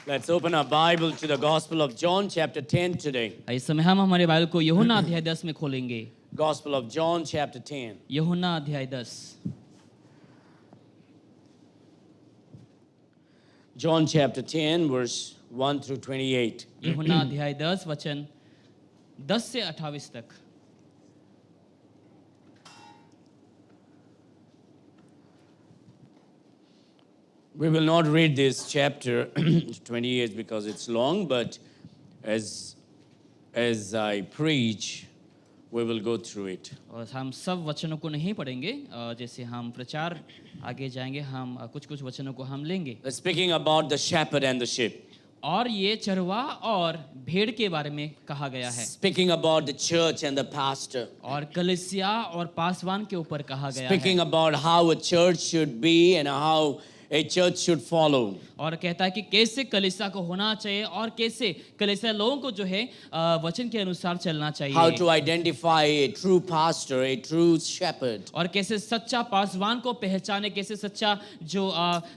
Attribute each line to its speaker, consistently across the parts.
Speaker 1: Let's open our Bible to the Gospel of John, chapter 10 today.
Speaker 2: इस समय हम हमारे बाइबल को यूहन्ना अध्याय 10 में खोलेंगे।
Speaker 1: Gospel of John, chapter 10.
Speaker 2: यूहन्ना अध्याय 10।
Speaker 1: John, chapter 10, verse 1 through 28.
Speaker 2: यूहन्ना अध्याय 10 वचन 10 से 28 तक।
Speaker 1: We will not read this chapter 28 because it's long, but as I preach, we will go through it.
Speaker 2: और हम सब वचनों को नहीं पढ़ेंगे, जैसे हम प्रचार आगे जाएंगे हम कुछ वचनों को हम लेंगे।
Speaker 1: Speaking about the shepherd and the sheep.
Speaker 2: और ये चरवाह और भेड़ के बारे में कहा गया है।
Speaker 1: Speaking about the church and the pastor.
Speaker 2: और कलीसिया और पासवान के ऊपर कहा गया
Speaker 1: Speaking
Speaker 2: है।
Speaker 1: about how a church should be and how a church should follow.
Speaker 2: और कहता है कि कैसे कलीसिया को होना चाहिए और कैसे कलीसिया लोगों को जो है वचन के अनुसार चलना चाहिए।
Speaker 1: How to identify a true pastor, a true shepherd.
Speaker 2: और कैसे सच्चा पासवान को पहचाने, कैसे सच्चा जो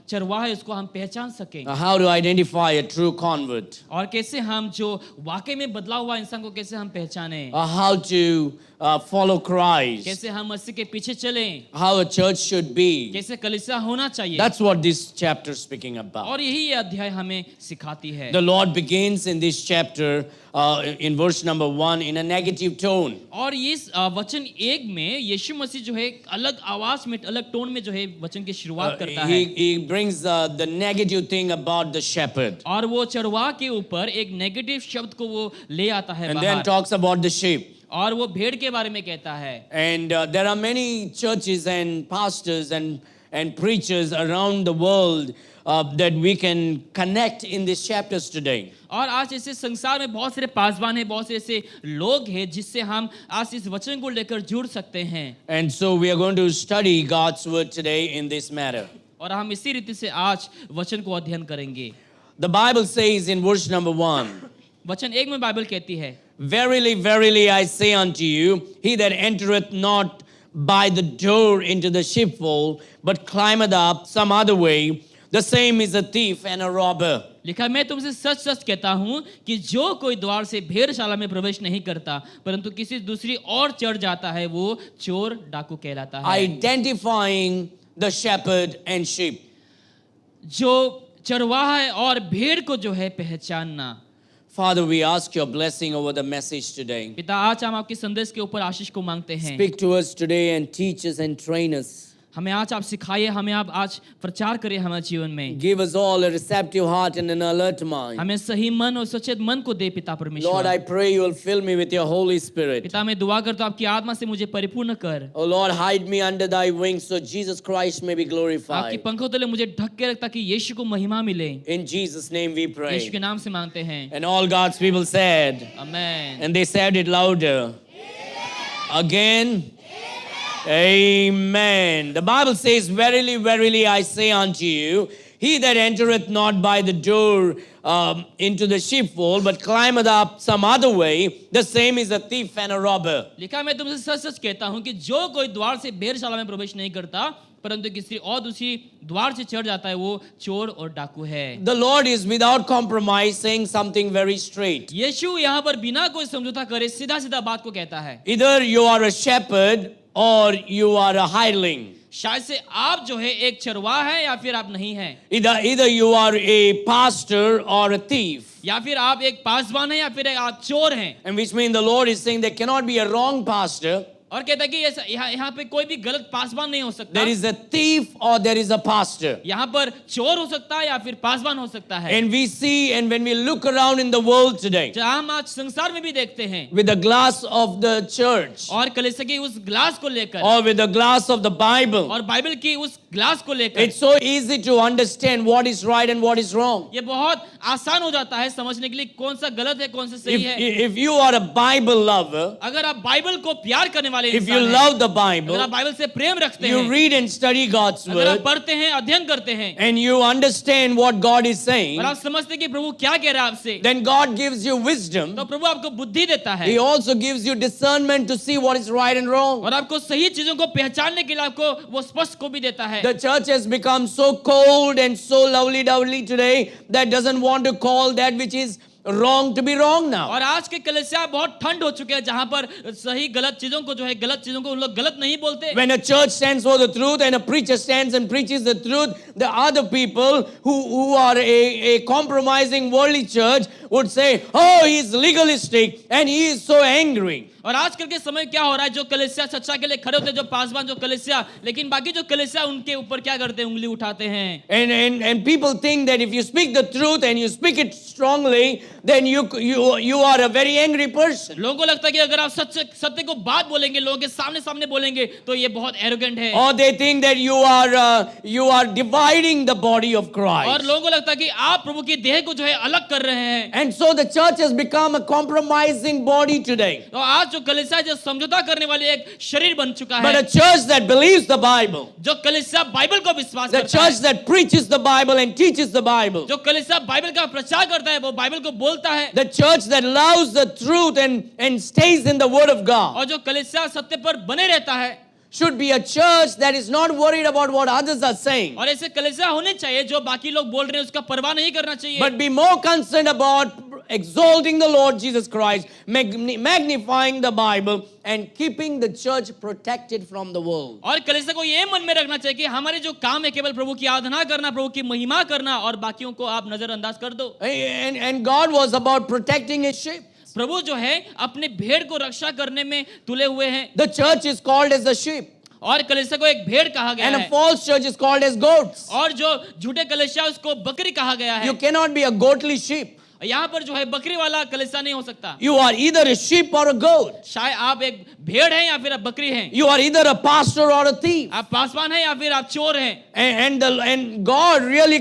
Speaker 2: चरवाहा है उसको हम पहचान सकें।
Speaker 1: How to identify a true convert.
Speaker 2: और कैसे हम जो वाकई में बदला हुआ इंसान को कैसे हम पहचाने।
Speaker 1: How to follow Christ.
Speaker 2: कैसे हम मसीह के पीछे चलें।
Speaker 1: How a church should be.
Speaker 2: कैसे कलीसिया होना चाहिए।
Speaker 1: That's what this chapter is speaking about.
Speaker 2: और यही ये अध्याय हमें सिखाती है।
Speaker 1: The Lord begins in this chapter in verse number 1 in a negative tone.
Speaker 2: और इस वचन 1 में यीशु मसीह जो है एक अलग आवाज में, अलग टोन में जो है वचन की शुरुआत करता है।
Speaker 1: He brings the negative thing about the shepherd.
Speaker 2: और वो चरवाह के ऊपर एक नेगेटिव शब्द को वो ले आता है
Speaker 1: And then
Speaker 2: बाहर।
Speaker 1: talks about the sheep.
Speaker 2: और वो भेड़ के बारे में कहता है।
Speaker 1: And there are many churches and pastors and preachers around the world that we can connect in these chapters today.
Speaker 2: और आज ऐसे संसार में बहुत सारे पासवान हैं, बहुत से ऐसे लोग हैं जिससे हम आज इस वचन को लेकर जुड़ सकते हैं।
Speaker 1: And so we are going to study God's word today in this matter.
Speaker 2: और हम इसी रीति से आज वचन को अध्ययन करेंगे।
Speaker 1: The Bible says in verse number 1,
Speaker 2: वचन 1 में बाइबल कहती है,
Speaker 1: Verily, verily, I say unto you, he that entereth not by the door into the sheepfold, but climbeth up some other way, the same is a thief and a robber.
Speaker 2: लिखा, मैं तुमसे सच सच कहता हूँ कि जो कोई द्वार से भेड़शाला में प्रवेश नहीं करता परंतु किसी दूसरी और चढ़ जाता है वो चोर डाकू कहलाता है।
Speaker 1: Identifying the shepherd and sheep.
Speaker 2: जो चरवाहा है और भेड़ को जो है पहचानना।
Speaker 1: Father, we ask your blessing over the message today.
Speaker 2: पिता, आज हम आपके संदेश के ऊपर आशीष को मांगते हैं।
Speaker 1: Speak to us today and teach us and train us.
Speaker 2: हमें आज आप सिखाइए, हमें आप आज प्रचार करिए हमारे जीवन में।
Speaker 1: Give us all a receptive heart and an alert mind.
Speaker 2: हमें सही मन और सचेत मन को दे पिता परमेश्वर।
Speaker 1: Lord, I pray you will fill me with your Holy Spirit.
Speaker 2: पिता, मैं दुआ करता हूँ आपकी आत्मा से मुझे परिपूर्ण कर।
Speaker 1: Oh Lord, hide me under thy wings so Jesus Christ may be
Speaker 2: आपकी
Speaker 1: glorified.
Speaker 2: पंखों तले मुझे ढक के रख ताकि यीशु को महिमा मिले।
Speaker 1: In Jesus' name we
Speaker 2: Yeshu
Speaker 1: pray.
Speaker 2: के नाम से मांगते हैं।
Speaker 1: And all God's people said,
Speaker 2: amen.
Speaker 1: and they said it louder. Again. Amen. The Bible says, Verily, verily, I say unto you, he that entereth not by the door into the sheepfold, but climbeth up some other way, the same is a thief and a robber.
Speaker 2: लिखा, मैं तुमसे सच सच कहता हूँ कि जो कोई द्वार से भेड़शाला में प्रवेश नहीं करता परंतु किसी और दूसरी द्वार से चढ़ जाता है वो चोर और डाकू है।
Speaker 1: The Lord is without compromise saying something very straight.
Speaker 2: यीशु यहाँ पर बिना कोई समझौता करे सीधा सीधा बात को कहता है।
Speaker 1: Either you are a shepherd or you are a hireling.
Speaker 2: शायद से आप जो है एक चरवाहा है या फिर आप नहीं है।
Speaker 1: Either you are a pastor or a thief.
Speaker 2: या फिर आप एक पासवान है या फिर आप चोर हैं।
Speaker 1: And which means the Lord is saying there cannot be a wrong pastor.
Speaker 2: और कहता है कि यहाँ पे कोई भी गलत पासवान नहीं हो सकता।
Speaker 1: There is a thief or there is a pastor.
Speaker 2: यहाँ पर चोर हो सकता है या फिर पासवान हो सकता है।
Speaker 1: And we see, and when we look around in the world today,
Speaker 2: जहाँ हम आज संसार में भी देखते हैं
Speaker 1: with the glass of the church
Speaker 2: और कलीसिया की उस ग्लास को लेकर
Speaker 1: or with the glass of the Bible,
Speaker 2: और बाइबल की उस ग्लास को लेकर
Speaker 1: it's so easy to understand what is right and what is wrong.
Speaker 2: ये बहुत आसान हो जाता है समझने के लिए कौन सा गलत है कौन सा सही है।
Speaker 1: If you are a Bible lover,
Speaker 2: अगर आप बाइबल को प्यार करने वाले
Speaker 1: if you
Speaker 2: इंसान हैं,
Speaker 1: love the
Speaker 2: अगर
Speaker 1: Bible,
Speaker 2: आप बाइबल से प्रेम रखते
Speaker 1: you
Speaker 2: हैं,
Speaker 1: read and study God's
Speaker 2: अगर आप
Speaker 1: word,
Speaker 2: पढ़ते हैं अध्ययन करते हैं
Speaker 1: and you understand what God is saying,
Speaker 2: और आप समझते हैं कि प्रभु क्या कह रहा है आपसे,
Speaker 1: then God gives you wisdom.
Speaker 2: तो प्रभु आपको बुद्धि देता है
Speaker 1: He also gives you discernment to see what is right and wrong.
Speaker 2: और आपको सही चीजों को पहचानने के लिए आपको वो स्पष्ट को भी देता है। है।
Speaker 1: The church has become so cold and so lovely-dovely today that doesn't want to call that which is wrong to be wrong now.
Speaker 2: और आज के कलीसिया बहुत ठंड हो चुके हैं, जहां पर सही गलत चीजों को जो है गलत चीजों को उन लोग गलत नहीं बोलते।
Speaker 1: When a church stands for the truth and a preacher stands and preaches the truth, the other people who are a compromising worldly church would say, oh, he is legalistic and he is so angry.
Speaker 2: और आजकल के समय क्या हो रहा है, जो कलीसिया सच्चा के लिए खड़े होते हैं, जो पासवान जो कलीसिया, लेकिन बाकी जो कलीसिया उनके ऊपर क्या करते हैं, उंगली उठाते हैं।
Speaker 1: And people think that if you speak the truth and you speak it strongly, then you are a very angry person.
Speaker 2: लोगों को लगता है कि अगर आप सत्य को बात बोलेंगे, लोगों के सामने बोलेंगे, तो ये बहुत एरोगेंट है।
Speaker 1: Or they think that you are dividing the body of Christ.
Speaker 2: और लोगों को लगता है कि आप प्रभु की देह को जो है अलग कर रहे हैं।
Speaker 1: And so the church has become a compromising body today.
Speaker 2: तो आज जो कलीसिया जो समझौता करने वाली एक शरीर बन चुका
Speaker 1: But
Speaker 2: है,
Speaker 1: a church that believes the Bible,
Speaker 2: जो कलीसिया बाइबल को विश्वास
Speaker 1: the
Speaker 2: करता
Speaker 1: church
Speaker 2: है,
Speaker 1: that preaches the Bible and teaches the Bible,
Speaker 2: जो कलीसिया बाइबल का प्रचार करता है, वो बाइबल को बोलता है,
Speaker 1: the church that loves the truth and stays in the Word of God,
Speaker 2: और जो कलीसिया सत्य पर बने रहता है,
Speaker 1: should be a church that is not worried about what others are saying,
Speaker 2: और ऐसे कलीसिया होने चाहिए जो बाकी लोग बोल रहे हैं उसका परवाह नहीं करना चाहिए,
Speaker 1: but be more concerned about exalting the Lord Jesus Christ, magnifying the Bible, and keeping the church protected from the world.
Speaker 2: और कलीसिया को ये मन में रखना चाहिए कि हमारे जो काम है केवल प्रभु की आराधना करना, प्रभु की महिमा करना, और बाकियों को आप नजरअंदाज कर दो।
Speaker 1: And God was about protecting His sheep.
Speaker 2: प्रभु जो है अपने भेड़ को रक्षा करने में तुले हुए हैं,
Speaker 1: The church is called as a sheep,
Speaker 2: और कलीसिया को एक भेड़ कहा गया
Speaker 1: and a
Speaker 2: है,
Speaker 1: false church is called as goats.
Speaker 2: और जो झूठे कलीसिया उसको बकरी कहा गया है।
Speaker 1: You cannot be a goatly sheep.
Speaker 2: यहाँ पर जो है बकरी वाला कलीसिया नहीं हो सकता।
Speaker 1: You are either a sheep or a goat.
Speaker 2: शायद आप एक भेड़ हैं या फिर आप बकरी हैं,
Speaker 1: You are either a pastor or a thief.
Speaker 2: आप पासवान हैं या फिर आप चोर हैं।
Speaker 1: And God really,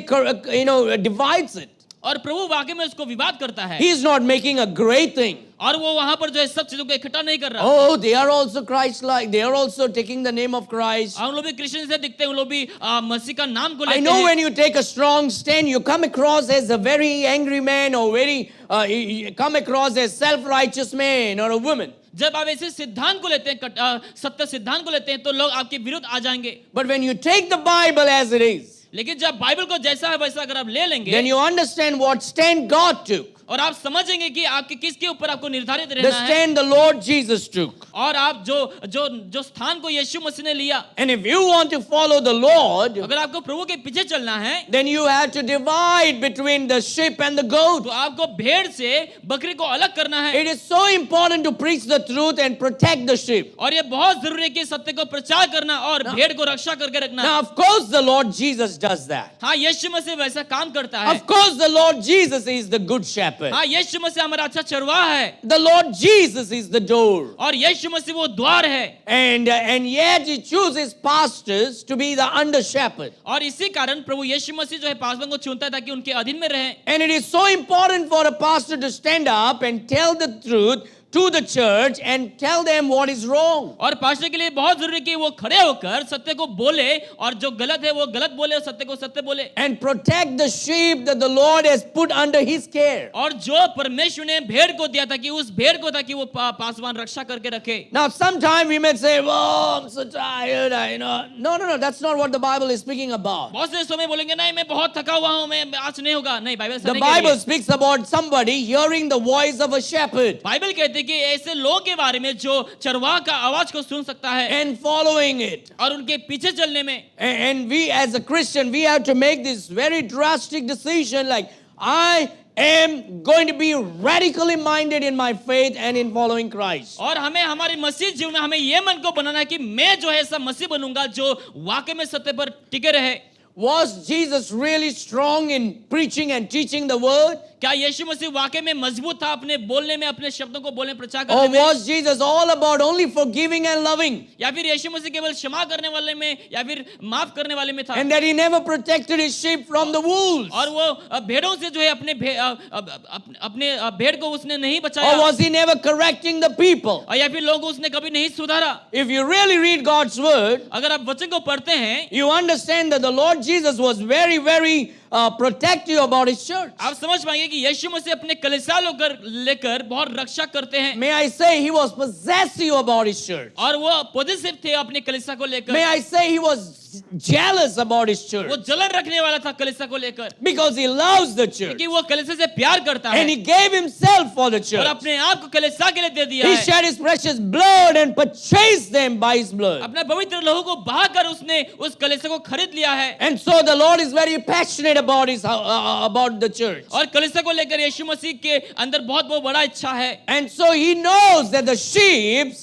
Speaker 1: divides it.
Speaker 2: और प्रभु वाकई में उसको विवाद करता है,
Speaker 1: He is not making a great thing.
Speaker 2: और वो वहां पर जो है सब चीजों को इकट्ठा नहीं कर रहा।
Speaker 1: Oh, they are also Christ-like. They are also taking the name of Christ.
Speaker 2: उन लोग भी क्रिश्चियन से दिखते हैं, उन लोग भी मसीह का नाम को
Speaker 1: I
Speaker 2: लेते
Speaker 1: know
Speaker 2: हैं।
Speaker 1: when you take a strong stand, you come across as a very angry man or you come across as self-righteous man or a woman.
Speaker 2: जब आप ऐसे सिद्धांत को लेते हैं, सत्य सिद्धांत को लेते हैं, तो लोग आपके विरुद्ध आ जाएंगे।
Speaker 1: But when you take the Bible as it is,
Speaker 2: लेकिन जब बाइबल को जैसा है वैसा अगर आप ले लेंगे,
Speaker 1: then you understand what stand God took.
Speaker 2: और आप समझेंगे कि आपके किसके ऊपर आपको निर्धारित
Speaker 1: The
Speaker 2: रहना है,
Speaker 1: stand the Lord Jesus took.
Speaker 2: और आप जो स्थान को यीशु मसीह ने लिया।
Speaker 1: And if you want to follow the Lord,
Speaker 2: अगर आपको प्रभु के पीछे चलना है,
Speaker 1: then you have to divide between the sheep and the goat.
Speaker 2: तो आपको भेड़ से बकरी को अलग करना है।
Speaker 1: It is so important to preach the truth and protect the sheep.
Speaker 2: और ये बहुत जरूरी है कि सत्य को प्रचार करना और भेड़ को रक्षा करके रखना।
Speaker 1: Now, of course, the Lord Jesus does that.
Speaker 2: हाँ, यीशु मसीह वैसा काम करता है।
Speaker 1: Of course, the Lord Jesus is the good shepherd.
Speaker 2: हाँ, यीशु मसीह हमारा अच्छा चरवाहा है,
Speaker 1: The Lord Jesus is the door.
Speaker 2: और यीशु मसीह वो द्वार है।
Speaker 1: And yet He chooses pastors to be the under shepherd.
Speaker 2: और इसी कारण प्रभु यीशु मसीह जो है पासवान को चुनता है ताकि उनके अधीन में रहें।
Speaker 1: And it is so important for a pastor to stand up and tell the truth to the church and tell them what is wrong.
Speaker 2: और पास्टर के लिए बहुत जरूरी है कि वो खड़े होकर सत्य को बोले, और जो गलत है वो गलत बोले और सत्य को सत्य बोले,
Speaker 1: And protect the sheep that the Lord has put under His care.
Speaker 2: और जो परमेश्वर ने भेड़ को दिया था कि उस भेड़ को ताकि वो पासवान रक्षा करके रखे।
Speaker 1: Now, sometime we may say, "Oh, I'm so tired." No. That's not what the Bible is speaking about.
Speaker 2: बहुत से समय बोलेंगे नहीं मैं बहुत थका हुआ हूँ, मैं आज नहीं होगा। नहीं, बाइबल ऐसा
Speaker 1: The
Speaker 2: नहीं कह रही
Speaker 1: Bible
Speaker 2: है।
Speaker 1: speaks about somebody hearing the voice of a shepherd
Speaker 2: Bible कहती है कि ऐसे लोगों के बारे में जो चरवाहा का आवाज को सुन सकता है
Speaker 1: and following it.
Speaker 2: और उनके पीछे चलने में।
Speaker 1: And we, as a Christian, we have to make this very drastic decision, like, I am going to be radically minded in my faith and in following Christ.
Speaker 2: और हमें हमारे मसीह जीवन में हमें ये मन को बनाना है कि मैं जो है ऐसा मसीह बनूंगा जो वाकई में सत्य पर टिके रहे।
Speaker 1: Was Jesus really strong in preaching and teaching the word?
Speaker 2: क्या यीशु मसीह वाकई में मजबूत था अपने बोलने में, अपने शब्दों को बोलने प्रचार
Speaker 1: Or
Speaker 2: करने में?
Speaker 1: was Jesus all about only forgiving and loving?
Speaker 2: या फिर यीशु मसीह केवल क्षमा करने वाले में या फिर माफ करने वाले में था?
Speaker 1: And that He never protected His sheep from the wolves?
Speaker 2: और वो भेड़ों से जो है अपने भेड़ को उसने नहीं
Speaker 1: Or
Speaker 2: बचाया,
Speaker 1: was He never correcting the people?
Speaker 2: और या फिर लोगों को उसने कभी नहीं सुधारा?
Speaker 1: If you really read God's word,
Speaker 2: अगर आप वचन को पढ़ते हैं,
Speaker 1: you understand that the Lord Jesus was very, very protective about His church.
Speaker 2: आप समझ पाएंगे कि यीशु मसीह अपने कलीसिया लेकर बहुत रक्षा करते हैं,
Speaker 1: May I say He was possessive about His church.
Speaker 2: और वो पॉजिटिव थे अपने कलीसिया को
Speaker 1: May
Speaker 2: लेकर,
Speaker 1: I say He was jealous about his
Speaker 2: वो
Speaker 1: church
Speaker 2: जलन रखने वाला था कलीसिया को लेकर,
Speaker 1: because he loves the church
Speaker 2: क्योंकि वो कलीसिया से प्यार करता है
Speaker 1: and he gave himself for the
Speaker 2: और
Speaker 1: church.
Speaker 2: अपने आप को कलीसिया के लिए दे दिया
Speaker 1: He
Speaker 2: है।
Speaker 1: shed his precious blood and purchased them by his blood.
Speaker 2: अपने पवित्र लहू को बहाकर उसने उस कलीसिया को खरीद लिया है
Speaker 1: And so the Lord is very passionate about about the church.
Speaker 2: और कलीसिया को लेकर यीशु मसीह के अंदर बहुत बहुत बड़ा इच्छा है
Speaker 1: And so he knows that the sheep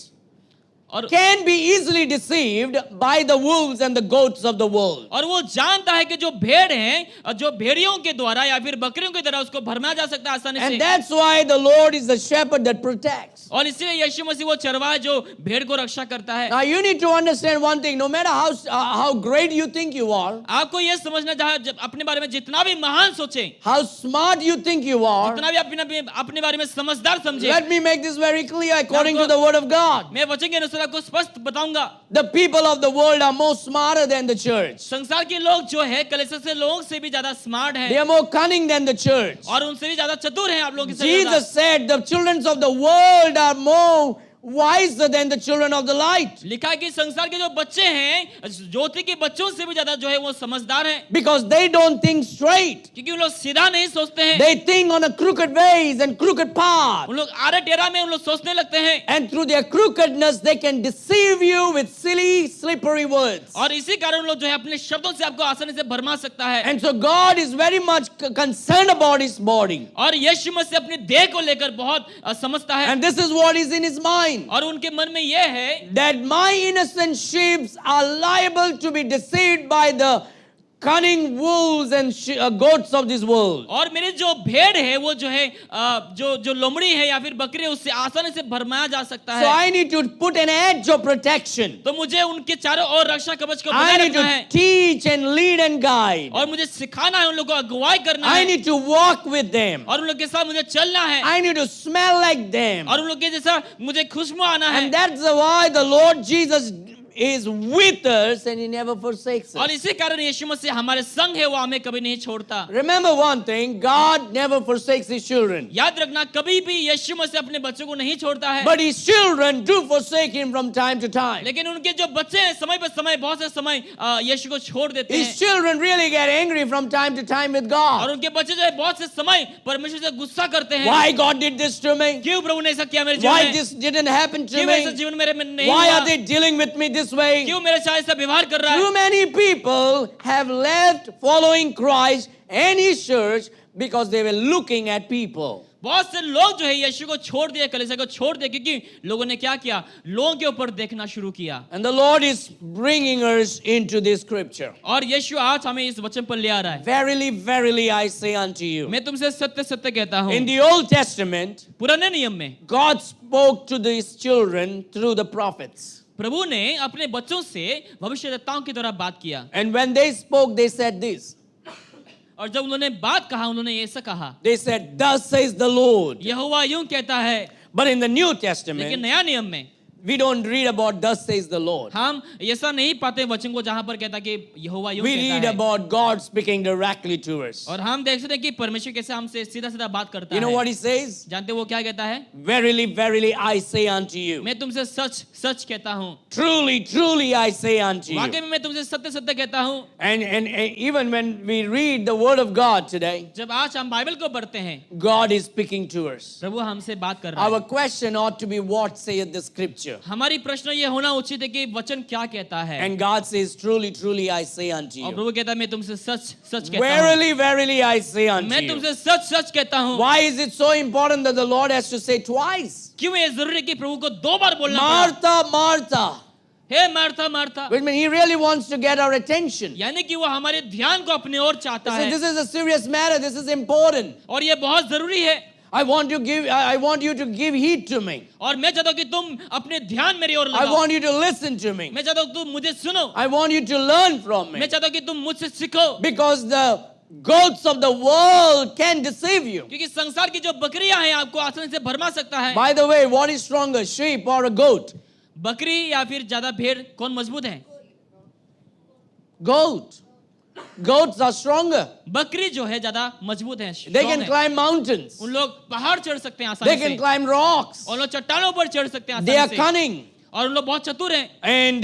Speaker 2: और
Speaker 1: can be easily deceived by the wolves and the goats of the world.
Speaker 2: और वो जानता है कि जो भेड़ हैं जो भेड़ियों के द्वारा या फिर बकरियों के द्वारा उसको भरमाया जा सकता है आसानी
Speaker 1: And
Speaker 2: से
Speaker 1: that's why the Lord is the shepherd that protects.
Speaker 2: और इसलिए यीशु मसीह वो चरवाहा है जो भेड़ को रक्षा करता है।
Speaker 1: Now you need to understand one thing, no matter how great you think you are,
Speaker 2: आपको ये समझना चाहिए अपने बारे में जितना भी महान सोचें,
Speaker 1: how smart you think you are,
Speaker 2: जितना भी अपने बारे में समझदार समझें,
Speaker 1: let me make this very clear according to the word of God.
Speaker 2: मैं वचन के अनुसार आपको स्पष्ट बताऊंगा।
Speaker 1: The people of the world are more smarter than the church.
Speaker 2: संसार के लोग जो है कलीसिया से लोगों से भी ज्यादा स्मार्ट
Speaker 1: They
Speaker 2: हैं
Speaker 1: are more cunning than the church.
Speaker 2: और उनसे भी ज्यादा चतुर हैं आप लोगों से ज्यादा।
Speaker 1: Jesus said the children of the world are more wiser than the children of the light.
Speaker 2: लिखा है कि संसार के जो बच्चे हैं ज्योति के बच्चों से भी ज्यादा जो है वो समझदार हैं
Speaker 1: Because they don't think straight.
Speaker 2: क्योंकि उन लोग सीधा नहीं सोचते हैं,
Speaker 1: They think on a crooked ways and crooked paths.
Speaker 2: उन लोग आरे टेरा में उन लोग सोचने लगते हैं
Speaker 1: And through their crookedness, they can deceive you with silly, slippery words.
Speaker 2: और इसी कारण उन लोग जो है अपने शब्दों से आपको आसानी से भरमा सकता है।
Speaker 1: And so God is very much concerned about his body.
Speaker 2: और यीशु मसीह अपने देह को लेकर बहुत समझता है
Speaker 1: And this is what is in his mind.
Speaker 2: और उनके मन में यह है
Speaker 1: That my innocent sheep are liable to be deceived by the cunning wolves and goats of this world.
Speaker 2: और मेरी जो भेड़ है वो जो है जो लोमड़ी है या फिर बकरी है उससे आसानी से भरमाया जा सकता
Speaker 1: So
Speaker 2: है।
Speaker 1: I need to put an edge of protection.
Speaker 2: तो मुझे उनके चारों ओर रक्षा कवच को
Speaker 1: I
Speaker 2: बनाए
Speaker 1: need
Speaker 2: रखना
Speaker 1: to
Speaker 2: है
Speaker 1: teach and lead and guide.
Speaker 2: और मुझे सिखाना है, उन लोगों को अगुवाई करना
Speaker 1: I
Speaker 2: है
Speaker 1: need to walk with them.
Speaker 2: और उन लोग के साथ मुझे चलना है
Speaker 1: I need to smell like them.
Speaker 2: और उन लोग के जैसा मुझे खुशबू आना है।
Speaker 1: And that's why the Lord Jesus is with us and he never forsakes
Speaker 2: और
Speaker 1: us.
Speaker 2: इसी कारण यीशु मसीह हमारे संग है, वो हमें कभी नहीं छोड़ता।
Speaker 1: Remember one thing, God never forsakes his children.
Speaker 2: याद रखना कभी भी यीशु मसीह अपने बच्चों को नहीं छोड़ता है,
Speaker 1: But his children do forsake him from time to time.
Speaker 2: लेकिन उनके जो बच्चे हैं समय पर समय बहुत से समय यीशु को छोड़ देते
Speaker 1: His
Speaker 2: हैं
Speaker 1: children really get angry from time to time with
Speaker 2: और
Speaker 1: God.
Speaker 2: उनके बच्चे जो है बहुत से समय परमेश्वर से गुस्सा करते हैं।
Speaker 1: Why God did this to me?
Speaker 2: क्यों प्रभु ने ऐसा किया मेरे जीवन
Speaker 1: Why
Speaker 2: में?
Speaker 1: this didn't happen to
Speaker 2: क्यों ऐसा
Speaker 1: me?
Speaker 2: जीवन मेरे में नहीं
Speaker 1: Why
Speaker 2: हुआ?
Speaker 1: are they dealing with me this way?
Speaker 2: क्यों मेरे साथ ऐसा व्यवहार कर रहा है?
Speaker 1: Too many people have left following Christ and his church because they were looking at people.
Speaker 2: बहुत से लोग जो है यीशु को छोड़ दिए, कलीसिया को छोड़ दिए, क्योंकि लोगों ने क्या किया? लोगों के ऊपर देखना शुरू किया।
Speaker 1: And the Lord is bringing us into this scripture.
Speaker 2: और यीशु आज हमें इस वचन पर ले आ रहा है।
Speaker 1: Verily, verily, I say unto you.
Speaker 2: मैं तुमसे सत्य सत्य कहता हूँ,
Speaker 1: In the Old Testament,
Speaker 2: पुराने नियम में
Speaker 1: God spoke to these children through the prophets.
Speaker 2: प्रभु ने अपने बच्चों से भविष्यद्वक्ताओं के द्वारा बात किया
Speaker 1: And when they spoke, they said this.
Speaker 2: और जब उन्होंने बात कहा उन्होंने ऐसा कहा,
Speaker 1: They said, Thus says the Lord.
Speaker 2: यहोवा यूं कहता है।
Speaker 1: But in the New
Speaker 2: लेकिन
Speaker 1: Testament,
Speaker 2: नया नियम में
Speaker 1: we don't read about thus says the Lord.
Speaker 2: हम ऐसा नहीं पाते वचन को जहां पर कहता कि यहोवा यूं
Speaker 1: We
Speaker 2: कहता
Speaker 1: read
Speaker 2: है
Speaker 1: about God speaking directly to us.
Speaker 2: और हम देख सकते हैं कि परमेश्वर कैसे हमसे सीधा सीधा बात करता
Speaker 1: You know
Speaker 2: है।
Speaker 1: what he says?
Speaker 2: जानते हो वो क्या कहता है?
Speaker 1: Verily, verily, I say unto you.
Speaker 2: मैं तुमसे सच सच कहता हूँ,
Speaker 1: Truly, truly, I say unto you.
Speaker 2: वाकई में मैं तुमसे सत्य सत्य कहता हूँ।
Speaker 1: And even when we read the word of God today,
Speaker 2: जब आज हम बाइबल को पढ़ते हैं,
Speaker 1: God is speaking to us.
Speaker 2: प्रभु हमसे बात कर रहा
Speaker 1: Our
Speaker 2: है।
Speaker 1: question ought to be, what saith the scripture?
Speaker 2: हमारी प्रश्न ये होना उचित है कि वचन क्या कहता है।
Speaker 1: And God says, truly, truly, I say unto
Speaker 2: और
Speaker 1: you.
Speaker 2: प्रभु कहता है मैं तुमसे सच सच कहता हूँ,
Speaker 1: Verily, verily, I say unto
Speaker 2: मैं
Speaker 1: you.
Speaker 2: तुमसे सच सच कहता हूँ।
Speaker 1: Why is it so important that the Lord has to say twice?
Speaker 2: क्यों ये जरूरी है कि प्रभु को दो बार बोलना पड़ा?
Speaker 1: Martha, Martha.
Speaker 2: Hey Martha Martha,
Speaker 1: Which means he really wants to get our attention.
Speaker 2: यानी कि वो हमारे ध्यान को अपने ओर चाहता
Speaker 1: He said,
Speaker 2: है
Speaker 1: this is a serious matter. This is important.
Speaker 2: और ये बहुत जरूरी है
Speaker 1: I want you to give heed to me.
Speaker 2: और मैं चाहता हूँ कि तुम अपने ध्यान मेरी ओर
Speaker 1: I
Speaker 2: लगाओ।
Speaker 1: want you to listen to me.
Speaker 2: मैं चाहता हूँ तुम मुझे सुनो।
Speaker 1: I want you to learn from me.
Speaker 2: मैं चाहता हूँ कि तुम मुझसे सीखो,
Speaker 1: Because the goats of the world can deceive you.
Speaker 2: क्योंकि संसार की जो बकरियां हैं आपको आसानी से भरमा सकता है।
Speaker 1: By the way, what is stronger, sheep or a goat?
Speaker 2: बकरी या फिर ज्यादा भेड़ कौन मजबूत है?
Speaker 1: Goat. Goats are stronger.
Speaker 2: बकरी जो है ज्यादा मजबूत है,
Speaker 1: They
Speaker 2: strong
Speaker 1: can
Speaker 2: है।
Speaker 1: climb mountains.
Speaker 2: उन लोग पहाड़ चढ़ सकते हैं
Speaker 1: They
Speaker 2: आसानी
Speaker 1: can
Speaker 2: से,
Speaker 1: climb rocks.
Speaker 2: और लोग चट्टानों पर चढ़ सकते हैं
Speaker 1: They are
Speaker 2: आसानी से,
Speaker 1: cunning.
Speaker 2: और उन लोग बहुत चतुर हैं
Speaker 1: and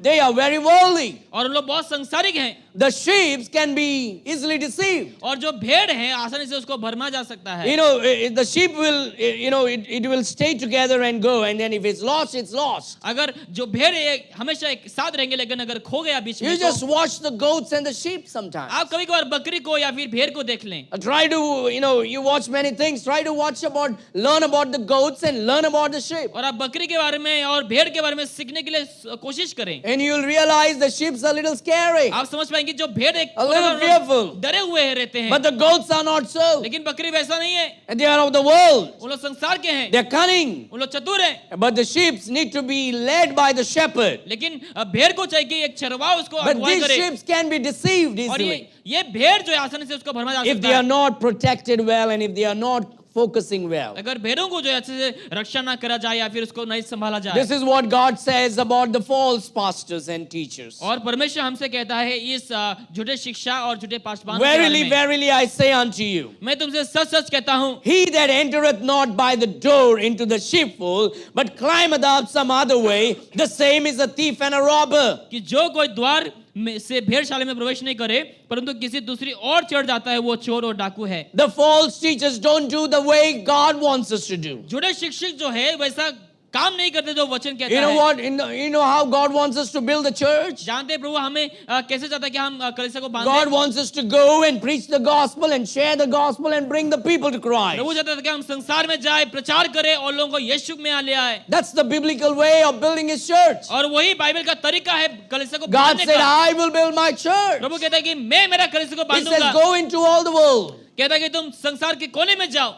Speaker 1: they are very worldly.
Speaker 2: और उन लोग बहुत संसारिक हैं
Speaker 1: The sheep can be easily deceived.
Speaker 2: और जो भेड़ है आसानी से उसको भरमा जा सकता है
Speaker 1: You know, the sheep will, it will stay together and go, and then if it's lost, it's lost.
Speaker 2: अगर जो भेड़ है हमेशा एक साथ रहेंगे लेकिन अगर खो गया बीच में
Speaker 1: You
Speaker 2: तो
Speaker 1: just watch the goats and the sheep sometimes.
Speaker 2: आप कभी कभार बकरी को या फिर भेड़ को देख लें
Speaker 1: Try to, you watch many things. Try to learn about the goats and learn about the sheep.
Speaker 2: और आप बकरी के बारे में और भेड़ के बारे में सीखने के लिए कोशिश करें
Speaker 1: And you'll realize the sheep's a little scary.
Speaker 2: आप समझ पाएंगे जो भेड़ एक
Speaker 1: A little fearful.
Speaker 2: डरे हुए रहते हैं
Speaker 1: But the goats are not so.
Speaker 2: लेकिन बकरी वैसा नहीं है
Speaker 1: And they are of the world.
Speaker 2: उन लोग संसार के हैं
Speaker 1: They're cunning.
Speaker 2: उन लोग चतुर हैं
Speaker 1: But the sheep need to be led by the shepherd.
Speaker 2: लेकिन भेड़ को चाहिए कि एक चरवाहा उसको
Speaker 1: But
Speaker 2: अगुवाई
Speaker 1: these
Speaker 2: करे
Speaker 1: sheep can be deceived
Speaker 2: और
Speaker 1: easily
Speaker 2: ये भेड़ जो है आसानी से उसको भरमा जा
Speaker 1: if
Speaker 2: सकता
Speaker 1: they are
Speaker 2: है
Speaker 1: not protected well and if they are not focusing well.
Speaker 2: अगर भेड़ों को जो है अच्छे से रक्षा ना करा जाए या फिर उसको नहीं संभाला जाए
Speaker 1: This is what God says about the false pastors and teachers.
Speaker 2: और परमेश्वर हमसे कहता है इस झूठे शिक्षा और झूठे पाशवानों के बारे
Speaker 1: Verily,
Speaker 2: में
Speaker 1: verily, I say unto you,
Speaker 2: मैं तुमसे सच सच कहता हूँ
Speaker 1: he that entereth not by the door into the sheepfold, but climbeth up some other way, the same is a thief and a robber.
Speaker 2: कि जो कोई द्वार से भेड़शाला में प्रवेश नहीं करे परंतु किसी दूसरी और चढ़ जाता है वो चोर और डाकू है
Speaker 1: The false teachers don't do the way God wants us to do.
Speaker 2: झूठे शिक्षक जो है वैसा काम नहीं करते जो वचन कहता
Speaker 1: You know
Speaker 2: है
Speaker 1: what? You know how God wants us to build the church?
Speaker 2: जानते हैं प्रभु हमें कैसे चाहता है कि हम कलीसिया को
Speaker 1: God
Speaker 2: बांधें
Speaker 1: wants us to go and preach the gospel and share the gospel and bring the people to Christ.
Speaker 2: प्रभु चाहता है कि हम संसार में जाए प्रचार करें और लोगों को यीशु में ले आए
Speaker 1: That's the biblical way of building His church.
Speaker 2: और वही बाइबल का तरीका है कलीसिया को
Speaker 1: God
Speaker 2: बांधने
Speaker 1: said,
Speaker 2: का
Speaker 1: I will build my church.
Speaker 2: प्रभु कहता है कि मैं मेरा कलीसिया को
Speaker 1: He says,
Speaker 2: बांधूंगा
Speaker 1: go into all the world
Speaker 2: कहता है कि तुम संसार के कोने में जाओ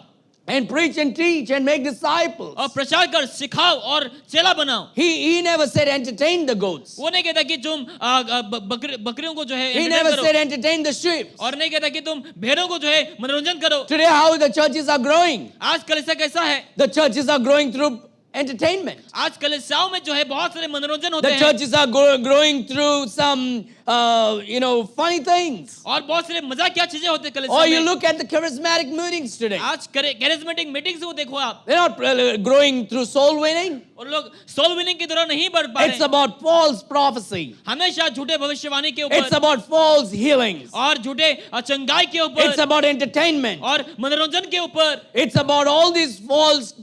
Speaker 1: and preach and teach and make disciples.
Speaker 2: और प्रचार कर सिखाओ और चेला बनाओ
Speaker 1: He never said entertain the goats.
Speaker 2: वो नहीं कहता कि तुम बकरियों को जो है
Speaker 1: He
Speaker 2: entertain
Speaker 1: never
Speaker 2: करो
Speaker 1: said entertain the sheep.
Speaker 2: और नहीं कहता कि तुम भेड़ों को जो है मनोरंजन करो
Speaker 1: Today, how the churches are growing?
Speaker 2: आज कलीसिया कैसा है
Speaker 1: The churches are growing through entertainment.
Speaker 2: आज कलीसियाओं में जो है बहुत सारे मनोरंजन होते
Speaker 1: The
Speaker 2: हैं
Speaker 1: churches are growing through some, funny things.
Speaker 2: और बहुत सारे मजाकिया चीजें होते हैं
Speaker 1: Or
Speaker 2: कलीसिया
Speaker 1: you
Speaker 2: में
Speaker 1: look at the charismatic meetings today.
Speaker 2: आज कैरिज्मेटिक मीटिंग्स को देखो आप
Speaker 1: They're not growing through soul winning.
Speaker 2: और लोग सोल विनिंग की तरह नहीं बढ़ पा
Speaker 1: It's
Speaker 2: रहे
Speaker 1: about false prophecy.
Speaker 2: हमेशा झूठे भविष्यवाणी के
Speaker 1: It's
Speaker 2: ऊपर
Speaker 1: about false healings.
Speaker 2: और झूठे चंगाई के
Speaker 1: It's
Speaker 2: ऊपर
Speaker 1: about entertainment.
Speaker 2: और मनोरंजन के ऊपर
Speaker 1: It's about all these false,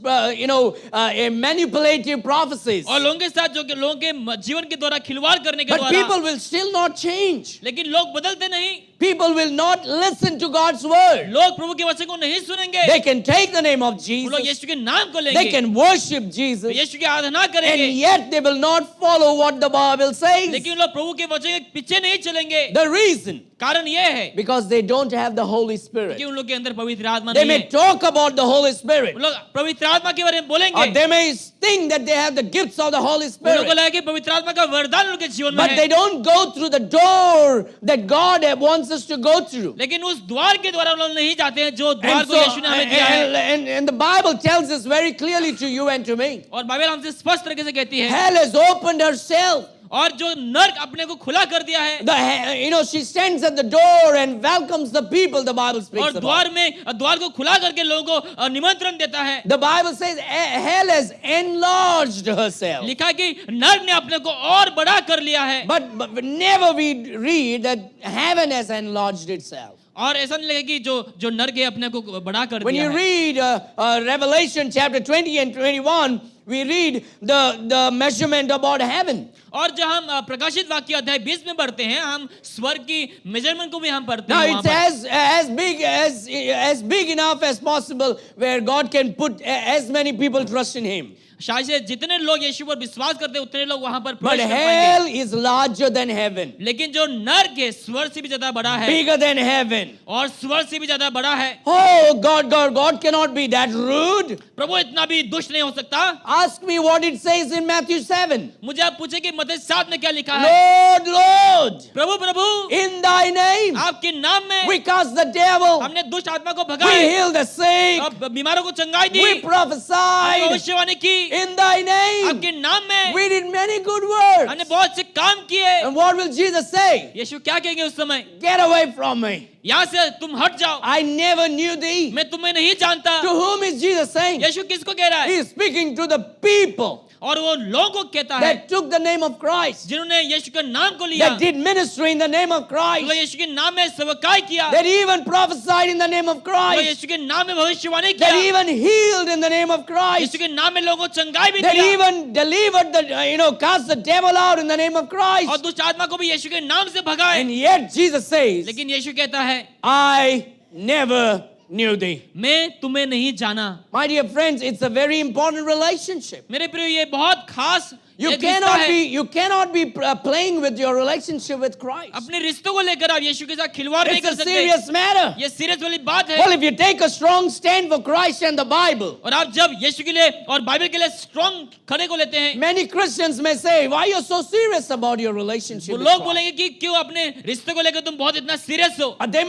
Speaker 1: manipulative prophecies.
Speaker 2: और लोगों के साथ जो कि लोगों के जीवन के द्वारा खिलवाड़ करने के
Speaker 1: But
Speaker 2: द्वारा
Speaker 1: people will still not change.
Speaker 2: लेकिन लोग बदलते नहीं
Speaker 1: People will not listen to God's word.
Speaker 2: लोग प्रभु के वचन को नहीं सुनेंगे
Speaker 1: They can take the name of
Speaker 2: वो लोग
Speaker 1: Jesus.
Speaker 2: यीशु के नाम को
Speaker 1: They
Speaker 2: लेंगे
Speaker 1: can worship Jesus.
Speaker 2: यीशु की आराधना
Speaker 1: And
Speaker 2: करेंगे
Speaker 1: yet they will not follow what the Bible says.
Speaker 2: लेकिन लोग प्रभु के वचन के पीछे नहीं चलेंगे
Speaker 1: The reason,
Speaker 2: कारण ये है
Speaker 1: because they don't have the Holy Spirit.
Speaker 2: कि उन लोग के अंदर पवित्र आत्मा
Speaker 1: They
Speaker 2: नहीं
Speaker 1: may
Speaker 2: है
Speaker 1: talk about the Holy Spirit,
Speaker 2: उन लोग पवित्र आत्मा के बारे में
Speaker 1: or
Speaker 2: बोलेंगे
Speaker 1: they may think that they have the gifts of the Holy
Speaker 2: उन लोगों को
Speaker 1: Spirit,
Speaker 2: लगे कि पवित्र आत्मा का वरदान उनके जीवन में
Speaker 1: but they
Speaker 2: है
Speaker 1: don't go through the door that God wants us to go through.
Speaker 2: लेकिन उस द्वार के द्वारा उन लोग नहीं जाते हैं जो द्वार
Speaker 1: And,
Speaker 2: को यीशु ने हमें दिया है
Speaker 1: and the Bible tells us very clearly to you and to me.
Speaker 2: और बाइबल हमसे स्पष्ट तरीके से कहती है
Speaker 1: Hell has opened herself.
Speaker 2: और जो नर्क अपने को खुला कर दिया है
Speaker 1: She stands at the door and welcomes the people, the Bible speaks
Speaker 2: और
Speaker 1: about.
Speaker 2: द्वार में द्वार को खुला करके लोगों को निमंत्रण देता है
Speaker 1: The Bible says hell has enlarged herself.
Speaker 2: लिखा कि नर्क ने अपने को और बड़ा कर लिया है
Speaker 1: But never we read that heaven has enlarged itself.
Speaker 2: और ऐसा नहीं लगे कि जो नर्क है अपने को बड़ा कर
Speaker 1: When
Speaker 2: दिया
Speaker 1: you
Speaker 2: है
Speaker 1: read Revelation chapter 20 and 21, we read the measurement about heaven.
Speaker 2: और जब हम प्रकाशित वाक्य अध्याय 20 में पढ़ते हैं हम स्वर्ग की मेजरमेंट को भी हम पढ़ते
Speaker 1: Now
Speaker 2: हैं वहाँ
Speaker 1: it's
Speaker 2: पर।
Speaker 1: as big enough as possible where God can put as many people trust in Him.
Speaker 2: शायद से जितने लोग यीशु पर विश्वास करते हैं उतने लोग वहां पर
Speaker 1: But
Speaker 2: प्रवेश कर
Speaker 1: hell
Speaker 2: पाएंगे
Speaker 1: is larger than heaven,
Speaker 2: लेकिन जो नर्क है स्वर्ग से भी ज्यादा बड़ा है
Speaker 1: bigger than heaven.
Speaker 2: और स्वर्ग से भी ज्यादा बड़ा है
Speaker 1: Oh God cannot be that rude.
Speaker 2: प्रभु इतना भी दुष्ट नहीं हो सकता
Speaker 1: Ask me what it says in Matthew 7.
Speaker 2: मुझे आप पूछे कि मत्ती 7 में क्या लिखा है
Speaker 1: Lord,
Speaker 2: Prabhu Prabhu
Speaker 1: in thy name
Speaker 2: आपके नाम में
Speaker 1: we cast the devil,
Speaker 2: हमने दुष्ट आत्मा को
Speaker 1: we
Speaker 2: भगाए
Speaker 1: heal the sick,
Speaker 2: अब बीमारों को चंगाई दी
Speaker 1: we prophesied
Speaker 2: भविष्यवाणी की
Speaker 1: in thy name.
Speaker 2: आपके नाम में
Speaker 1: We did many good works.
Speaker 2: हमने बहुत से काम किए
Speaker 1: And what will Jesus say?
Speaker 2: यीशु क्या कहेंगे उस समय
Speaker 1: Get away from me.
Speaker 2: यहाँ से तुम हट जाओ
Speaker 1: I never knew thee.
Speaker 2: मैं तुम्हें नहीं जानता
Speaker 1: To whom is Jesus saying?
Speaker 2: यीशु किसको कह रहा
Speaker 1: He
Speaker 2: है
Speaker 1: is speaking to the people.
Speaker 2: और वो लोगों को कहता है
Speaker 1: that took the name of Christ,
Speaker 2: जिन्होंने यीशु के नाम को लिया,
Speaker 1: that did ministry in the name of
Speaker 2: वो
Speaker 1: Christ,
Speaker 2: यीशु के नाम में सेवकाई किया,
Speaker 1: that even prophesied in the name of
Speaker 2: वो
Speaker 1: Christ,
Speaker 2: यीशु के नाम में भविष्यवाणी
Speaker 1: that
Speaker 2: किया,
Speaker 1: even healed in the name of Christ,
Speaker 2: यीशु के नाम में लोगों को चंगाई भी
Speaker 1: that
Speaker 2: दिया,
Speaker 1: even delivered cast the devil out in the name of
Speaker 2: और
Speaker 1: Christ.
Speaker 2: दुष्ट आत्मा को भी यीशु के नाम से भगाए।
Speaker 1: And yet Jesus says,
Speaker 2: लेकिन यीशु कहता है
Speaker 1: I never knew thee.
Speaker 2: मैं तुम्हें नहीं जाना।
Speaker 1: My dear friends, it's a very important relationship.
Speaker 2: मेरे प्रिय ये बहुत खास
Speaker 1: You
Speaker 2: एक रिश्ता है।
Speaker 1: cannot be playing with your relationship with Christ.
Speaker 2: अपने रिश्तों को लेकर आप यीशु के साथ खिलवाड़ नहीं
Speaker 1: It's
Speaker 2: कर
Speaker 1: a
Speaker 2: सकते।
Speaker 1: serious matter.
Speaker 2: ये सीरियस वाली बात है।
Speaker 1: Well, if you take a strong stand for Christ and the Bible,
Speaker 2: और आप जब यीशु के लिए और बाइबल के लिए स्ट्रॉन्ग खड़े को लेते हैं,
Speaker 1: many Christians may say, why are you so serious about your relationship
Speaker 2: वो
Speaker 1: with
Speaker 2: लोग
Speaker 1: Christ?
Speaker 2: बोलेंगे कि क्यों अपने रिश्ते को लेकर तुम बहुत इतना सीरियस हो।
Speaker 1: They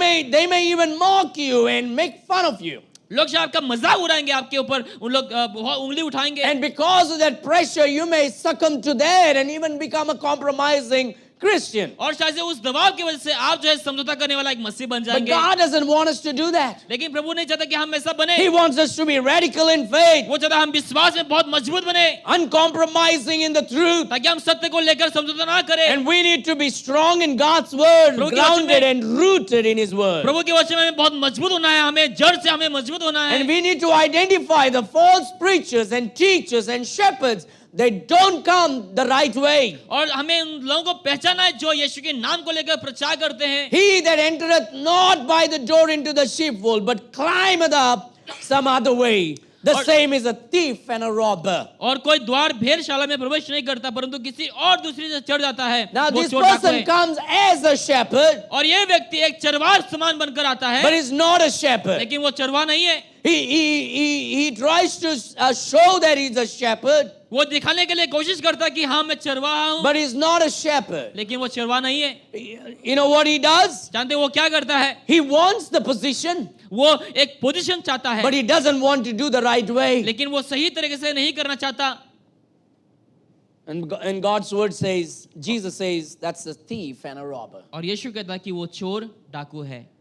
Speaker 1: may even mock you and make fun of you.
Speaker 2: लोग शायद आपका मजाक उड़ाएंगे, आपके ऊपर उन लोग बहुत उंगली उठाएंगे,
Speaker 1: And because of that pressure, you may succumb to that and even become a compromising Christian.
Speaker 2: और शायद से उस दबाव की वजह से आप जो है समझौता करने वाला एक मसीह बन
Speaker 1: But
Speaker 2: जाएंगे।
Speaker 1: God doesn't want us to do that.
Speaker 2: लेकिन प्रभु नहीं चाहता कि हम ऐसा बने।
Speaker 1: He wants us to be radical in faith,
Speaker 2: वो चाहता हम विश्वास में बहुत मजबूत बने,
Speaker 1: uncompromising in the truth.
Speaker 2: ताकि हम सत्य को लेकर समझौता ना करें।
Speaker 1: And we need to be strong in God's word,
Speaker 2: प्रभु के
Speaker 1: grounded
Speaker 2: वचन में-
Speaker 1: and rooted in His word.
Speaker 2: प्रभु के वचन में बहुत मजबूत होना है, हमें जड़ से हमें मजबूत होना है।
Speaker 1: And we need to identify the false preachers and teachers and shepherds. They don't come the right way.
Speaker 2: और हमें उन लोगों को पहचाना है जो यीशु के नाम को लेकर प्रचार करते हैं।
Speaker 1: He that entereth not by the door into the sheepfold, but climbeth up some other way, the
Speaker 2: और-
Speaker 1: same is a thief and a robber.
Speaker 2: और कोई द्वार भेड़शाला में प्रवेश नहीं करता, परंतु किसी और दूसरी से चढ़ जाता है,
Speaker 1: Now
Speaker 2: वो
Speaker 1: this
Speaker 2: चोर डाकू
Speaker 1: person
Speaker 2: है।
Speaker 1: comes as a shepherd,
Speaker 2: और ये व्यक्ति एक चरवार समान बनकर आता
Speaker 1: but
Speaker 2: है,
Speaker 1: is not a shepherd.
Speaker 2: लेकिन वो चरवा नहीं है।
Speaker 1: He tries to show that he's a shepherd,
Speaker 2: वो दिखाने के लिए कोशिश करता है कि हाँ मैं चरवाहा हूँ,
Speaker 1: but he's not a shepherd.
Speaker 2: लेकिन वो चरवा नहीं है।
Speaker 1: You know what he does?
Speaker 2: जानते हो वो क्या करता है?
Speaker 1: He wants the position,
Speaker 2: वो एक पोजीशन चाहता है,
Speaker 1: but he doesn't want to do the right way.
Speaker 2: लेकिन वो सही तरीके से नहीं करना चाहता।
Speaker 1: And God's word says, Jesus says, that's a thief and a robber.
Speaker 2: और यीशु कहता है कि वो चोर डाकू है,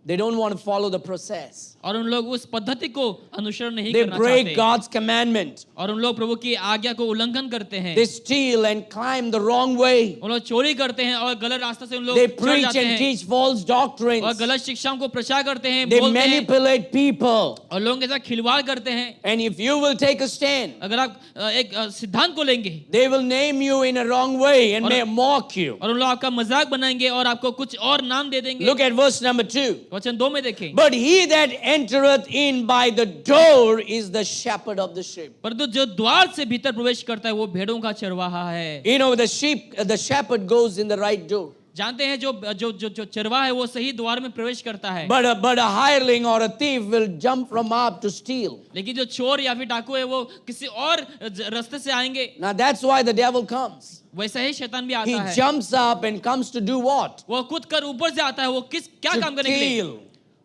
Speaker 1: They don't want to follow the process.
Speaker 2: और उन लोग उस पद्धति को अनुसरण नहीं
Speaker 1: They
Speaker 2: करना
Speaker 1: break
Speaker 2: चाहते,
Speaker 1: God's commandment.
Speaker 2: और उन लोग प्रभु की आज्ञा को उल्लंघन करते हैं।
Speaker 1: They steal and climb the wrong way.
Speaker 2: उन लोग चोरी करते हैं और गलत रास्ते से उन लोग
Speaker 1: They
Speaker 2: चढ़
Speaker 1: preach
Speaker 2: जाते
Speaker 1: and
Speaker 2: हैं
Speaker 1: teach false
Speaker 2: और
Speaker 1: doctrines.
Speaker 2: गलत शिक्षाओं को प्रचार करते हैं,
Speaker 1: They
Speaker 2: बोलते हैं
Speaker 1: manipulate people.
Speaker 2: और लोगों के साथ खिलवाड़ करते हैं।
Speaker 1: And if you will take a stand,
Speaker 2: अगर आप एक सिद्धांत को लेंगे
Speaker 1: they will name you in a wrong way and may mock you.
Speaker 2: और उन लोग आपका मजाक बनाएंगे और आपको कुछ और नाम दे देंगे।
Speaker 1: Look at verse number 2.
Speaker 2: वचन 2 में देखें,
Speaker 1: But he that entereth in by the door is the shepherd of the sheep.
Speaker 2: परंतु जो द्वार से भीतर प्रवेश करता है वो भेड़ों का चरवाहा है।
Speaker 1: You know, the shepherd goes in the right door.
Speaker 2: जानते हैं जो जो जो जो चरवाहा है वो सही द्वार में प्रवेश करता है,
Speaker 1: But a hireling or a thief will jump from up to steal.
Speaker 2: लेकिन जो चोर या फिर डाकू है वो किसी और रास्ते से आएंगे।
Speaker 1: Now that's why the devil comes.
Speaker 2: वैसा ही शैतान भी
Speaker 1: He
Speaker 2: आता है,
Speaker 1: jumps up and comes to do what?
Speaker 2: वो कूद कर ऊपर से आता है। वो क्या
Speaker 1: To
Speaker 2: काम करने के लिए?
Speaker 1: steal,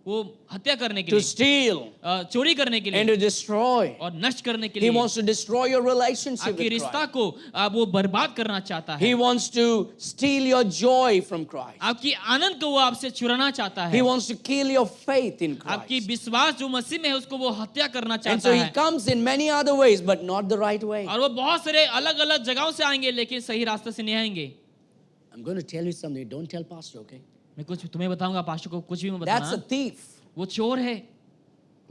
Speaker 2: वो हत्या करने के
Speaker 1: to
Speaker 2: लिए,
Speaker 1: steal,
Speaker 2: चोरी करने के
Speaker 1: and
Speaker 2: लिए
Speaker 1: to destroy.
Speaker 2: और नष्ट करने के
Speaker 1: He
Speaker 2: लिए।
Speaker 1: wants to destroy your relationship
Speaker 2: आपके
Speaker 1: with
Speaker 2: रिश्ता
Speaker 1: Christ.
Speaker 2: को वो बर्बाद करना चाहता है।
Speaker 1: He wants to steal your joy from Christ.
Speaker 2: आपकी आनंद को वो आपसे चुराना चाहता
Speaker 1: He
Speaker 2: है।
Speaker 1: wants to kill your faith in
Speaker 2: आपकी
Speaker 1: Christ.
Speaker 2: विश्वास जो मसीह में है उसको वो हत्या करना
Speaker 1: And
Speaker 2: चाहता
Speaker 1: so he
Speaker 2: है।
Speaker 1: comes in many other ways, but not the right way.
Speaker 2: और वो बहुत सारे अलग अलग जगहों से आएंगे, लेकिन सही रास्ते से नहीं आएंगे।
Speaker 1: I'm going to tell you something. Don't tell pastor, okay?
Speaker 2: मैं कुछ तुम्हें बताऊंगा, पास्टर को कुछ भी मत
Speaker 1: That's a
Speaker 2: बताना।
Speaker 1: thief.
Speaker 2: वो चोर है,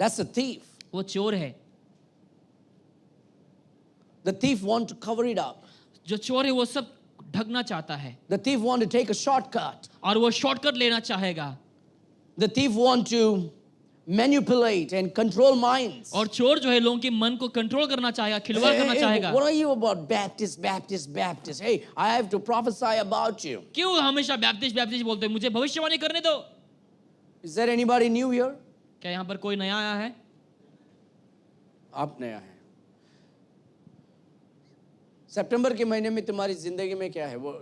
Speaker 1: That's a thief.
Speaker 2: वो चोर है।
Speaker 1: The thief want to cover it up.
Speaker 2: जो चोर है वो सब ढकना चाहता है,
Speaker 1: The thief want to take a shortcut.
Speaker 2: और वो शॉर्टकट लेना चाहेगा।
Speaker 1: The thief want to manipulate and control minds.
Speaker 2: और चोर जो है लोगों के मन को कंट्रोल करना चाहेगा, खिलवाड़ करना
Speaker 1: Hey,
Speaker 2: चाहेगा।
Speaker 1: what are you about Baptist? Hey, I have to prophesy about you.
Speaker 2: क्यों हमेशा बैप्टिस्ट बैप्टिस्ट बोलते हैं? मुझे भविष्यवाणी करने दो।
Speaker 1: Is there anybody new here?
Speaker 2: क्या यहाँ पर कोई नया आया है?
Speaker 1: आप नया है। सितंबर के महीने में तुम्हारी जिंदगी में क्या है? वो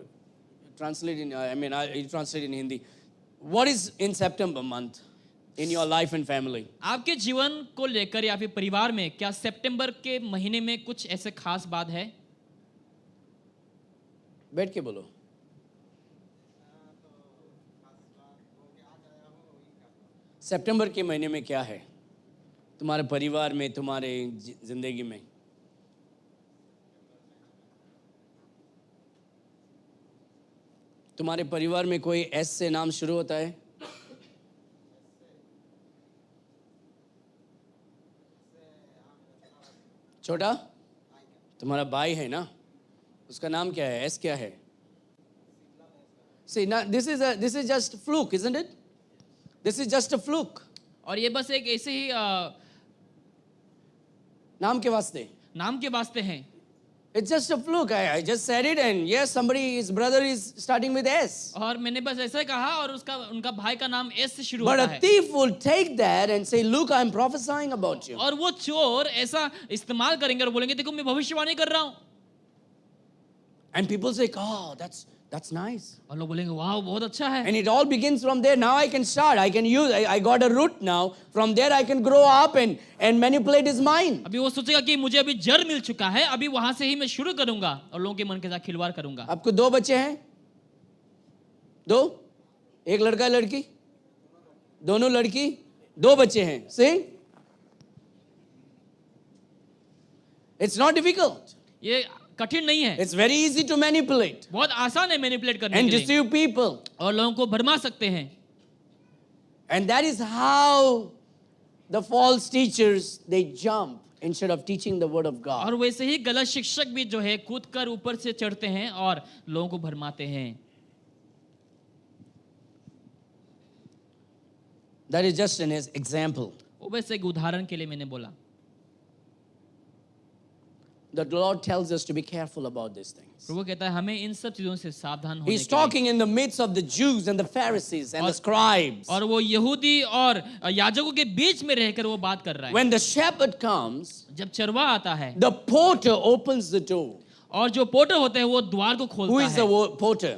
Speaker 1: translate in I translate in Hindi. What is in September month in your life and family?
Speaker 2: आपके जीवन को लेकर या फिर परिवार में क्या सितंबर के महीने में कुछ ऐसे खास बात है?
Speaker 1: बैठ के बोलो। सितंबर के महीने में क्या है तुम्हारे परिवार में, तुम्हारे जिंदगी में? तुम्हारे परिवार में कोई एस से नाम शुरू होता है? छोटा तुम्हारा भाई है ना, उसका नाम क्या है? एस क्या है? See, now this is just fluke, isn't it? This is just a fluke.
Speaker 2: और ये बस एक ऐसे ही
Speaker 1: नाम के वास्ते.
Speaker 2: नाम के वास्ते हैं.
Speaker 1: It's just a fluke. I just said it, and yes, his brother is starting with S.
Speaker 2: और मैंने बस ऐसा ही कहा और उनका भाई का नाम एस से शुरू
Speaker 1: But
Speaker 2: होता
Speaker 1: a
Speaker 2: है.
Speaker 1: thief will take that and say, "Look, I'm prophesying about you."
Speaker 2: और वो चोर ऐसा इस्तेमाल करेंगे और बोलेंगे देखो मैं भविष्यवाणी कर रहा हूँ.
Speaker 1: And people say, "Oh, that's nice."
Speaker 2: और लोग बोलेंगे वाह बहुत अच्छा है.
Speaker 1: And it all begins from there. Now I can start. I can use. I got a root now. From there I can grow up and manipulate his mind.
Speaker 2: अभी वो सोचेगा कि मुझे अभी जड़ मिल चुका है, अभी वहां से ही मैं शुरू करूंगा और लोगों के मन के साथ खिलवाड़ करूंगा.
Speaker 1: आपको 2 बच्चे हैं? 2? एक लड़का लड़की? दोनों लड़की? 2 बच्चे हैं. See? It's not difficult.
Speaker 2: ये कठिन नहीं है.
Speaker 1: It's very easy to manipulate
Speaker 2: बहुत आसान है मैनिपुलेट करने
Speaker 1: and
Speaker 2: के लिए
Speaker 1: deceive people.
Speaker 2: और लोगों को भरमा सकते हैं.
Speaker 1: And that is how the false teachers, they jump instead of teaching the word of God.
Speaker 2: और वैसे ही गलत शिक्षक भी जो है कूद कर ऊपर से चढ़ते हैं और लोगों को भरमाते हैं.
Speaker 1: That is just an example.
Speaker 2: वो वैसे एक उदाहरण के लिए मैंने बोला.
Speaker 1: The Lord tells us to be careful about these things.
Speaker 2: प्रभु कहता है हमें इन सब चीजों से सावधान होने
Speaker 1: He's
Speaker 2: के लिए.
Speaker 1: talking in the midst of the Jews and the Pharisees and the scribes.
Speaker 2: और वो यहूदी और याजकों के बीच में रहकर वो बात कर रहा है.
Speaker 1: When the shepherd comes,
Speaker 2: जब चरवा आता है
Speaker 1: the porter opens the door.
Speaker 2: और जो पोर्टर होते हैं वो द्वार को
Speaker 1: Who
Speaker 2: खोलता
Speaker 1: is the
Speaker 2: है.
Speaker 1: porter?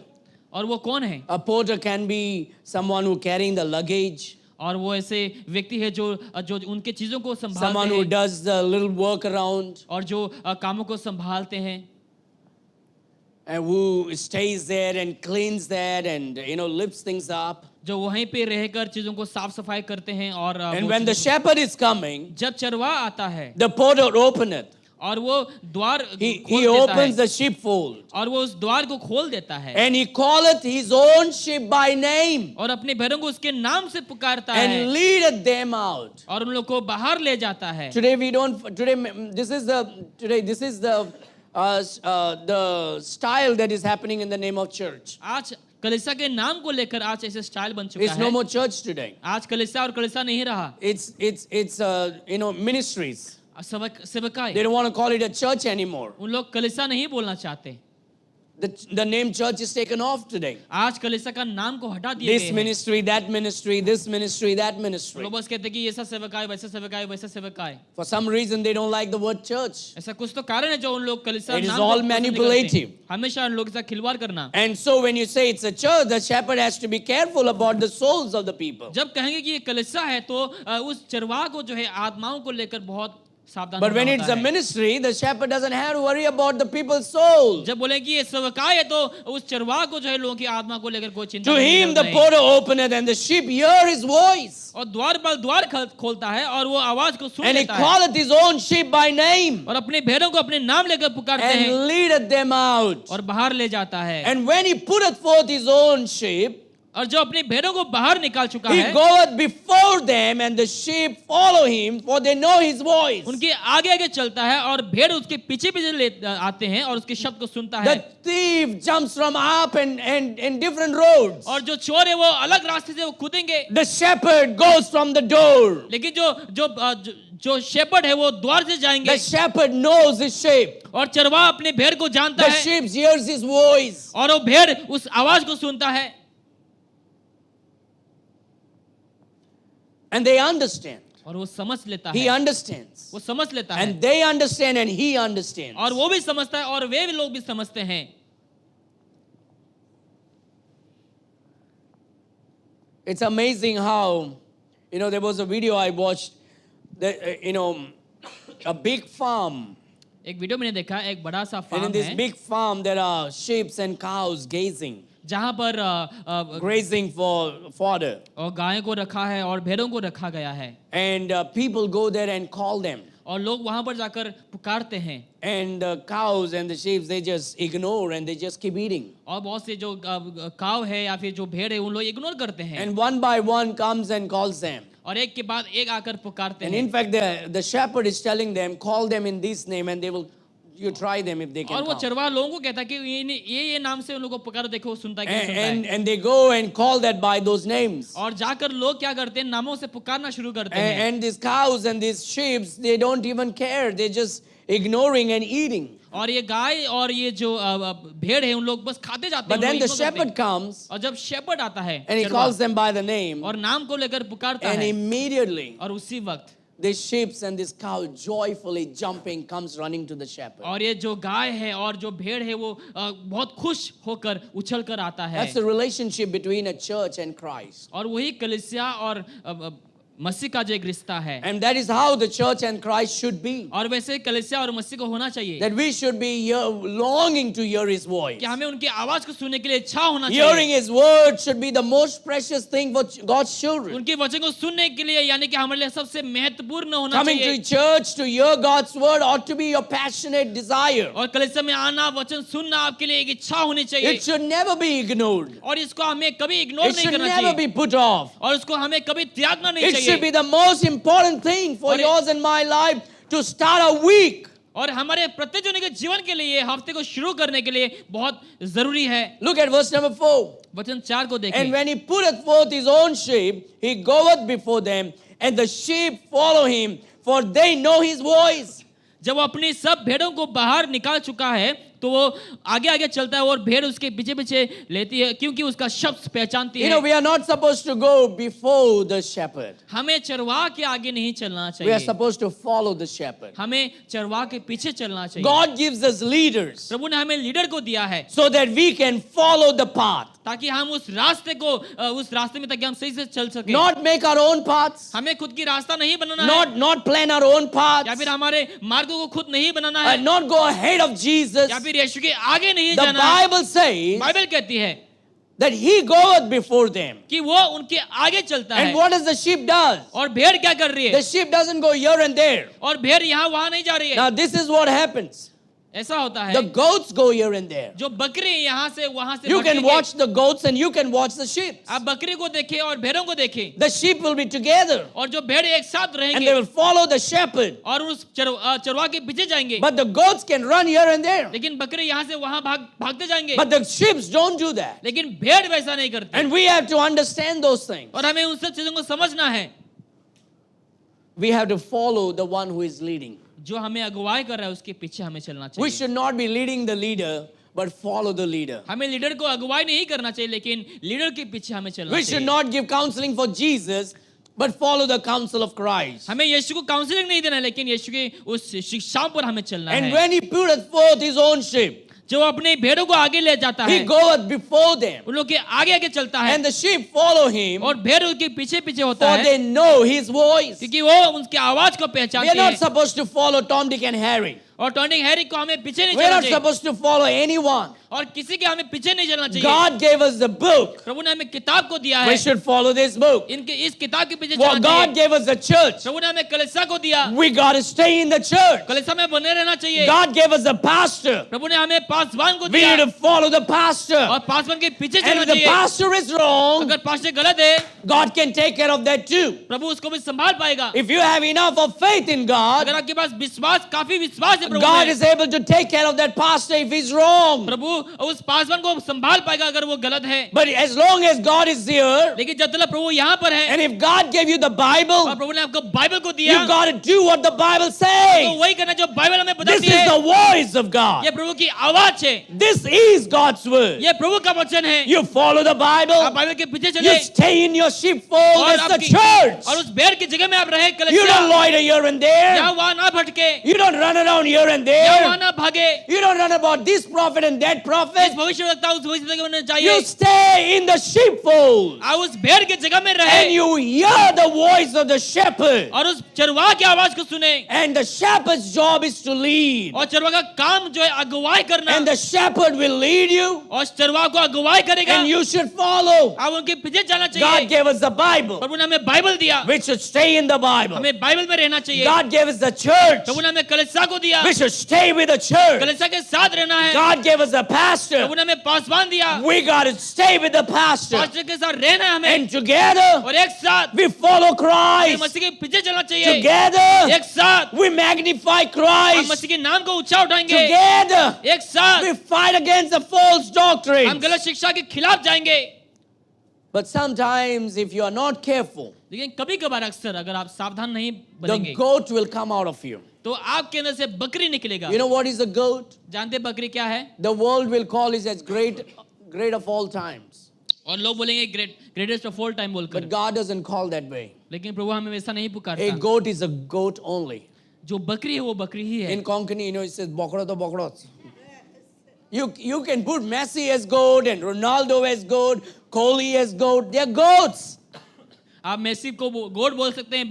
Speaker 2: और वो कौन है?
Speaker 1: A porter can be someone who carrying the luggage,
Speaker 2: और वो ऐसे व्यक्ति है जो जो उनके चीजों को संभालते
Speaker 1: someone who
Speaker 2: हैं
Speaker 1: does the little work around,
Speaker 2: और जो कामों को संभालते हैं
Speaker 1: and who stays there and cleans that and lifts things up.
Speaker 2: जो वहीं पे रहकर चीजों को साफ सफाई करते हैं और
Speaker 1: And
Speaker 2: वो
Speaker 1: when the
Speaker 2: चीजों
Speaker 1: shepherd is coming,
Speaker 2: को- जब चरवा आता है
Speaker 1: the porter openeth.
Speaker 2: और वो द्वार
Speaker 1: He
Speaker 2: खोल देता
Speaker 1: opens
Speaker 2: है
Speaker 1: the sheepfold.
Speaker 2: और वो उस द्वार को खोल देता है
Speaker 1: And he calleth his own sheep by name
Speaker 2: और अपने भेड़ों को उसके नाम से पुकारता
Speaker 1: and
Speaker 2: है
Speaker 1: leadeth them out.
Speaker 2: और उन लोग को बाहर ले जाता है.
Speaker 1: Today this is the style that is happening in the name of church.
Speaker 2: आज कलीसिया के नाम को लेकर आज ऐसे स्टाइल बन चुका
Speaker 1: It's no
Speaker 2: है.
Speaker 1: more church today.
Speaker 2: आज कलीसिया और कलीसिया नहीं रहा.
Speaker 1: It's ministries.
Speaker 2: सेवकाई.
Speaker 1: They don't want to call it a church anymore.
Speaker 2: उन लोग कलीसिया नहीं बोलना चाहते.
Speaker 1: The name church is taken off today.
Speaker 2: आज कलीसिया का नाम को हटा दिया
Speaker 1: This
Speaker 2: गया है.
Speaker 1: ministry, that ministry, this ministry, that ministry.
Speaker 2: लोग बस कहते हैं कि ऐसा सेवकाई वैसा सेवकाई वैसा सेवकाई.
Speaker 1: For some reason they don't like the word church.
Speaker 2: ऐसा कुछ तो कारण है जो उन लोग कलीसिया
Speaker 1: It is
Speaker 2: नाम
Speaker 1: all
Speaker 2: को पसंद नहीं
Speaker 1: manipulative.
Speaker 2: करते. हमेशा उन लोगों के साथ खिलवाड़ करना.
Speaker 1: And so when you say it's a church, the shepherd has to be careful about the souls of the people.
Speaker 2: जब कहेंगे कि ये कलीसिया है तो उस चरवाह को जो है आत्माओं को लेकर बहुत सावधान
Speaker 1: But when
Speaker 2: होना
Speaker 1: it's
Speaker 2: होता
Speaker 1: a
Speaker 2: है.
Speaker 1: ministry, the shepherd doesn't have to worry about the people's souls.
Speaker 2: जब बोले कि ये सेवकाई है तो उस चरवाह को जो है लोगों की आत्मा को लेकर कोई चिंता
Speaker 1: To
Speaker 2: नहीं
Speaker 1: him the
Speaker 2: करते हैं.
Speaker 1: porter openeth and the sheep hear his voice.
Speaker 2: और द्वार पर द्वार खोलता है और वो आवाज को सुन
Speaker 1: And he
Speaker 2: लेता है
Speaker 1: calleth his own sheep by name
Speaker 2: और अपने भेड़ों को अपने नाम लेकर पुकारते हैं
Speaker 1: and leadeth them out.
Speaker 2: और बाहर ले जाता है.
Speaker 1: And when he putteth forth his own sheep,
Speaker 2: और जो अपने भेड़ों को बाहर निकाल चुका
Speaker 1: he
Speaker 2: है
Speaker 1: goeth before them and the sheep follow him, for they know his voice.
Speaker 2: उनके आगे आगे चलता है और भेड़ उसके पीछे पीछे ले आते हैं और उसके शब्द को सुनता है.
Speaker 1: The thief jumps from up and different roads.
Speaker 2: और जो चोर है वो अलग रास्ते से वो कूदेंगे.
Speaker 1: The shepherd goes from the door.
Speaker 2: लेकिन जो शेपर्ड है वो द्वार से जाएंगे.
Speaker 1: The shepherd knows his sheep.
Speaker 2: और चरवाहा अपने भेड़ को जानता
Speaker 1: The
Speaker 2: है
Speaker 1: sheep hears his voice.
Speaker 2: और वो भेड़ उस आवाज को सुनता है.
Speaker 1: And they understand.
Speaker 2: और वो समझ लेता
Speaker 1: He
Speaker 2: है.
Speaker 1: understands.
Speaker 2: वो समझ लेता है
Speaker 1: And they understand and he understands.
Speaker 2: और वो भी समझता है और वे भी लोग भी समझते हैं.
Speaker 1: It's amazing how, there was a video I watched that, a big farm.
Speaker 2: एक वीडियो मैंने देखा, एक बड़ा सा
Speaker 1: And in
Speaker 2: फार्म
Speaker 1: this
Speaker 2: है
Speaker 1: big farm, there are sheep and cows
Speaker 2: जहाँ पर
Speaker 1: grazing for fodder.
Speaker 2: और गायों को रखा है और भेड़ों को रखा गया है.
Speaker 1: And people go there and call them.
Speaker 2: और लोग वहां पर जाकर पुकारते हैं
Speaker 1: And the cows and the sheep, they just ignore and they just keep eating.
Speaker 2: और बहुत से जो काव है या फिर जो भेड़ है उन लोग इग्नोर करते हैं
Speaker 1: And one by one comes and calls them.
Speaker 2: और एक के बाद एक आकर पुकारते
Speaker 1: And
Speaker 2: हैं
Speaker 1: in fact, the shepherd is telling them, call them in this name and they will, you try them if they
Speaker 2: और
Speaker 1: can
Speaker 2: वो
Speaker 1: come.
Speaker 2: चरवाहा लोगों को कहता है कि ये नाम से उन लोगों को पुकारो देखो वो सुनता है कि नहीं सुनता है
Speaker 1: And they go and call that by those names.
Speaker 2: और जाकर लोग क्या करते हैं नामों से पुकारना शुरू करते हैं
Speaker 1: And these cows and these sheep, they don't even care. They're just ignoring and eating.
Speaker 2: और ये गाय और ये जो भेड़ है उन लोग बस खाते जाते
Speaker 1: But
Speaker 2: हैं
Speaker 1: then
Speaker 2: उन
Speaker 1: the
Speaker 2: लोग ignore करते
Speaker 1: shepherd
Speaker 2: हैं।
Speaker 1: comes
Speaker 2: और जब शेपर्ड आता है
Speaker 1: and he
Speaker 2: चरवाहा,
Speaker 1: calls them by the name.
Speaker 2: और नाम को लेकर पुकारता
Speaker 1: And
Speaker 2: है
Speaker 1: immediately
Speaker 2: और उसी वक्त
Speaker 1: the sheep and this cow joyfully jumping comes running to the shepherd.
Speaker 2: और ये जो गाय है और जो भेड़ है वो बहुत खुश होकर उछल कर आता है
Speaker 1: That's the relationship between a church and Christ.
Speaker 2: और वही कलीसिया और मसीह का जो एक रिश्ता है
Speaker 1: And that is how the church and Christ should be.
Speaker 2: और वैसे कलीसिया और मसीह को होना चाहिए
Speaker 1: That we should be longing to hear His voice.
Speaker 2: कि हमें उनकी आवाज को सुनने के लिए इच्छा होना
Speaker 1: Hearing
Speaker 2: चाहिए
Speaker 1: His word should be the most precious thing for God's children.
Speaker 2: उनके वचन को सुनने के लिए यानी कि हमारे लिए सबसे महत्वपूर्ण होना
Speaker 1: Coming
Speaker 2: चाहिए
Speaker 1: to church to hear God's word ought to be your passionate desire.
Speaker 2: और कलीसिया में आना वचन सुनना आपके लिए एक इच्छा होनी चाहिए
Speaker 1: It should never be ignored.
Speaker 2: और इसको हमें कभी इग्नोर
Speaker 1: It
Speaker 2: नहीं
Speaker 1: should
Speaker 2: करना
Speaker 1: never
Speaker 2: चाहिए
Speaker 1: be put off.
Speaker 2: और उसको हमें कभी त्यागना नहीं
Speaker 1: It should be
Speaker 2: चाहिए
Speaker 1: the most important thing for
Speaker 2: और
Speaker 1: yours and my life to start a week.
Speaker 2: और हमारे प्रत्येक जन के जीवन के लिए हफ्ते को शुरू करने के लिए बहुत जरूरी है
Speaker 1: Look at verse number 4.
Speaker 2: वचन 4 को
Speaker 1: And
Speaker 2: देखें
Speaker 1: when he putteth forth his own sheep, he goeth before them, and the sheep follow him, for they know his voice.
Speaker 2: जब वो अपनी सब भेड़ों को बाहर निकाल चुका है तो वो आगे आगे चलता है और भेड़ उसके पीछे पीछे लेती है क्योंकि उसका शब्द पहचानती
Speaker 1: You
Speaker 2: है
Speaker 1: know, we are not supposed to go before the shepherd.
Speaker 2: हमें चरवाह के आगे नहीं चलना
Speaker 1: We are
Speaker 2: चाहिए
Speaker 1: supposed to follow the shepherd.
Speaker 2: हमें चरवाह के पीछे चलना चाहिए
Speaker 1: God gives us leaders
Speaker 2: प्रभु ने हमें लीडर को दिया है
Speaker 1: so that we can follow the path.
Speaker 2: ताकि हम उस रास्ते को उस रास्ते में ताकि हम सही से चल सके
Speaker 1: Not make our own paths,
Speaker 2: हमें खुद की रास्ता नहीं बनाना है
Speaker 1: not plan our own
Speaker 2: या
Speaker 1: paths,
Speaker 2: फिर हमारे मार्गों को खुद नहीं बनाना है
Speaker 1: not go ahead of Jesus.
Speaker 2: या फिर यीशु के आगे नहीं
Speaker 1: The
Speaker 2: जाना है
Speaker 1: Bible says
Speaker 2: बाइबल कहती है
Speaker 1: that he goeth before them.
Speaker 2: कि वो उनके आगे चलता
Speaker 1: And
Speaker 2: है
Speaker 1: what does the sheep does?
Speaker 2: और भेड़ क्या कर रही
Speaker 1: The
Speaker 2: है
Speaker 1: sheep doesn't go here and there.
Speaker 2: और भेड़ यहाँ वहां नहीं जा रही है
Speaker 1: Now this is what happens.
Speaker 2: ऐसा होता है
Speaker 1: The goats go here and there.
Speaker 2: जो बकरी यहाँ से वहां से
Speaker 1: You can
Speaker 2: भटकेंगे।
Speaker 1: watch the goats and you can watch the sheep.
Speaker 2: आप बकरी को देखें और भेड़ों को देखें
Speaker 1: The sheep will be together
Speaker 2: और जो भेड़ एक साथ
Speaker 1: and they
Speaker 2: रहेंगे
Speaker 1: will follow the shepherd.
Speaker 2: और उस चरवाह के पीछे जाएंगे
Speaker 1: But the goats can run here and there.
Speaker 2: लेकिन बकरी यहाँ से वहां भागते जाएंगे
Speaker 1: But the sheep don't do that.
Speaker 2: लेकिन भेड़ वैसा नहीं करती
Speaker 1: And we have to understand those things.
Speaker 2: और हमें उन सब चीजों को समझना है
Speaker 1: We have to follow the one who is leading.
Speaker 2: जो हमें अगुवाई कर रहा है उसके पीछे हमें चलना
Speaker 1: We
Speaker 2: चाहिए
Speaker 1: should not be leading the leader, but follow the leader.
Speaker 2: हमें लीडर को अगुवाई नहीं करना चाहिए लेकिन लीडर के पीछे हमें चलना
Speaker 1: We should
Speaker 2: चाहिए
Speaker 1: not give counseling for Jesus, but follow the counsel of Christ.
Speaker 2: हमें यीशु को काउंसलिंग नहीं देना लेकिन यीशु की उस शिक्षाओं पर हमें चलना
Speaker 1: And
Speaker 2: है
Speaker 1: when he putteth forth his own sheep,
Speaker 2: जो अपने भेड़ों को आगे ले जाता है
Speaker 1: he goeth before them,
Speaker 2: उन लोग के आगे आगे चलता है
Speaker 1: and the sheep follow him,
Speaker 2: और भेड़ उनके पीछे पीछे होता
Speaker 1: for
Speaker 2: है
Speaker 1: they know his voice.
Speaker 2: क्योंकि वो उनकी आवाज को
Speaker 1: We are
Speaker 2: पहचानते
Speaker 1: not
Speaker 2: हैं
Speaker 1: supposed to follow Tom, Dick, and Harry.
Speaker 2: और टॉनिक हैरी को हमें पीछे नहीं
Speaker 1: We are
Speaker 2: चलना
Speaker 1: not
Speaker 2: चाहिए
Speaker 1: supposed to follow anyone.
Speaker 2: और किसी के हमें पीछे नहीं चलना चाहिए
Speaker 1: God gave us the book.
Speaker 2: प्रभु ने हमें किताब को दिया
Speaker 1: We
Speaker 2: है
Speaker 1: should follow this book.
Speaker 2: इनके इस किताब के पीछे
Speaker 1: Well,
Speaker 2: चलना
Speaker 1: God
Speaker 2: चाहिए
Speaker 1: gave us the church.
Speaker 2: प्रभु ने हमें कलीसिया को दिया
Speaker 1: We got to stay in the church.
Speaker 2: कलीसिया में बने रहना चाहिए
Speaker 1: God gave us the pastor.
Speaker 2: प्रभु ने हमें पासवान को
Speaker 1: We
Speaker 2: दिया
Speaker 1: need to follow the pastor.
Speaker 2: और पासवान के पीछे
Speaker 1: And
Speaker 2: चलना
Speaker 1: if the
Speaker 2: चाहिए
Speaker 1: pastor is wrong,
Speaker 2: अगर पास्टर गलत है
Speaker 1: God can take care of that too.
Speaker 2: प्रभु उसको भी संभाल पाएगा
Speaker 1: If you have enough of faith in God,
Speaker 2: अगर आपके पास विश्वास काफी विश्वास है प्रभु
Speaker 1: God
Speaker 2: में
Speaker 1: is able to take care of that pastor if he's wrong.
Speaker 2: प्रभु उस पासवान को संभाल पाएगा अगर वो गलत है
Speaker 1: But as long as God is here,
Speaker 2: लेकिन जब तक प्रभु यहाँ पर है
Speaker 1: and if God gave you the Bible,
Speaker 2: और प्रभु ने आपको बाइबल को दिया
Speaker 1: you got to do what the Bible
Speaker 2: तो
Speaker 1: says.
Speaker 2: वही करना जो बाइबल हमें
Speaker 1: This
Speaker 2: बताती
Speaker 1: is
Speaker 2: है
Speaker 1: the voice of God.
Speaker 2: ये प्रभु की आवाज है
Speaker 1: This is God's word.
Speaker 2: ये प्रभु का वचन है
Speaker 1: You follow the
Speaker 2: आप
Speaker 1: Bible.
Speaker 2: बाइबल के पीछे
Speaker 1: You
Speaker 2: चले
Speaker 1: stay in your sheepfold.
Speaker 2: और
Speaker 1: It's the
Speaker 2: आपकी
Speaker 1: church.
Speaker 2: और उस भेड़ की जगह में आप रहे
Speaker 1: You
Speaker 2: कलीसिया
Speaker 1: don't loiter here and there.
Speaker 2: यहाँ वहाँ ना भटके
Speaker 1: You don't run around here and
Speaker 2: यहाँ वहाँ
Speaker 1: there.
Speaker 2: ना भागे
Speaker 1: You don't run about this prophet and that prophet,
Speaker 2: भविष्यवक्ता उस भविष्यवक्ता के बनना
Speaker 1: you
Speaker 2: चाहिए।
Speaker 1: stay in the sheepfold
Speaker 2: आप उस भेड़ के जगह में
Speaker 1: and
Speaker 2: रहे
Speaker 1: you hear the voice of the shepherd.
Speaker 2: और उस चरवाह की आवाज को सुने।
Speaker 1: And the shepherd's job is to lead.
Speaker 2: और चरवाह का काम जो है अगुवाई करना,
Speaker 1: And the shepherd will lead you
Speaker 2: और चरवाह को अगुवाई करेगा,
Speaker 1: and you should follow.
Speaker 2: आप उनके पीछे जाना
Speaker 1: God
Speaker 2: चाहिए।
Speaker 1: gave us the Bible.
Speaker 2: प्रभु ने हमें बाइबल दिया,
Speaker 1: We should stay in the Bible.
Speaker 2: हमें बाइबल में रहना चाहिए।
Speaker 1: God gave us the church.
Speaker 2: प्रभु ने हमें कलीसिया को दिया,
Speaker 1: We should stay with the church.
Speaker 2: कलीसिया के साथ रहना है।
Speaker 1: God gave us a pastor.
Speaker 2: प्रभु ने हमें पासवान दिया,
Speaker 1: We got to stay with the pastor.
Speaker 2: Pastor के साथ रहना है हमें,
Speaker 1: And together
Speaker 2: और एक साथ
Speaker 1: we follow
Speaker 2: हमें
Speaker 1: Christ.
Speaker 2: मसीह के पीछे चलना चाहिए।
Speaker 1: Together
Speaker 2: एक साथ
Speaker 1: we magnify
Speaker 2: हम
Speaker 1: Christ.
Speaker 2: मसीह के नाम को ऊंचा उठाएंगे।
Speaker 1: Together
Speaker 2: एक साथ
Speaker 1: we fight against the false
Speaker 2: हम
Speaker 1: doctrine.
Speaker 2: गलत शिक्षा के खिलाफ जाएंगे।
Speaker 1: But sometimes if you are not careful,
Speaker 2: लेकिन कभी कभार अक्सर अगर आप सावधान नहीं
Speaker 1: the
Speaker 2: बनेंगे
Speaker 1: goat will come out of you.
Speaker 2: तो आपके अंदर से बकरी निकलेगा।
Speaker 1: You know what is a goat?
Speaker 2: जानते हैं बकरी क्या है?
Speaker 1: The world will call it as great of all times.
Speaker 2: और लोग बोलेंगे ग्रेटेस्ट ऑफ ऑल टाइम बोलकर,
Speaker 1: But God doesn't call that way.
Speaker 2: लेकिन प्रभु हमें वैसा नहीं
Speaker 1: A
Speaker 2: Pukarta.
Speaker 1: goat is a goat only.
Speaker 2: जो बकरी है वो बकरी ही है।
Speaker 1: In Konkani, you know, it says bokro to bokro. You can put Messi as goat and Ronaldo as goat, Kohli as goat. They're goats.
Speaker 2: आप Messi को गोट बोल सकते हैं,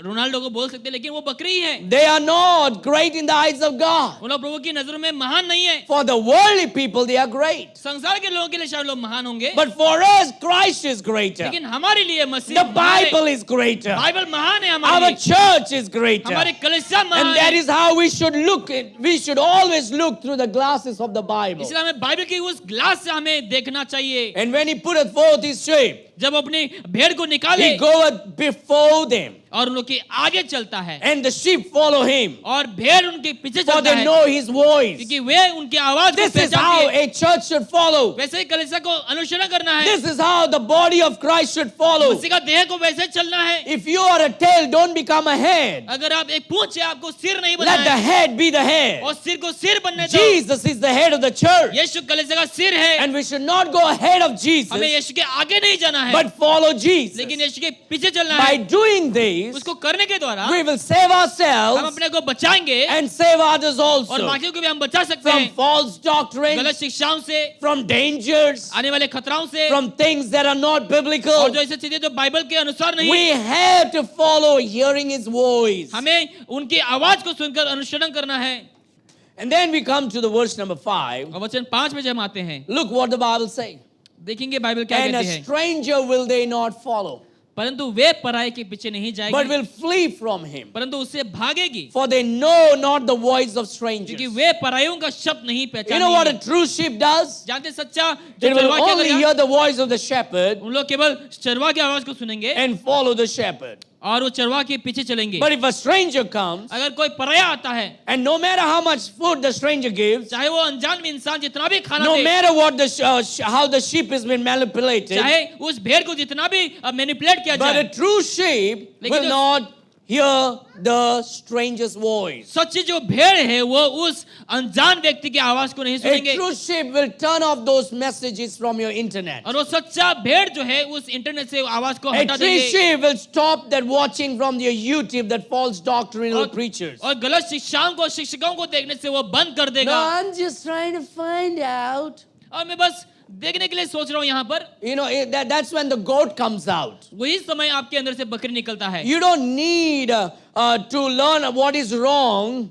Speaker 2: रोनाल्डो को बोल सकते हैं, लेकिन वो बकरी ही है।
Speaker 1: They are not great in the eyes of God.
Speaker 2: वो लोग प्रभु की नजरों में महान नहीं है।
Speaker 1: For the worldly people, they are great.
Speaker 2: संसार के लोगों के लिए शायद लोग महान होंगे,
Speaker 1: But for us, Christ is greater.
Speaker 2: लेकिन हमारे लिए मसीह
Speaker 1: The
Speaker 2: महान है।
Speaker 1: Bible is greater.
Speaker 2: बाइबल महान है हमारे
Speaker 1: Our
Speaker 2: लिए,
Speaker 1: church is greater.
Speaker 2: हमारी कलीसिया महान
Speaker 1: And that
Speaker 2: है।
Speaker 1: is how we should look. We should always look through the glasses of the Bible.
Speaker 2: इसलिए हमें बाइबल की उस ग्लास से हमें देखना चाहिए।
Speaker 1: And when he putteth forth his sheep,
Speaker 2: जब अपनी भेड़ को निकाले
Speaker 1: he goeth before them,
Speaker 2: और उन लोग के आगे चलता है
Speaker 1: and the sheep follow him,
Speaker 2: और भेड़ उनके पीछे
Speaker 1: for
Speaker 2: चलता
Speaker 1: they
Speaker 2: है,
Speaker 1: know his voice.
Speaker 2: क्योंकि वे उनकी आवाज को
Speaker 1: This is
Speaker 2: पहचानती
Speaker 1: how
Speaker 2: है।
Speaker 1: a church should follow.
Speaker 2: वैसे ही कलीसिया को अनुसरण करना है।
Speaker 1: This is how the body of Christ should follow.
Speaker 2: मसीह का देह को वैसे चलना है।
Speaker 1: If you are a tail, don't become a head.
Speaker 2: अगर आप एक पूंछ है, आपको सिर नहीं बनना
Speaker 1: Let the
Speaker 2: है,
Speaker 1: head be the head.
Speaker 2: और सिर को सिर बनने दो।
Speaker 1: Jesus is the head of the church.
Speaker 2: यीशु कलीसिया का सिर है,
Speaker 1: And we should not go ahead of
Speaker 2: हमें
Speaker 1: Jesus,
Speaker 2: यीशु के आगे नहीं जाना है,
Speaker 1: but follow Jesus.
Speaker 2: लेकिन यीशु के पीछे चलना
Speaker 1: By
Speaker 2: है।
Speaker 1: doing this,
Speaker 2: उसको करने के द्वारा
Speaker 1: we will save
Speaker 2: हम
Speaker 1: ourselves
Speaker 2: अपने को बचाएंगे
Speaker 1: and save others
Speaker 2: और
Speaker 1: also
Speaker 2: बाकियों को भी हम बचा सकते
Speaker 1: from
Speaker 2: हैं,
Speaker 1: false doctrine,
Speaker 2: गलत शिक्षाओं से,
Speaker 1: from dangers,
Speaker 2: आने वाले खतराओं से,
Speaker 1: from things that are not
Speaker 2: और
Speaker 1: biblical.
Speaker 2: जो ऐसे चीजें जो बाइबल के अनुसार नहीं,
Speaker 1: We have to follow hearing his voice.
Speaker 2: हमें उनकी आवाज को सुनकर अनुसरण करना है।
Speaker 1: And then we come to the verse number 5.
Speaker 2: और वचन 5 में जब हम आते हैं,
Speaker 1: Look what the Bible says.
Speaker 2: देखेंगे बाइबल क्या
Speaker 1: And
Speaker 2: कहती
Speaker 1: a
Speaker 2: है।
Speaker 1: stranger will they not follow,
Speaker 2: परंतु वे पराये के पीछे नहीं
Speaker 1: but
Speaker 2: जाएगी,
Speaker 1: will flee from him.
Speaker 2: परंतु उससे भागेगी,
Speaker 1: For they know not the voice of strangers.
Speaker 2: क्योंकि वे परायों का शब्द नहीं
Speaker 1: You know what a
Speaker 2: पहचानेंगे।
Speaker 1: true sheep does?
Speaker 2: जानते सच्चा जो
Speaker 1: They will
Speaker 2: चरवाहा क्या
Speaker 1: only
Speaker 2: करेगा?
Speaker 1: hear the voice of the shepherd
Speaker 2: उन लोग केवल चरवाहा की आवाज को सुनेंगे
Speaker 1: and follow the shepherd.
Speaker 2: और वो चरवाहा के पीछे चलेंगे।
Speaker 1: But if a stranger comes,
Speaker 2: अगर कोई पराया आता है,
Speaker 1: and no matter how much food the stranger gives,
Speaker 2: चाहे वो अनजान में इंसान जितना भी खाना
Speaker 1: no
Speaker 2: they,
Speaker 1: matter what how the sheep has been manipulated,
Speaker 2: चाहे उस भेड़ को जितना भी मैनिपुलेट किया
Speaker 1: but
Speaker 2: जाए,
Speaker 1: a true sheep
Speaker 2: लेकिन
Speaker 1: will
Speaker 2: जो-
Speaker 1: not hear the stranger's voice.
Speaker 2: सच्ची जो भेड़ है वो उस अनजान व्यक्ति की आवाज को नहीं
Speaker 1: A
Speaker 2: सुनेंगे,
Speaker 1: true sheep will turn off those messages from your internet.
Speaker 2: और वो सच्चा भेड़ जो है उस इंटरनेट से आवाज को
Speaker 1: A
Speaker 2: हटा
Speaker 1: true
Speaker 2: देंगे
Speaker 1: sheep will stop that watching from your YouTube that false doctrinal preachers.
Speaker 2: और गलत शिक्षाओं को शिक्षकों को देखने से वो बंद कर
Speaker 1: No,
Speaker 2: देगा।
Speaker 1: I'm just trying to find out.
Speaker 2: और मैं बस देखने के लिए सोच रहा हूँ यहाँ पर,
Speaker 1: You know, that's when the goat comes out.
Speaker 2: वही समय आपके अंदर से बकरी निकलता है।
Speaker 1: You don't need to learn what is wrong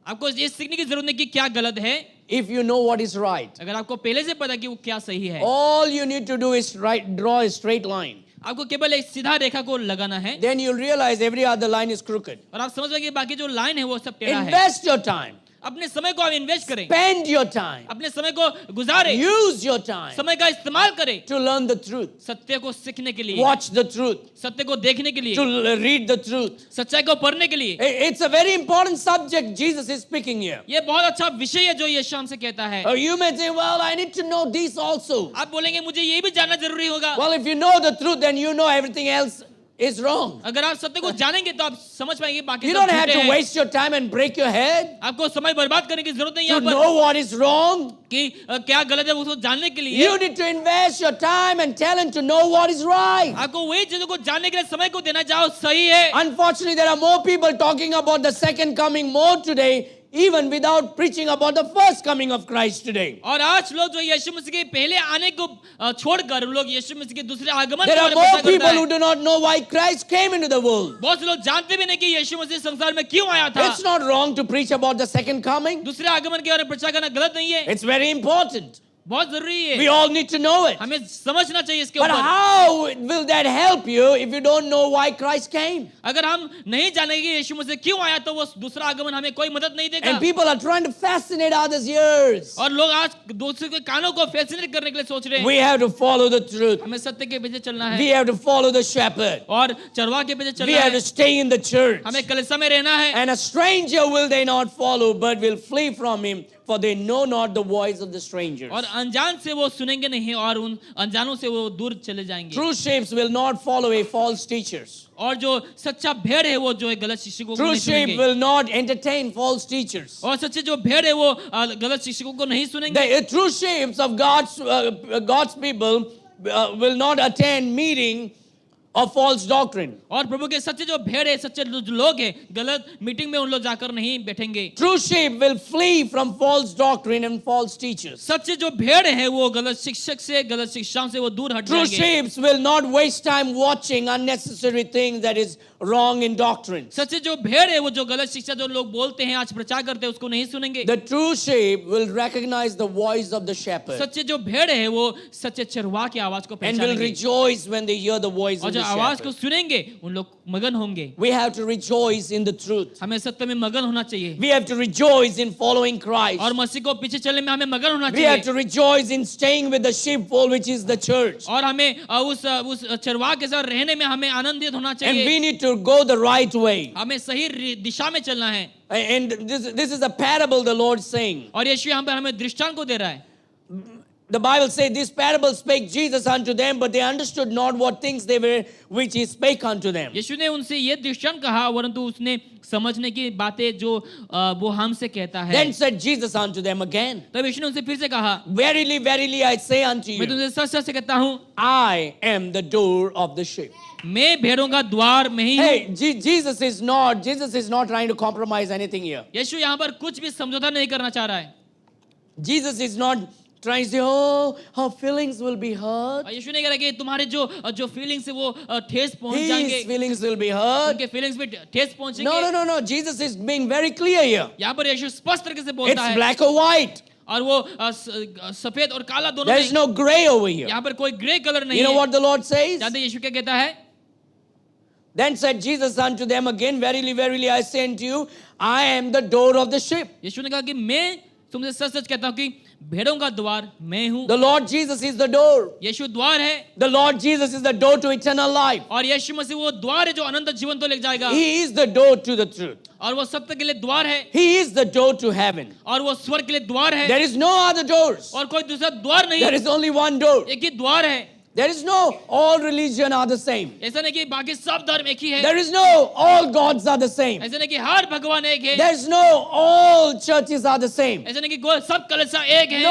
Speaker 2: आपको ये सीखने की जरूरत नहीं कि क्या गलत है,
Speaker 1: if you know what is right.
Speaker 2: अगर आपको पहले से पता कि वो क्या सही है।
Speaker 1: All you need to do is draw a straight line.
Speaker 2: आपको केवल एक सीधा रेखा को लगाना है,
Speaker 1: Then you'll realize every other line is crooked.
Speaker 2: और आप समझ पाएंगे बाकी जो लाइन है वो सब टेढ़ा है।
Speaker 1: Invest your time.
Speaker 2: अपने समय को आप इन्वेस्ट करें,
Speaker 1: Spend your time.
Speaker 2: अपने समय को गुजारें,
Speaker 1: Use your time
Speaker 2: समय का इस्तेमाल करें
Speaker 1: to learn the truth.
Speaker 2: सत्य को सीखने के लिए,
Speaker 1: Watch the truth.
Speaker 2: सत्य को देखने के लिए,
Speaker 1: To read the truth.
Speaker 2: सच्चाई को पढ़ने के लिए।
Speaker 1: It's a very important subject Jesus is speaking here.
Speaker 2: ये बहुत अच्छा विषय है जो यीशु हमसे कहता है।
Speaker 1: You may say, well, I need to know this also.
Speaker 2: आप बोलेंगे मुझे ये भी जानना जरूरी होगा।
Speaker 1: Well, if you know the truth, then you know everything else is wrong.
Speaker 2: अगर आप सत्य को जानेंगे तो आप समझ पाएंगे बाकी
Speaker 1: You
Speaker 2: सब
Speaker 1: don't have
Speaker 2: झूठे
Speaker 1: to
Speaker 2: हैं।
Speaker 1: waste your time and break your head
Speaker 2: आपको समय बर्बाद करने की जरूरत नहीं है
Speaker 1: to
Speaker 2: यहाँ पर
Speaker 1: know what is wrong.
Speaker 2: कि क्या गलत है उसको जानने के लिए।
Speaker 1: You need to invest your time and talent to know what is right.
Speaker 2: आपको वही चीजों को जानने के लिए समय को देना चाहो, सही है।
Speaker 1: Unfortunately, there are more people talking about the second coming more today even without preaching about the first coming of Christ today.
Speaker 2: और आज लोग जो यीशु मसीह के पहले आने को छोड़कर लोग यीशु मसीह के दूसरे आगमन
Speaker 1: There
Speaker 2: के
Speaker 1: are
Speaker 2: बारे में
Speaker 1: more
Speaker 2: प्रचार
Speaker 1: people
Speaker 2: करता
Speaker 1: who
Speaker 2: है।
Speaker 1: do not know why Christ came into the world.
Speaker 2: बहुत से लोग जानते भी नहीं कि यीशु मसीह संसार में क्यों आया था।
Speaker 1: It's not wrong to preach about the second coming.
Speaker 2: दूसरे आगमन के बारे में प्रचार करना गलत नहीं है,
Speaker 1: It's very important.
Speaker 2: बहुत जरूरी है।
Speaker 1: We all need to know it.
Speaker 2: हमें समझना चाहिए इसके
Speaker 1: But
Speaker 2: ऊपर।
Speaker 1: how will that help you if you don't know why Christ came?
Speaker 2: अगर हम नहीं जानेंगे यीशु मसीह क्यों आया तो वो दूसरा आगमन हमें कोई मदद नहीं देगा।
Speaker 1: And people are trying to fascinate others' ears.
Speaker 2: और लोग आज दूसरे के कानों को फैसिनेट करने के लिए सोच रहे हैं।
Speaker 1: We have to follow the truth.
Speaker 2: हमें सत्य के पीछे चलना
Speaker 1: We
Speaker 2: है
Speaker 1: have to follow the shepherd.
Speaker 2: और चरवाह के पीछे
Speaker 1: We
Speaker 2: चलना
Speaker 1: have
Speaker 2: है।
Speaker 1: to stay in the church.
Speaker 2: हमें कलीसिया में रहना है।
Speaker 1: And a stranger will they not follow, but will flee from him, for they know not the voice of the strangers.
Speaker 2: और अनजान से वो सुनेंगे नहीं और उन अनजानों से वो दूर चले जाएंगे।
Speaker 1: True sheep will not follow a false teachers.
Speaker 2: और जो सच्चा भेड़ है वो जो है गलत शिक्षकों को
Speaker 1: True
Speaker 2: नहीं
Speaker 1: sheep
Speaker 2: सुनेंगे।
Speaker 1: will not entertain false teachers.
Speaker 2: और सच्चे जो भेड़ है वो गलत शिक्षकों को नहीं सुनेंगे।
Speaker 1: The true sheep of God's people will not attend meeting of false doctrine.
Speaker 2: और प्रभु के सच्चे जो भेड़ है, सच्चे जो लोग हैं, गलत मीटिंग में उन लोग जाकर नहीं बैठेंगे।
Speaker 1: True sheep will flee from false doctrine and false teachers.
Speaker 2: सच्चे जो भेड़ है वो गलत शिक्षक से, गलत शिक्षाओं से वो दूर हट
Speaker 1: True
Speaker 2: जाएंगे।
Speaker 1: sheep will not waste time watching unnecessary things that is wrong in doctrine.
Speaker 2: सच्चे जो भेड़ है वो जो गलत शिक्षा जो लोग बोलते हैं आज प्रचार करते हैं उसको नहीं सुनेंगे।
Speaker 1: The true sheep will recognize the voice of the shepherd
Speaker 2: सच्चे जो भेड़ है वो सच्चे चरवाह की आवाज को
Speaker 1: and will
Speaker 2: पहचानेंगे
Speaker 1: rejoice when they hear the voice
Speaker 2: और
Speaker 1: of
Speaker 2: जो
Speaker 1: the
Speaker 2: आवाज को
Speaker 1: shepherd.
Speaker 2: सुनेंगे उन लोग मगन होंगे।
Speaker 1: We have to rejoice in the truth.
Speaker 2: हमें सत्य में मगन होना चाहिए
Speaker 1: We have to rejoice in following Christ.
Speaker 2: और मसीह को पीछे चलने में हमें मगन होना
Speaker 1: We have
Speaker 2: चाहिए
Speaker 1: to rejoice in staying with the sheepfold, which is the church.
Speaker 2: और हमें उस चरवाह के साथ रहने में हमें आनंदित होना
Speaker 1: And
Speaker 2: चाहिए।
Speaker 1: we need to go the right way.
Speaker 2: हमें सही दिशा में चलना है
Speaker 1: And this is a parable the Lord saying.
Speaker 2: और यीशु यहाँ पर हमें दृष्टांत को दे रहा है।
Speaker 1: The Bible says this parable spake Jesus unto them, but they understood not what things they were which he spake unto them.
Speaker 2: यीशु ने उनसे ये दृष्टांत कहा परंतु उसने समझने की बातें जो वो हमसे कहता है।
Speaker 1: Then said Jesus unto them again,
Speaker 2: तब यीशु ने उनसे फिर से कहा,
Speaker 1: Verily, verily, I say unto
Speaker 2: मैं
Speaker 1: you,
Speaker 2: तुमसे सच सच से कहता हूँ,
Speaker 1: I am the door of the sheep.
Speaker 2: मैं भेड़ों का द्वार में ही हूँ।
Speaker 1: Hey, Jesus is not trying to compromise anything here.
Speaker 2: यीशु यहाँ पर कुछ भी समझौता नहीं करना चाह रहा है।
Speaker 1: Jesus is not trying to say, oh, her feelings will be hurt.
Speaker 2: यीशु ने कहा कि तुम्हारे जो फीलिंग्स है वो ठेस पहुंच जाएंगे,
Speaker 1: His feelings will be hurt.
Speaker 2: उनके फीलिंग्स भी ठेस पहुंचेंगे।
Speaker 1: No. Jesus is being very clear here.
Speaker 2: यहाँ पर यीशु स्पष्ट तरीके से बोलता
Speaker 1: It's
Speaker 2: है
Speaker 1: black or white.
Speaker 2: और वो सफेद और काला दोनों
Speaker 1: There is
Speaker 2: में।
Speaker 1: no gray over here.
Speaker 2: यहाँ पर कोई ग्रे कलर नहीं
Speaker 1: You know
Speaker 2: है।
Speaker 1: what the Lord says?
Speaker 2: जानते हैं यीशु क्या कहता है?
Speaker 1: Then said Jesus unto them again, Verily, verily, I say unto you, I am the door of the sheep.
Speaker 2: यीशु ने कहा कि मैं तुमसे सच सच कहता हूँ कि भेड़ों का द्वार मैं हूँ।
Speaker 1: The Lord Jesus is the door.
Speaker 2: यीशु द्वार है
Speaker 1: The Lord Jesus is the door to eternal life.
Speaker 2: और यीशु मसीह वो द्वार है जो अनंत जीवन तो ले जाएगा
Speaker 1: He is the door to the truth.
Speaker 2: और वो सत्य के लिए द्वार है
Speaker 1: He is the door to heaven.
Speaker 2: और वो स्वर्ग के लिए द्वार है
Speaker 1: There is no other doors.
Speaker 2: और कोई दूसरा द्वार नहीं,
Speaker 1: There is only one door.
Speaker 2: एक ही द्वार है।
Speaker 1: There is no all religion are the same.
Speaker 2: ऐसा नहीं कि बाकी सब धर्म एक ही है,
Speaker 1: There is no all gods are the same.
Speaker 2: ऐसा नहीं कि हर भगवान एक है,
Speaker 1: There is no all churches are the same.
Speaker 2: ऐसा नहीं कि सब कलीसिया एक है।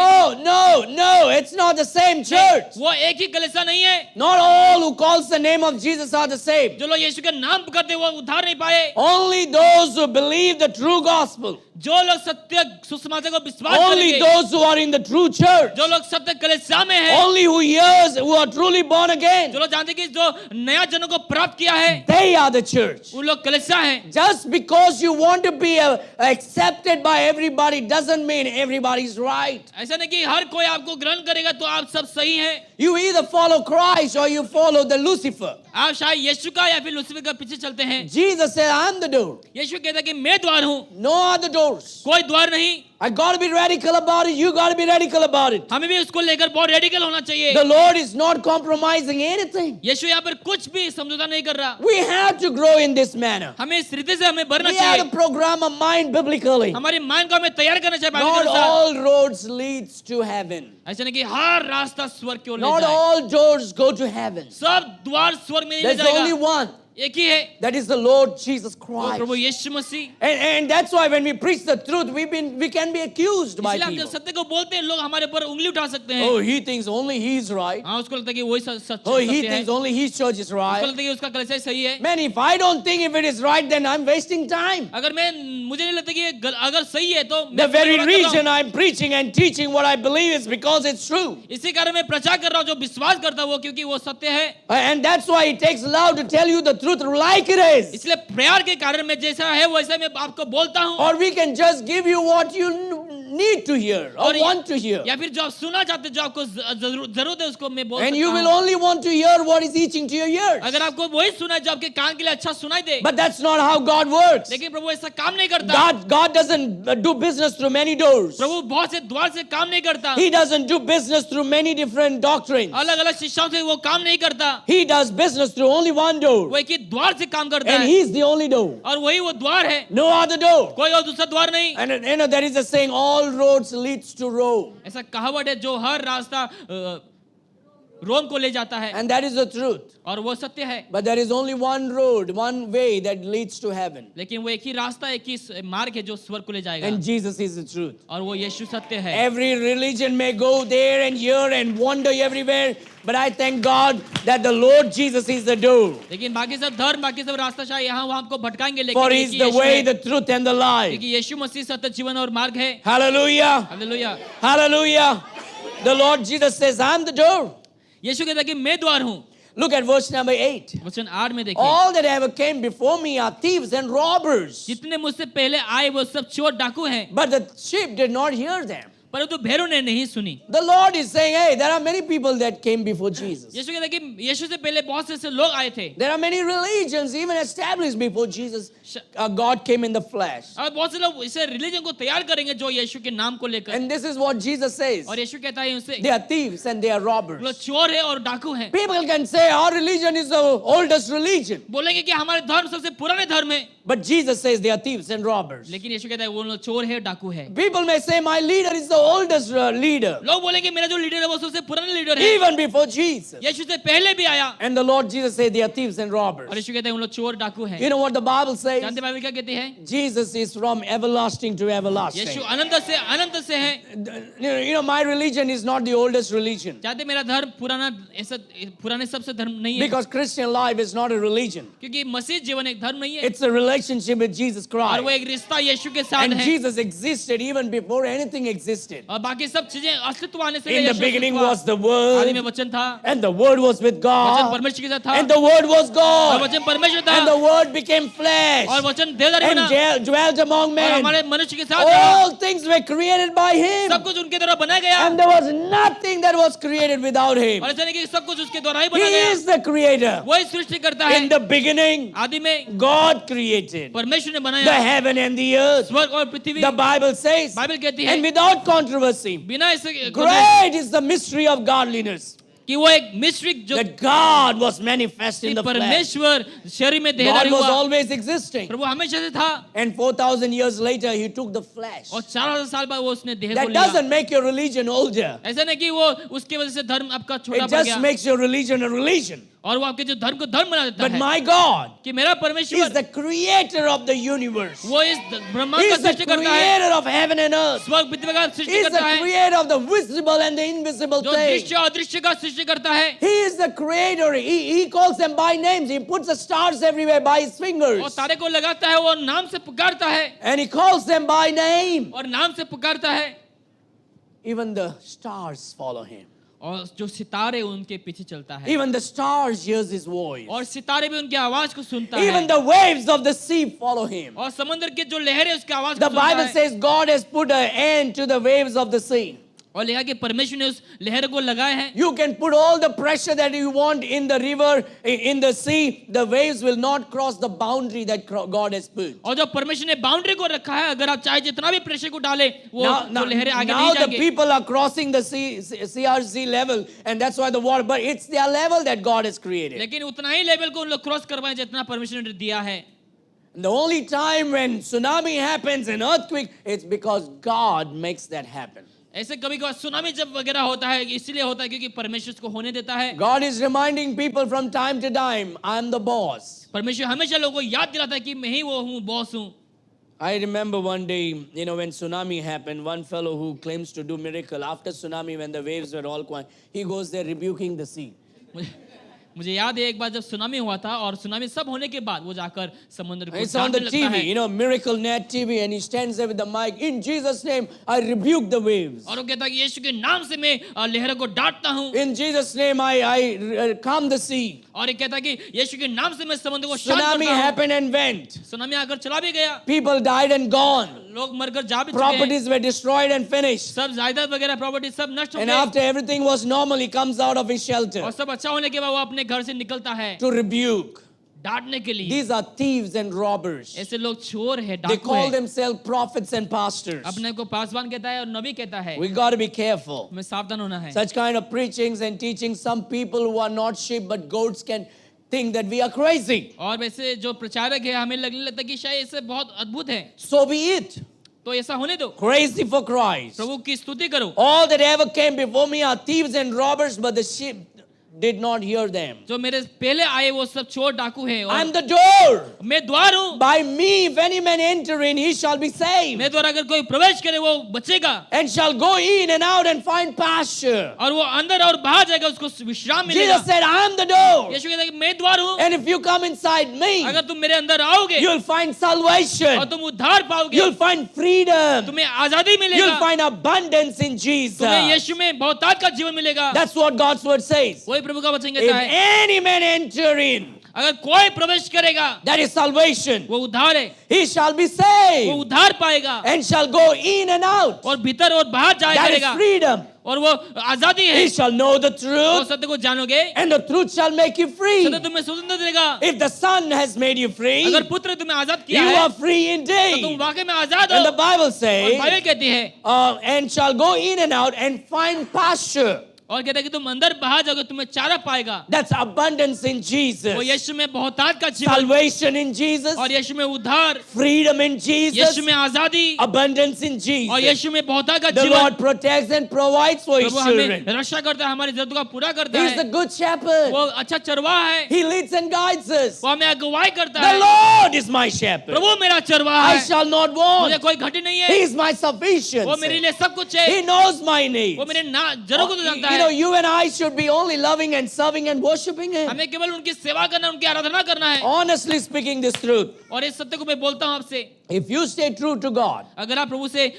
Speaker 1: No, it's not the same church.
Speaker 2: वो एक ही कलीसिया नहीं है।
Speaker 1: Not all who calls the name of Jesus are the same.
Speaker 2: जो लोग यीशु के नाम पुकारते वो उद्धार नहीं पाए।
Speaker 1: Only those who believe the true gospel.
Speaker 2: जो लोग सत्य सुसमाचार को विश्वास
Speaker 1: Only
Speaker 2: करेंगे,
Speaker 1: those who are in the true church.
Speaker 2: जो लोग सत्य कलीसिया में है,
Speaker 1: Only who are truly born again.
Speaker 2: जो लोग जानते कि जो नया जन्म को प्राप्त किया है
Speaker 1: They are the church.
Speaker 2: उन लोग कलीसिया हैं।
Speaker 1: Just because you want to be accepted by everybody doesn't mean everybody's right.
Speaker 2: ऐसा नहीं कि हर कोई आपको ग्रहण करेगा तो आप सब सही हैं।
Speaker 1: You either follow Christ or you follow the Lucifer.
Speaker 2: आप शायद यीशु का या फिर लूसीफर का पीछे चलते हैं।
Speaker 1: Jesus said, I'm the door.
Speaker 2: यीशु कहता है कि मैं द्वार हूँ,
Speaker 1: No other doors.
Speaker 2: कोई द्वार नहीं।
Speaker 1: I got to be radical about it. You got to be radical about it.
Speaker 2: हमें भी उसको लेकर बहुत रेडिकल होना चाहिए।
Speaker 1: The Lord is not compromising anything.
Speaker 2: यीशु यहाँ पर कुछ भी समझौता नहीं कर रहा।
Speaker 1: We have to grow in this manner.
Speaker 2: हमें इस रीति से हमें बढ़ना
Speaker 1: We have
Speaker 2: चाहिए।
Speaker 1: to program our mind biblically.
Speaker 2: हमारे माइंड को हमें तैयार करना चाहिए बाइबल
Speaker 1: Not
Speaker 2: के अनुसार।
Speaker 1: all roads leads to heaven.
Speaker 2: ऐसा नहीं कि हर रास्ता स्वर्ग की ओर ले
Speaker 1: Not
Speaker 2: जाए।
Speaker 1: all doors go to heaven.
Speaker 2: सब द्वार स्वर्ग में नहीं ले
Speaker 1: There's only
Speaker 2: जाएगा।
Speaker 1: one.
Speaker 2: एक ही है,
Speaker 1: That is the Lord Jesus
Speaker 2: वो
Speaker 1: Christ.
Speaker 2: Prabhu Yeshu Masih.
Speaker 1: And that's why when we preach the truth, we can be accused by
Speaker 2: इसलिए हम जब
Speaker 1: people.
Speaker 2: सत्य को बोलते हैं, लोग हमारे ऊपर उंगली उठा सकते हैं।
Speaker 1: Oh, he thinks only he's right.
Speaker 2: हाँ, उसको लगता है कि वही सच
Speaker 1: Oh, he
Speaker 2: सत्य है,
Speaker 1: thinks only his church is
Speaker 2: उसको
Speaker 1: right.
Speaker 2: लगता है कि उसका कलीसिया सही है।
Speaker 1: Man, if I don't think if it is right, then I'm wasting time.
Speaker 2: अगर मुझे नहीं लगता कि ये अगर सही है तो
Speaker 1: The
Speaker 2: मैं
Speaker 1: very
Speaker 2: बुरा कर रहा हूँ।
Speaker 1: reason I'm preaching and teaching what I believe is because it's true.
Speaker 2: इसी कारण मैं प्रचार कर रहा हूँ जो विश्वास करता हूँ वो, क्योंकि वो सत्य है।
Speaker 1: And that's why it takes love to tell you the truth like it is.
Speaker 2: इसलिए प्यार के कारण मैं जैसा है वैसा मैं आपको बोलता हूँ।
Speaker 1: Or we can just give you what you need to hear or want to hear.
Speaker 2: या फिर जो आप सुनना चाहते हैं, जो आपको जरूरत है, उसको मैं बोल
Speaker 1: And
Speaker 2: सकता
Speaker 1: you will
Speaker 2: हूँ।
Speaker 1: only want to hear what is itching to your ears.
Speaker 2: अगर आपको वही सुना है जो आपके कान के लिए अच्छा सुनाई दे,
Speaker 1: But that's not how God works.
Speaker 2: लेकिन प्रभु ऐसा काम नहीं करता।
Speaker 1: God doesn't do business through many doors.
Speaker 2: प्रभु बहुत से द्वार से काम नहीं करता,
Speaker 1: He doesn't do business through many different doctrines.
Speaker 2: अलग अलग शिक्षाओं से वो काम नहीं करता,
Speaker 1: He does business through only one door.
Speaker 2: वो एक ही द्वार से काम करता
Speaker 1: And
Speaker 2: है
Speaker 1: He's the only door.
Speaker 2: और वही वो द्वार है,
Speaker 1: No other door.
Speaker 2: कोई और दूसरा द्वार नहीं।
Speaker 1: And there is a saying, all roads leads to Rome.
Speaker 2: ऐसा कहावत है जो हर रास्ता रोम को ले जाता है,
Speaker 1: And that is the truth.
Speaker 2: और वो सत्य है।
Speaker 1: But there is only one road, one way that leads to heaven.
Speaker 2: लेकिन वो एक ही रास्ता, एक ही मार्ग है जो स्वर्ग को ले जाएगा,
Speaker 1: And Jesus is the truth.
Speaker 2: और वो यीशु सत्य है।
Speaker 1: Every religion may go there and here and wander everywhere, but I thank God that the Lord Jesus is the door.
Speaker 2: लेकिन बाकी सब धर्म, बाकी सब रास्ता शायद यहाँ वहाँ हमको भटकाएंगे,
Speaker 1: For
Speaker 2: लेकिन
Speaker 1: He
Speaker 2: एक
Speaker 1: is
Speaker 2: he
Speaker 1: the
Speaker 2: Yeshu
Speaker 1: way,
Speaker 2: है,
Speaker 1: the truth, and the life.
Speaker 2: क्योंकि यीशु मसीह सत्य, जीवन और मार्ग है।
Speaker 1: Hallelujah.
Speaker 2: Hallelujah.
Speaker 1: Hallelujah. The Lord Jesus says, I'm the door.
Speaker 2: यीशु कहता है कि मैं द्वार हूँ।
Speaker 1: Look at verse number 8.
Speaker 2: वचन 8 में देखिए,
Speaker 1: All that ever came before me are thieves and robbers.
Speaker 2: जितने मुझसे पहले आए वो सब चोर डाकू हैं,
Speaker 1: But the sheep did not hear them.
Speaker 2: परंतु भेड़ों ने नहीं सुनी।
Speaker 1: The Lord is saying, hey, there are many people that came before Jesus.
Speaker 2: यीशु कहता है कि यीशु से पहले बहुत से ऐसे लोग आए थे,
Speaker 1: There are many religions even established before Jesus. God came in the flesh.
Speaker 2: और बहुत से लोग इसे रिलीजन को तैयार करेंगे जो यीशु के नाम को लेकर,
Speaker 1: And this is what Jesus says.
Speaker 2: और यीशु कहता है उनसे,
Speaker 1: They are thieves and they are robbers.
Speaker 2: लोग चोर है और डाकू हैं।
Speaker 1: People can say our religion is the oldest religion.
Speaker 2: बोलेंगे कि हमारे धर्म सबसे पुराने धर्म है,
Speaker 1: But Jesus says they are thieves and robbers.
Speaker 2: लेकिन यीशु कहता है वो लोग चोर है, डाकू है।
Speaker 1: People may say my leader is the oldest leader.
Speaker 2: लोग बोलेंगे मेरा जो लीडर है वो सबसे पुराना लीडर है,
Speaker 1: Even before Jesus.
Speaker 2: यीशु से पहले भी आया,
Speaker 1: And the Lord Jesus said they are thieves and robbers.
Speaker 2: और यीशु कहते हैं उन लोग चोर डाकू हैं।
Speaker 1: You know what the Bible says?
Speaker 2: जानते बाइबल क्या कहती है?
Speaker 1: Jesus is from everlasting to everlasting.
Speaker 2: यीशु अनंत से है।
Speaker 1: You know, my religion is not the oldest religion.
Speaker 2: जानते मेरा धर्म पुराना ऐसा पुराने सबसे धर्म नहीं है,
Speaker 1: Because Christian life is not a religion.
Speaker 2: क्योंकि मसीह जीवन एक धर्म नहीं है,
Speaker 1: It's a relationship with Jesus
Speaker 2: और वो
Speaker 1: Christ.
Speaker 2: एक रिश्ता यीशु के साथ
Speaker 1: And
Speaker 2: है,
Speaker 1: Jesus existed even before anything existed.
Speaker 2: और बाकी सब चीजें अस्तित्व आने से
Speaker 1: In the
Speaker 2: यीशु
Speaker 1: beginning
Speaker 2: अस्तित्व
Speaker 1: was the
Speaker 2: आदि में
Speaker 1: Word.
Speaker 2: वचन था,
Speaker 1: And the Word was with
Speaker 2: वचन
Speaker 1: God.
Speaker 2: परमेश्वर के साथ था,
Speaker 1: And the Word was
Speaker 2: और
Speaker 1: God.
Speaker 2: वचन परमेश्वर था,
Speaker 1: And the Word became flesh.
Speaker 2: और वचन देहधारी बना
Speaker 1: And dwelt among
Speaker 2: और
Speaker 1: men.
Speaker 2: हमारे मनुष्य के साथ रहा।
Speaker 1: All things were created by Him.
Speaker 2: सब कुछ उनके द्वारा बनाया गया,
Speaker 1: And there was nothing that was created without Him.
Speaker 2: और ऐसा नहीं कि सब कुछ उसके द्वारा ही
Speaker 1: He
Speaker 2: बना गया,
Speaker 1: is the creator.
Speaker 2: वही सृष्टि करता है।
Speaker 1: In the beginning,
Speaker 2: आदि में
Speaker 1: God created
Speaker 2: परमेश्वर ने
Speaker 1: the
Speaker 2: बनाया
Speaker 1: heaven and the earth.
Speaker 2: स्वर्ग और पृथ्वी।
Speaker 1: The Bible says,
Speaker 2: बाइबल कहती
Speaker 1: and
Speaker 2: है
Speaker 1: without controversy,
Speaker 2: बिना ऐसे
Speaker 1: great is the mystery of godliness.
Speaker 2: कि वो एक मिस्ट्रिक जो
Speaker 1: That God was manifest in the flesh.
Speaker 2: परमेश्वर शरीर में
Speaker 1: God
Speaker 2: देहधारी
Speaker 1: was
Speaker 2: हुआ,
Speaker 1: always existing.
Speaker 2: प्रभु हमेशा से था,
Speaker 1: And 4,000 years later, He took the flesh.
Speaker 2: और 4000 साल बाद वो उसने देह को
Speaker 1: That
Speaker 2: लिया।
Speaker 1: doesn't make your religion older.
Speaker 2: ऐसा नहीं कि वो उसके वजह से धर्म आपका छोटा
Speaker 1: It
Speaker 2: पड़
Speaker 1: just
Speaker 2: गया,
Speaker 1: makes your religion a religion.
Speaker 2: और वो आपके जो धर्म को धर्म बना देता
Speaker 1: But
Speaker 2: है,
Speaker 1: my God
Speaker 2: कि मेरा
Speaker 1: is
Speaker 2: परमेश्वर
Speaker 1: the creator of the universe.
Speaker 2: वो इस ब्रह्मांड
Speaker 1: He
Speaker 2: का
Speaker 1: is the
Speaker 2: सृष्टि करता है,
Speaker 1: creator of heaven and earth.
Speaker 2: स्वर्ग पृथ्वी का
Speaker 1: He
Speaker 2: सृष्टि
Speaker 1: is the
Speaker 2: करता है,
Speaker 1: creator of the visible and the invisible
Speaker 2: जो
Speaker 1: things.
Speaker 2: दृश्य और अदृश्य का सृष्टि करता है,
Speaker 1: He is the creator. He calls them by names. He puts the stars everywhere by His
Speaker 2: और
Speaker 1: fingers.
Speaker 2: तारे को लगाता है, वो नाम से पुकारता है,
Speaker 1: And He calls them by name.
Speaker 2: और नाम से पुकारता है,
Speaker 1: Even the stars follow Him.
Speaker 2: और जो सितारे उनके पीछे चलता है,
Speaker 1: Even the stars hears His voice.
Speaker 2: और सितारे भी उनकी आवाज को सुनता
Speaker 1: Even
Speaker 2: है,
Speaker 1: the waves of the sea follow Him.
Speaker 2: और समुद्र के जो लहरें उसकी आवाज को
Speaker 1: The
Speaker 2: सुनता
Speaker 1: Bible
Speaker 2: है,
Speaker 1: says God has put an end to the waves of the sea.
Speaker 2: और लिखा कि परमेश्वर ने उस लहर को लगाए हैं,
Speaker 1: You can put all the pressure that you want in the river, in the sea. The waves will not cross the boundary that God has put.
Speaker 2: और जो परमेश्वर ने बाउंड्री को रखा है, अगर आप चाहे जितना भी प्रेशर को डाले वो
Speaker 1: Now,
Speaker 2: वो लहरें आगे
Speaker 1: now
Speaker 2: नहीं
Speaker 1: the
Speaker 2: जाएंगे।
Speaker 1: people are crossing the CRC level, and that's why the water. But it's their level that God has created.
Speaker 2: लेकिन उतना ही लेवल को उन लोग क्रॉस करवाएं जितना परमेश्वर ने दिया है।
Speaker 1: The only time when tsunami happens and earthquake, it's because God makes that happen.
Speaker 2: ऐसे कभी कभार सुनामी जब वगैरह होता है इसलिए होता है क्योंकि परमेश्वर उसको होने देता है।
Speaker 1: God is reminding people from time to time, I am the boss.
Speaker 2: परमेश्वर हमेशा लोगों को याद दिलाता है कि मैं ही वो हूँ, बॉस हूँ।
Speaker 1: I remember one day, when tsunami happened, one fellow who claims to do miracle, after tsunami, when the waves were all quiet, he goes there rebuking the sea.
Speaker 2: मुझे याद है एक बार जब सुनामी हुआ था और सुनामी सब होने के बाद वो जाकर समुद्र को
Speaker 1: It's on
Speaker 2: डांटने
Speaker 1: the
Speaker 2: लगता है।
Speaker 1: TV, Miracle Net TV, and he stands there with the mic. In Jesus' name, I rebuke the waves.
Speaker 2: और वो कहता है कि यीशु के नाम से मैं लहरों को डांटता हूँ।
Speaker 1: In Jesus' name, I calm the sea.
Speaker 2: और ये कहता है कि यीशु के नाम से मैं समुद्र को शांत
Speaker 1: Tsunami
Speaker 2: करता हूँ।
Speaker 1: happened and went.
Speaker 2: सुनामी आकर चला भी गया,
Speaker 1: People died and gone.
Speaker 2: लोग मरकर जा भी चुके हैं,
Speaker 1: Properties were destroyed and finished.
Speaker 2: सब जायदाद वगैरह प्रॉपर्टी सब नष्ट हो
Speaker 1: And
Speaker 2: गए
Speaker 1: after everything was normal, he comes out of his shelter
Speaker 2: और सब अच्छा होने के बाद वो अपने घर से निकलता है
Speaker 1: to rebuke.
Speaker 2: डांटने के लिए।
Speaker 1: These are thieves and robbers.
Speaker 2: ऐसे लोग चोर है,
Speaker 1: They
Speaker 2: डाकू
Speaker 1: call
Speaker 2: है,
Speaker 1: themselves prophets and pastors.
Speaker 2: अपने को पासवान कहता है और नबी कहता है।
Speaker 1: We got to be careful.
Speaker 2: हमें सावधान होना है।
Speaker 1: Such kind of preachings and teachings, some people who are not sheep but goats can think that we are crazy.
Speaker 2: और वैसे जो प्रचारक है हमें लगने लगता है कि शायद ऐसे बहुत अद्भुत है,
Speaker 1: So be it.
Speaker 2: तो ऐसा होने दो।
Speaker 1: Crazy for Christ.
Speaker 2: प्रभु की स्तुति करो।
Speaker 1: All that ever came before me are thieves and robbers, but the sheep did not hear them.
Speaker 2: जो मेरे पहले आए वो सब चोर डाकू हैं और
Speaker 1: I'm the door.
Speaker 2: मैं द्वार हूँ।
Speaker 1: By me, if any man enter in, he shall be saved,
Speaker 2: मैं द्वारा अगर कोई प्रवेश करे वो बचेगा
Speaker 1: and shall go in and out and find pasture.
Speaker 2: और वो अंदर और बाहर जाएगा, उसको विश्राम मिलेगा।
Speaker 1: Jesus said, I am the door.
Speaker 2: यीशु कहता है कि मैं द्वार हूँ,
Speaker 1: And if you come inside me,
Speaker 2: अगर तुम मेरे अंदर आओगे
Speaker 1: you'll find
Speaker 2: और
Speaker 1: salvation.
Speaker 2: तुम उद्धार पाओगे,
Speaker 1: You'll find freedom.
Speaker 2: तुम्हें आजादी
Speaker 1: You'll
Speaker 2: मिलेगा,
Speaker 1: find abundance in Jesus.
Speaker 2: तुम्हें यीशु में बहुतायत का जीवन मिलेगा।
Speaker 1: That's what God's word says.
Speaker 2: वही प्रभु का वचन
Speaker 1: If
Speaker 2: कहता है,
Speaker 1: any man enter in,
Speaker 2: अगर कोई प्रवेश करेगा
Speaker 1: that is salvation.
Speaker 2: वो उद्धार है,
Speaker 1: He shall be
Speaker 2: वो
Speaker 1: saved
Speaker 2: उद्धार पाएगा
Speaker 1: and shall go in and out.
Speaker 2: और भीतर और बाहर जाया
Speaker 1: That is
Speaker 2: करेगा
Speaker 1: freedom.
Speaker 2: और वो आजादी है।
Speaker 1: He shall know the
Speaker 2: वो
Speaker 1: truth,
Speaker 2: सत्य को जानोगे,
Speaker 1: and the truth shall make you free.
Speaker 2: सत्य तुम्हें स्वतंत्र देगा।
Speaker 1: If the Son has made you free,
Speaker 2: अगर पुत्र तुम्हें आजाद
Speaker 1: you
Speaker 2: किया है
Speaker 1: are free
Speaker 2: तो
Speaker 1: indeed.
Speaker 2: तुम वाकई में आजाद
Speaker 1: And the
Speaker 2: हो।
Speaker 1: Bible
Speaker 2: और
Speaker 1: says,
Speaker 2: बाइबल कहती है
Speaker 1: and shall go in and out and find pasture.
Speaker 2: और कहता है कि तुम अंदर बाहर जाओगे तुम्हें चारा पाएगा।
Speaker 1: That's abundance in Jesus.
Speaker 2: वो यीशु में बहुतायत का जीवन
Speaker 1: Salvation in Jesus.
Speaker 2: और यीशु में उद्धार,
Speaker 1: Freedom in Jesus.
Speaker 2: यीशु में आजादी
Speaker 1: Abundance in
Speaker 2: और
Speaker 1: Jesus.
Speaker 2: यीशु में बहुतायत का
Speaker 1: The
Speaker 2: जीवन।
Speaker 1: Lord protects and provides for His
Speaker 2: प्रभु हमें
Speaker 1: children.
Speaker 2: रक्षा करता है, हमारी जरूरतों का पूरा करता
Speaker 1: He's the
Speaker 2: है।
Speaker 1: good shepherd.
Speaker 2: वो अच्छा चरवाहा है,
Speaker 1: He leads and guides us.
Speaker 2: वो हमें अगुवाई करता
Speaker 1: The
Speaker 2: है।
Speaker 1: Lord is my shepherd.
Speaker 2: प्रभु मेरा चरवाहा
Speaker 1: I
Speaker 2: है,
Speaker 1: shall not
Speaker 2: मुझे
Speaker 1: want.
Speaker 2: कोई घटी नहीं
Speaker 1: He
Speaker 2: है।
Speaker 1: is my
Speaker 2: वो मेरे
Speaker 1: sufficiency.
Speaker 2: लिए सब कुछ है,
Speaker 1: He knows my needs.
Speaker 2: वो मेरे जरूरत को तो जानता
Speaker 1: You know,
Speaker 2: है।
Speaker 1: you and I should be only loving and serving and worshiping Him.
Speaker 2: हमें केवल उनकी सेवा करना, उनकी आराधना करना है।
Speaker 1: Honestly speaking this truth,
Speaker 2: और इस सत्य को मैं बोलता हूँ आपसे,
Speaker 1: if you stay true to God,
Speaker 2: अगर आप प्रभु से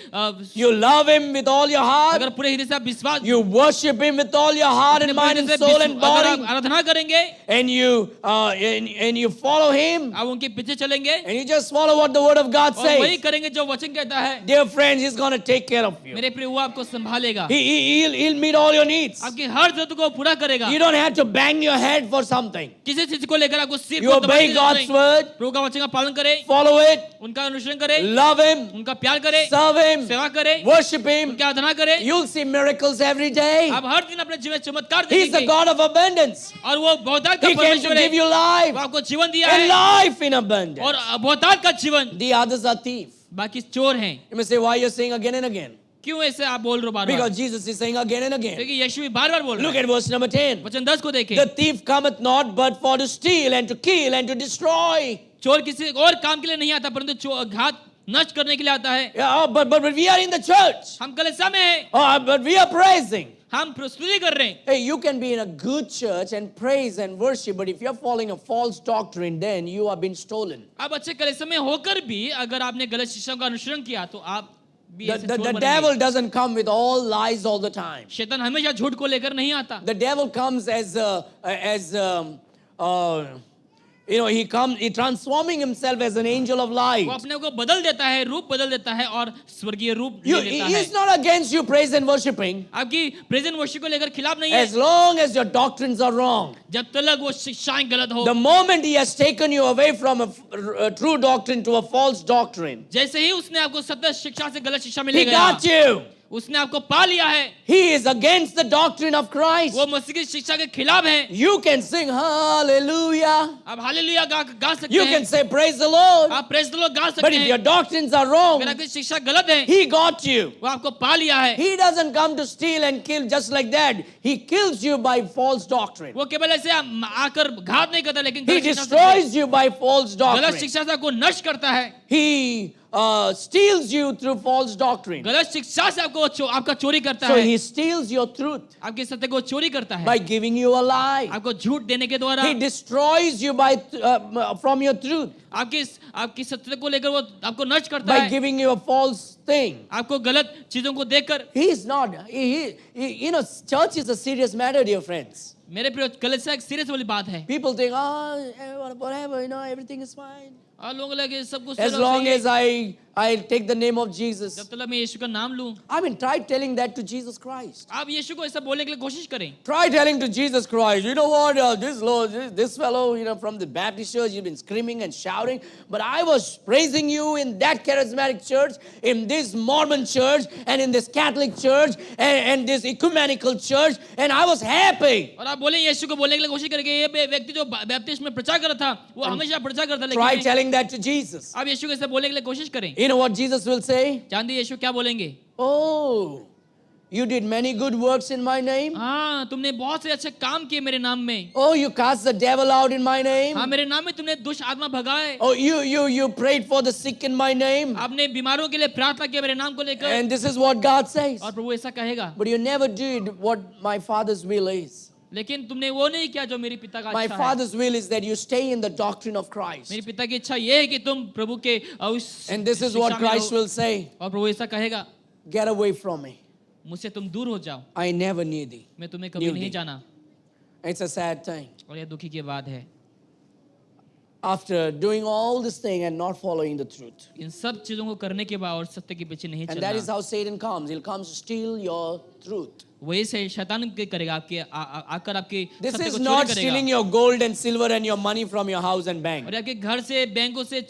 Speaker 1: you love Him with all your heart,
Speaker 2: अगर पूरे हृदय से आप विश्वास,
Speaker 1: you worship Him with all your heart and mind and soul and
Speaker 2: अगर आप
Speaker 1: body,
Speaker 2: आराधना करेंगे,
Speaker 1: and you follow Him,
Speaker 2: आप उनके पीछे चलेंगे
Speaker 1: and you just follow what the Word of God
Speaker 2: और वही
Speaker 1: says,
Speaker 2: करेंगे जो वचन कहता है,
Speaker 1: dear friends, He's going to take care of you.
Speaker 2: मेरे प्रिय वो आपको संभालेगा,
Speaker 1: He'll meet all your needs.
Speaker 2: आपकी हर जरूरत को पूरा करेगा।
Speaker 1: You don't have to bang your head for something.
Speaker 2: किसी चीज को लेकर आपको सिर
Speaker 1: You
Speaker 2: को दबाने
Speaker 1: obey
Speaker 2: की जरूरत
Speaker 1: God's
Speaker 2: नहीं।
Speaker 1: word,
Speaker 2: प्रभु का वचन का पालन करें,
Speaker 1: follow it,
Speaker 2: उनका अनुसरण करें,
Speaker 1: love Him,
Speaker 2: उनका प्यार करें,
Speaker 1: serve Him,
Speaker 2: सेवा करें,
Speaker 1: worship Him.
Speaker 2: उनकी आराधना करें।
Speaker 1: You'll see miracles every day.
Speaker 2: आप हर दिन अपने जीवन में चमत्कार
Speaker 1: He's the
Speaker 2: देखेंगे
Speaker 1: God of abundance.
Speaker 2: और वो बहुतायत का
Speaker 1: He came to
Speaker 2: परमेश्वर है,
Speaker 1: give you life
Speaker 2: वो आपको जीवन दिया
Speaker 1: and
Speaker 2: है
Speaker 1: life in abundance.
Speaker 2: और बहुतायत का जीवन।
Speaker 1: The others are thieves.
Speaker 2: बाकी चोर हैं।
Speaker 1: You may say, why you're saying again and again?
Speaker 2: क्यों ऐसे आप बोल रहे हो बार-बार?
Speaker 1: Because Jesus is saying again and again.
Speaker 2: क्योंकि यीशु भी बार-बार बोल
Speaker 1: Look
Speaker 2: रहा है।
Speaker 1: at verse number 10.
Speaker 2: वचन 10 को देखें।
Speaker 1: The thief cometh not but for to steal and to kill and to destroy.
Speaker 2: चोर किसी और काम के लिए नहीं आता परंतु घात नष्ट करने के लिए आता है।
Speaker 1: Yeah, but we are in the church.
Speaker 2: हम कलीसिया में हैं,
Speaker 1: But we are praising.
Speaker 2: हम स्तुति कर रहे हैं।
Speaker 1: Hey, you can be in a good church and praise and worship, but if you're following a false doctrine, then you have been stolen.
Speaker 2: अब अच्छे कलीसिया में होकर भी अगर आपने गलत शिक्षा का अनुसरण किया तो आप भी ऐसे
Speaker 1: The
Speaker 2: चोर बनेंगे।
Speaker 1: devil doesn't come with all lies all the time.
Speaker 2: शैतान हमेशा झूठ को लेकर नहीं आता।
Speaker 1: The devil comes he transforming himself as an angel of light.
Speaker 2: वो अपने को बदल देता है, रूप बदल देता है और स्वर्गीय रूप ले लेता
Speaker 1: He
Speaker 2: है।
Speaker 1: is not against you praise and worshiping
Speaker 2: आपकी प्रेजेंट वर्शिप को लेकर खिलाफ नहीं
Speaker 1: as
Speaker 2: है,
Speaker 1: long as your doctrines are wrong.
Speaker 2: जब तक वो शिक्षाएं गलत हो।
Speaker 1: The moment he has taken you away from a true doctrine to a false doctrine,
Speaker 2: जैसे ही उसने आपको सत्य शिक्षा से गलत शिक्षा में
Speaker 1: he
Speaker 2: ले गया,
Speaker 1: got you.
Speaker 2: उसने आपको पा लिया है,
Speaker 1: He is against the doctrine of Christ.
Speaker 2: वो मसीह की शिक्षा के खिलाफ है।
Speaker 1: You can sing hallelujah.
Speaker 2: आप हालेलुया गा सकते
Speaker 1: You
Speaker 2: हैं,
Speaker 1: can say praise the Lord.
Speaker 2: आप प्रेज द लॉर्ड गा
Speaker 1: But
Speaker 2: सकते
Speaker 1: if your
Speaker 2: हैं,
Speaker 1: doctrines are wrong,
Speaker 2: अगर आपकी शिक्षा गलत है,
Speaker 1: He got you.
Speaker 2: वो आपको पा लिया है।
Speaker 1: He doesn't come to steal and kill just like that. He kills you by false doctrine.
Speaker 2: वो केवल ऐसे आकर घात नहीं करता, लेकिन
Speaker 1: He
Speaker 2: गलत शिक्षा से
Speaker 1: destroys you by false
Speaker 2: गलत
Speaker 1: doctrine.
Speaker 2: शिक्षा से आपको नष्ट करता है,
Speaker 1: He steals you through false doctrine.
Speaker 2: गलत शिक्षा से आपका चोरी करता
Speaker 1: So
Speaker 2: है,
Speaker 1: he steals your truth
Speaker 2: आपके सत्य को चोरी करता है,
Speaker 1: by giving you a lie.
Speaker 2: आपको झूठ देने के द्वारा,
Speaker 1: He destroys you by from your truth
Speaker 2: आपकी सत्य को लेकर वो आपको नष्ट करता
Speaker 1: by
Speaker 2: है,
Speaker 1: giving you a false thing.
Speaker 2: आपको गलत चीजों को देखकर।
Speaker 1: He is not. You know, church is a serious matter, dear friends.
Speaker 2: मेरे प्रिय, कलीसिया एक सीरियस वाली बात है।
Speaker 1: People think, whatever, you know, everything is fine.
Speaker 2: और लोग लगे सब कुछ
Speaker 1: As long as I take the name of Jesus.
Speaker 2: जब तक मैं यीशु का नाम लूं।
Speaker 1: I mean, try telling that to Jesus Christ.
Speaker 2: आप यीशु को ऐसा बोलने के लिए कोशिश करें।
Speaker 1: Try telling to Jesus Christ, you know what, this fellow, you know, from the Baptist church, you've been screaming and shouting, but I was praising you in that charismatic church, in this Mormon church, and in this Catholic church, and this ecumenical church, and I was happy.
Speaker 2: और आप बोले यीशु को बोलने के लिए कोशिश करेंगे, ये व्यक्ति जो बैप्टिस्ट में प्रचार कर रहा था, वो हमेशा प्रचार करता,
Speaker 1: Try
Speaker 2: लेकिन
Speaker 1: telling that to Jesus.
Speaker 2: आप यीशु को ऐसा बोलने के लिए कोशिश करें।
Speaker 1: You know what Jesus will say?
Speaker 2: जानते यीशु क्या बोलेंगे?
Speaker 1: Oh, you did many good works in my name.
Speaker 2: हाँ, तुमने बहुत से अच्छे काम किए मेरे नाम में।
Speaker 1: Oh, you cast the devil out in my name.
Speaker 2: हाँ, मेरे नाम में तुमने दुष्ट आत्मा भगाए।
Speaker 1: Oh, you prayed for the sick in my name.
Speaker 2: आपने बीमारों के लिए प्रार्थना किया मेरे नाम को लेकर।
Speaker 1: And this is what God says.
Speaker 2: और प्रभु ऐसा कहेगा,
Speaker 1: But you never did what my Father's will is.
Speaker 2: लेकिन तुमने वो नहीं किया जो मेरी पिता का
Speaker 1: My
Speaker 2: इच्छा है।
Speaker 1: Father's will is that you stay in the doctrine of Christ.
Speaker 2: मेरी पिता की इच्छा ये है कि तुम प्रभु के उस
Speaker 1: And this is what
Speaker 2: शिक्षा में
Speaker 1: Christ
Speaker 2: रहो।
Speaker 1: will say.
Speaker 2: और प्रभु ऐसा कहेगा,
Speaker 1: Get away from me.
Speaker 2: मुझसे तुम दूर हो जाओ,
Speaker 1: I never knew thee.
Speaker 2: मैं तुम्हें कभी
Speaker 1: Knew
Speaker 2: नहीं
Speaker 1: thee.
Speaker 2: जाना।
Speaker 1: It's a sad thing.
Speaker 2: और यह दुखी की बात है।
Speaker 1: After doing all this thing and not following the truth.
Speaker 2: इन सब चीजों को करने के बाद और सत्य के पीछे नहीं
Speaker 1: And that is
Speaker 2: चलना,
Speaker 1: how Satan comes. He'll come to steal your truth.
Speaker 2: वही से शैतान क्या करेगा, आपके आकर आपके
Speaker 1: This
Speaker 2: सत्य
Speaker 1: is
Speaker 2: को
Speaker 1: not
Speaker 2: चोरी
Speaker 1: stealing
Speaker 2: करेगा,
Speaker 1: your gold and silver and your money from your house and bank.
Speaker 2: और आपके घर से, बैंकों से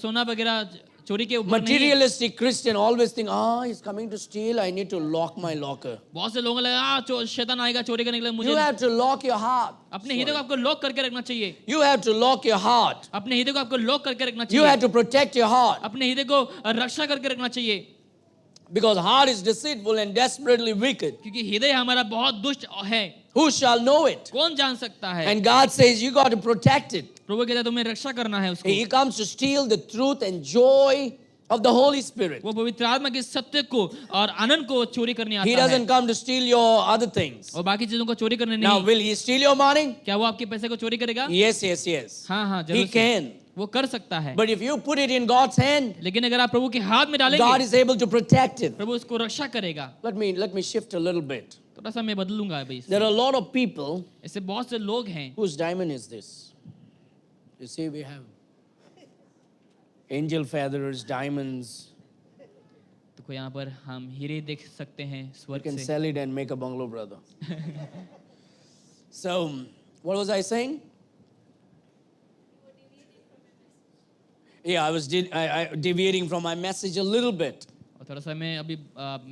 Speaker 2: सोना वगैरह चोरी के ऊपर नहीं है।
Speaker 1: Materialistic Christian always think, he's coming to steal. I need to lock my locker.
Speaker 2: बहुत से लोगों को लगा शैतान आएगा चोरी करने के लिए,
Speaker 1: You
Speaker 2: मुझे
Speaker 1: have to lock your heart.
Speaker 2: अपने हृदय को आपको लॉक करके रखना चाहिए।
Speaker 1: You have to lock your heart.
Speaker 2: अपने हृदय को आपको लॉक करके रखना
Speaker 1: You
Speaker 2: चाहिए।
Speaker 1: have to protect your heart.
Speaker 2: अपने हृदय को रक्षा करके रखना चाहिए,
Speaker 1: Because heart is deceitful and desperately wicked.
Speaker 2: क्योंकि हृदय हमारा बहुत दुष्ट है,
Speaker 1: Who shall know it?
Speaker 2: कौन जान सकता है।
Speaker 1: And God says you got to protect it.
Speaker 2: प्रभु कहता है तुम्हें रक्षा करना है उसको।
Speaker 1: He comes to steal the truth and joy of the Holy Spirit.
Speaker 2: वो पवित्र आत्मा के सत्य को और आनंद को चोरी करने
Speaker 1: He
Speaker 2: आता है,
Speaker 1: doesn't come to steal your other things.
Speaker 2: और बाकी चीजों को चोरी करने
Speaker 1: Now,
Speaker 2: नहीं।
Speaker 1: will he steal your money?
Speaker 2: क्या वो आपके पैसे को चोरी करेगा?
Speaker 1: Yes, yes, yes.
Speaker 2: हाँ हाँ,
Speaker 1: He
Speaker 2: जरूर से।
Speaker 1: can.
Speaker 2: वो कर सकता है,
Speaker 1: But if you put it in God's hand,
Speaker 2: लेकिन अगर आप प्रभु के हाथ में
Speaker 1: God
Speaker 2: डालेंगे,
Speaker 1: is able to protect it.
Speaker 2: प्रभु उसको रक्षा करेगा।
Speaker 1: Let me shift a little bit.
Speaker 2: थोड़ा सा मैं बदलूंगा अभी।
Speaker 1: There are a lot of people
Speaker 2: ऐसे बहुत से लोग हैं,
Speaker 1: whose diamond is this. You see, we have angel feathers, diamonds.
Speaker 2: तो यहाँ पर हम हीरे देख सकते हैं
Speaker 1: You
Speaker 2: स्वर्ग
Speaker 1: can
Speaker 2: से।
Speaker 1: sell it and make a bungalow, brother. So, what was I saying? Yeah, I was deviating from my message a little bit.
Speaker 2: और थोड़ा सा मैं अभी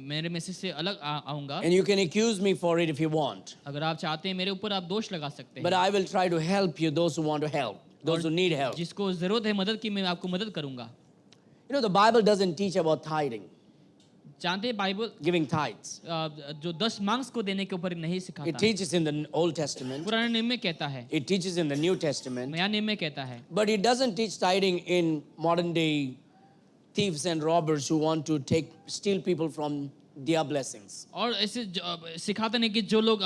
Speaker 2: मेरे मैसेज से अलग आऊंगा।
Speaker 1: And you can accuse me for it if you want.
Speaker 2: अगर आप चाहते हैं मेरे ऊपर आप दोष लगा सकते
Speaker 1: But
Speaker 2: हैं,
Speaker 1: I will try to help you, those who want to help, those who need help.
Speaker 2: जिसको जरूरत है मदद की, मैं आपको मदद करूंगा।
Speaker 1: You know, the Bible doesn't teach about tithing,
Speaker 2: जानते हैं बाइबल
Speaker 1: giving tithes.
Speaker 2: जो 10 मांग्स को देने के ऊपर नहीं
Speaker 1: It
Speaker 2: सिखाता,
Speaker 1: teaches in the Old Testament.
Speaker 2: पुराने नियम में कहता है,
Speaker 1: It teaches in the New Testament.
Speaker 2: नया नियम में कहता है,
Speaker 1: But it doesn't teach tithing in modern day thieves and robbers who want to steal people from their blessings.
Speaker 2: और ऐसे सिखाते नहीं कि जो लोग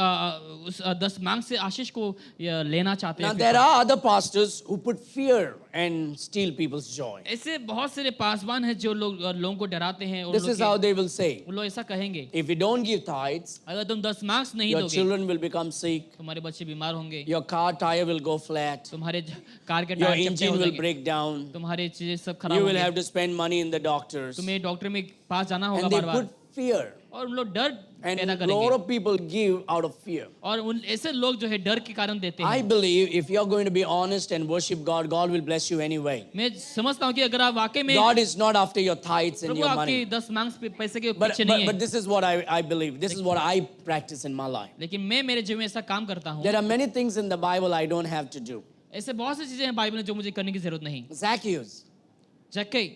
Speaker 2: उस 10 मांग से आशीष को लेना चाहते
Speaker 1: Now
Speaker 2: हैं।
Speaker 1: there are other pastors who put fear and steal people's joy.
Speaker 2: ऐसे बहुत सारे पासवान हैं जो लोगों को डराते हैं, और
Speaker 1: This is how they will say,
Speaker 2: वो लोग ऐसा कहेंगे,
Speaker 1: if you don't give tithes,
Speaker 2: अगर तुम 10 मार्क्स नहीं
Speaker 1: your
Speaker 2: दोगे,
Speaker 1: children will become sick,
Speaker 2: तुम्हारे बच्चे बीमार होंगे,
Speaker 1: your car tire will go flat,
Speaker 2: तुम्हारे कार के
Speaker 1: your
Speaker 2: टायर चपटे
Speaker 1: engine
Speaker 2: हो
Speaker 1: will
Speaker 2: जाएंगे,
Speaker 1: break down,
Speaker 2: तुम्हारे चीजें सब खराब
Speaker 1: you will
Speaker 2: होंगे,
Speaker 1: have to spend money in the doctors.
Speaker 2: तुम्हें डॉक्टर में पास जाना होगा
Speaker 1: And they
Speaker 2: bar bar.
Speaker 1: put fear.
Speaker 2: और उन लोग डर
Speaker 1: And
Speaker 2: पैदा
Speaker 1: a lot
Speaker 2: करेंगे
Speaker 1: of people give out of fear.
Speaker 2: और उन ऐसे लोग जो है डर के कारण देते
Speaker 1: I
Speaker 2: हैं।
Speaker 1: believe if you're going to be honest and worship God, God will bless you anyway.
Speaker 2: मैं समझता हूँ कि अगर आप वाकई में
Speaker 1: God is not after your tithes and
Speaker 2: Prabhu
Speaker 1: your
Speaker 2: आपके
Speaker 1: money.
Speaker 2: 10 मांग पैसे के
Speaker 1: But,
Speaker 2: पीछे
Speaker 1: but,
Speaker 2: नहीं
Speaker 1: but
Speaker 2: है,
Speaker 1: this is what I believe. This is what I practice in my life.
Speaker 2: लेकिन मैं मेरे जीवन में ऐसा काम करता हूँ।
Speaker 1: There are many things in the Bible I don't have to do.
Speaker 2: ऐसे बहुत सी चीजें हैं बाइबल में जो मुझे करने की जरूरत नहीं।
Speaker 1: Zacchaeus,
Speaker 2: जक्कई,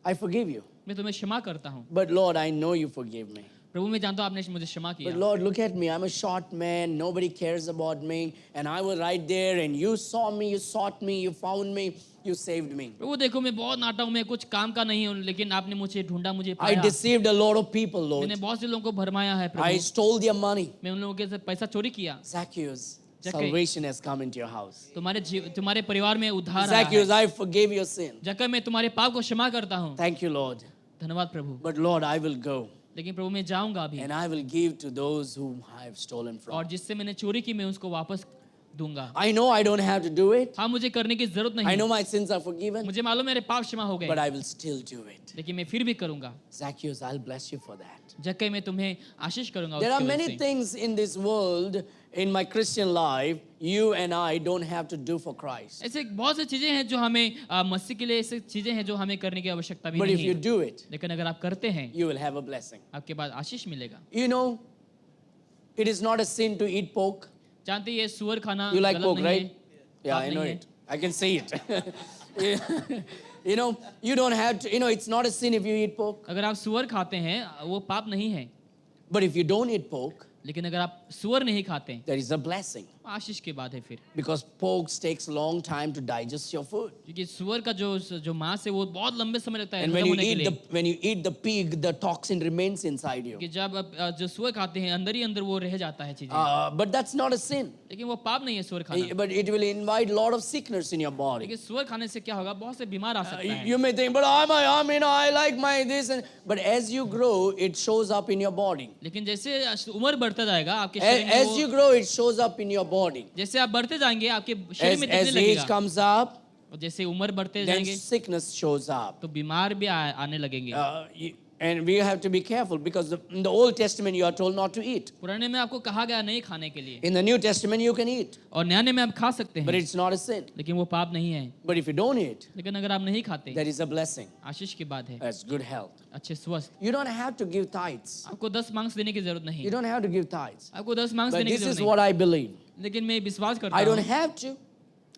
Speaker 1: I forgive you.
Speaker 2: मैं तुम्हें क्षमा करता हूँ।
Speaker 1: But Lord, I know you forgive me.
Speaker 2: प्रभु मैं जानता हूँ आपने मुझे क्षमा
Speaker 1: But
Speaker 2: किया।
Speaker 1: Lord, look at me. I'm a short man. Nobody cares about me. And I was right there. And you saw me. You sought me. You found me. You saved me.
Speaker 2: प्रभु देखो मैं बहुत नाटा हूँ, मैं कुछ काम का नहीं हूँ, लेकिन आपने मुझे ढूंढा, मुझे
Speaker 1: I
Speaker 2: पाया।
Speaker 1: deceived a lot of people, Lord.
Speaker 2: मैंने बहुत से लोगों को भरमाया है
Speaker 1: I
Speaker 2: Prabhu.
Speaker 1: stole their money.
Speaker 2: मैं उन लोगों के से पैसा चोरी किया।
Speaker 1: Zacchaeus,
Speaker 2: Zacchaeus.
Speaker 1: salvation has come into your house.
Speaker 2: तुम्हारे परिवार में उद्धार आया
Speaker 1: Zacchaeus,
Speaker 2: है।
Speaker 1: I forgave your sin.
Speaker 2: जक्कई मैं तुम्हारे पाप को क्षमा करता हूँ।
Speaker 1: Thank you, Lord.
Speaker 2: धन्यवाद प्रभु।
Speaker 1: But Lord, I will go.
Speaker 2: लेकिन प्रभु मैं जाऊंगा अभी,
Speaker 1: And I will give to those whom I have stolen from.
Speaker 2: और जिससे मैंने चोरी की मैं उसको वापस दूंगा।
Speaker 1: I know I don't have to do it.
Speaker 2: हाँ मुझे करने की जरूरत
Speaker 1: I
Speaker 2: नहीं,
Speaker 1: know my sins are forgiven.
Speaker 2: मुझे मालूम मेरे पाप क्षमा हो
Speaker 1: But
Speaker 2: गए,
Speaker 1: I will still do it.
Speaker 2: लेकिन मैं फिर भी करूंगा।
Speaker 1: Zacchaeus, I'll bless you for that.
Speaker 2: जक्कई मैं तुम्हें आशीष करूंगा
Speaker 1: There are
Speaker 2: उसकी वजह
Speaker 1: many
Speaker 2: से।
Speaker 1: things in this world, in my Christian life, you and I don't have to do for Christ.
Speaker 2: ऐसे बहुत सी चीजें हैं जो हमें मसीह के लिए, ऐसे चीजें हैं जो हमें करने की आवश्यकता भी
Speaker 1: But if
Speaker 2: नहीं
Speaker 1: you
Speaker 2: है,
Speaker 1: do it,
Speaker 2: लेकिन अगर आप करते हैं
Speaker 1: you will have a blessing.
Speaker 2: आपके पास आशीष मिलेगा।
Speaker 1: You know, it is not a sin to eat pork.
Speaker 2: जानते हैं ये सुअर खाना
Speaker 1: You like
Speaker 2: गलत
Speaker 1: pork,
Speaker 2: नहीं
Speaker 1: right?
Speaker 2: है,
Speaker 1: Yeah,
Speaker 2: पाप
Speaker 1: I know
Speaker 2: नहीं है।
Speaker 1: it. I can see it. You know, you don't have to, it's not a sin if you eat pork.
Speaker 2: अगर आप सुअर खाते हैं वो पाप नहीं है,
Speaker 1: But if you don't eat pork,
Speaker 2: लेकिन अगर आप सुअर नहीं खाते
Speaker 1: there is a blessing.
Speaker 2: आशीष के बाद है फिर,
Speaker 1: Because pork takes long time to digest your food.
Speaker 2: क्योंकि सुअर का जो मांस है वो बहुत लंबे समय लगता है
Speaker 1: And
Speaker 2: हजम होने के लिए।
Speaker 1: when you eat the pig, the toxin remains inside you.
Speaker 2: कि जब जो सुअर खाते हैं अंदर ही अंदर वो रह जाता है चीजें,
Speaker 1: But that's not a sin.
Speaker 2: लेकिन वो पाप नहीं है सुअर खाना।
Speaker 1: But it will invite a lot of sickness in your body.
Speaker 2: लेकिन सुअर खाने से क्या होगा, बहुत से बीमार आ सकता है।
Speaker 1: You may think, but I like my this, but as you grow, it shows up in your body.
Speaker 2: लेकिन जैसे उम्र बढ़ता जाएगा आपके शरीर में
Speaker 1: As you grow, it shows up in your body.
Speaker 2: जैसे आप बढ़ते जाएंगे आपके शरीर में दिखने
Speaker 1: As age
Speaker 2: लगेगा,
Speaker 1: comes up,
Speaker 2: और जैसे उम्र बढ़ते
Speaker 1: then
Speaker 2: जाएंगे
Speaker 1: sickness shows up.
Speaker 2: तो बीमार भी आने लगेंगे।
Speaker 1: And we have to be careful because in the Old Testament you are told not to eat.
Speaker 2: पुराने में आपको कहा गया नहीं खाने के लिए,
Speaker 1: In the New Testament you can eat,
Speaker 2: और नया में आप खा सकते
Speaker 1: but
Speaker 2: हैं,
Speaker 1: it's not a sin.
Speaker 2: लेकिन वो पाप नहीं है।
Speaker 1: But if you don't eat,
Speaker 2: लेकिन अगर आप नहीं खाते,
Speaker 1: there is a blessing.
Speaker 2: आशीष की बात है,
Speaker 1: That's good health.
Speaker 2: अच्छे स्वस्थ।
Speaker 1: You don't have to give tithes.
Speaker 2: आपको 10 मांग्स देने की जरूरत नहीं,
Speaker 1: You don't have to give tithes.
Speaker 2: आपको 10 मांग्स
Speaker 1: But
Speaker 2: देने की
Speaker 1: this
Speaker 2: जरूरत
Speaker 1: is
Speaker 2: नहीं,
Speaker 1: what I believe.
Speaker 2: लेकिन मैं विश्वास करता
Speaker 1: I don't
Speaker 2: हूँ
Speaker 1: have to,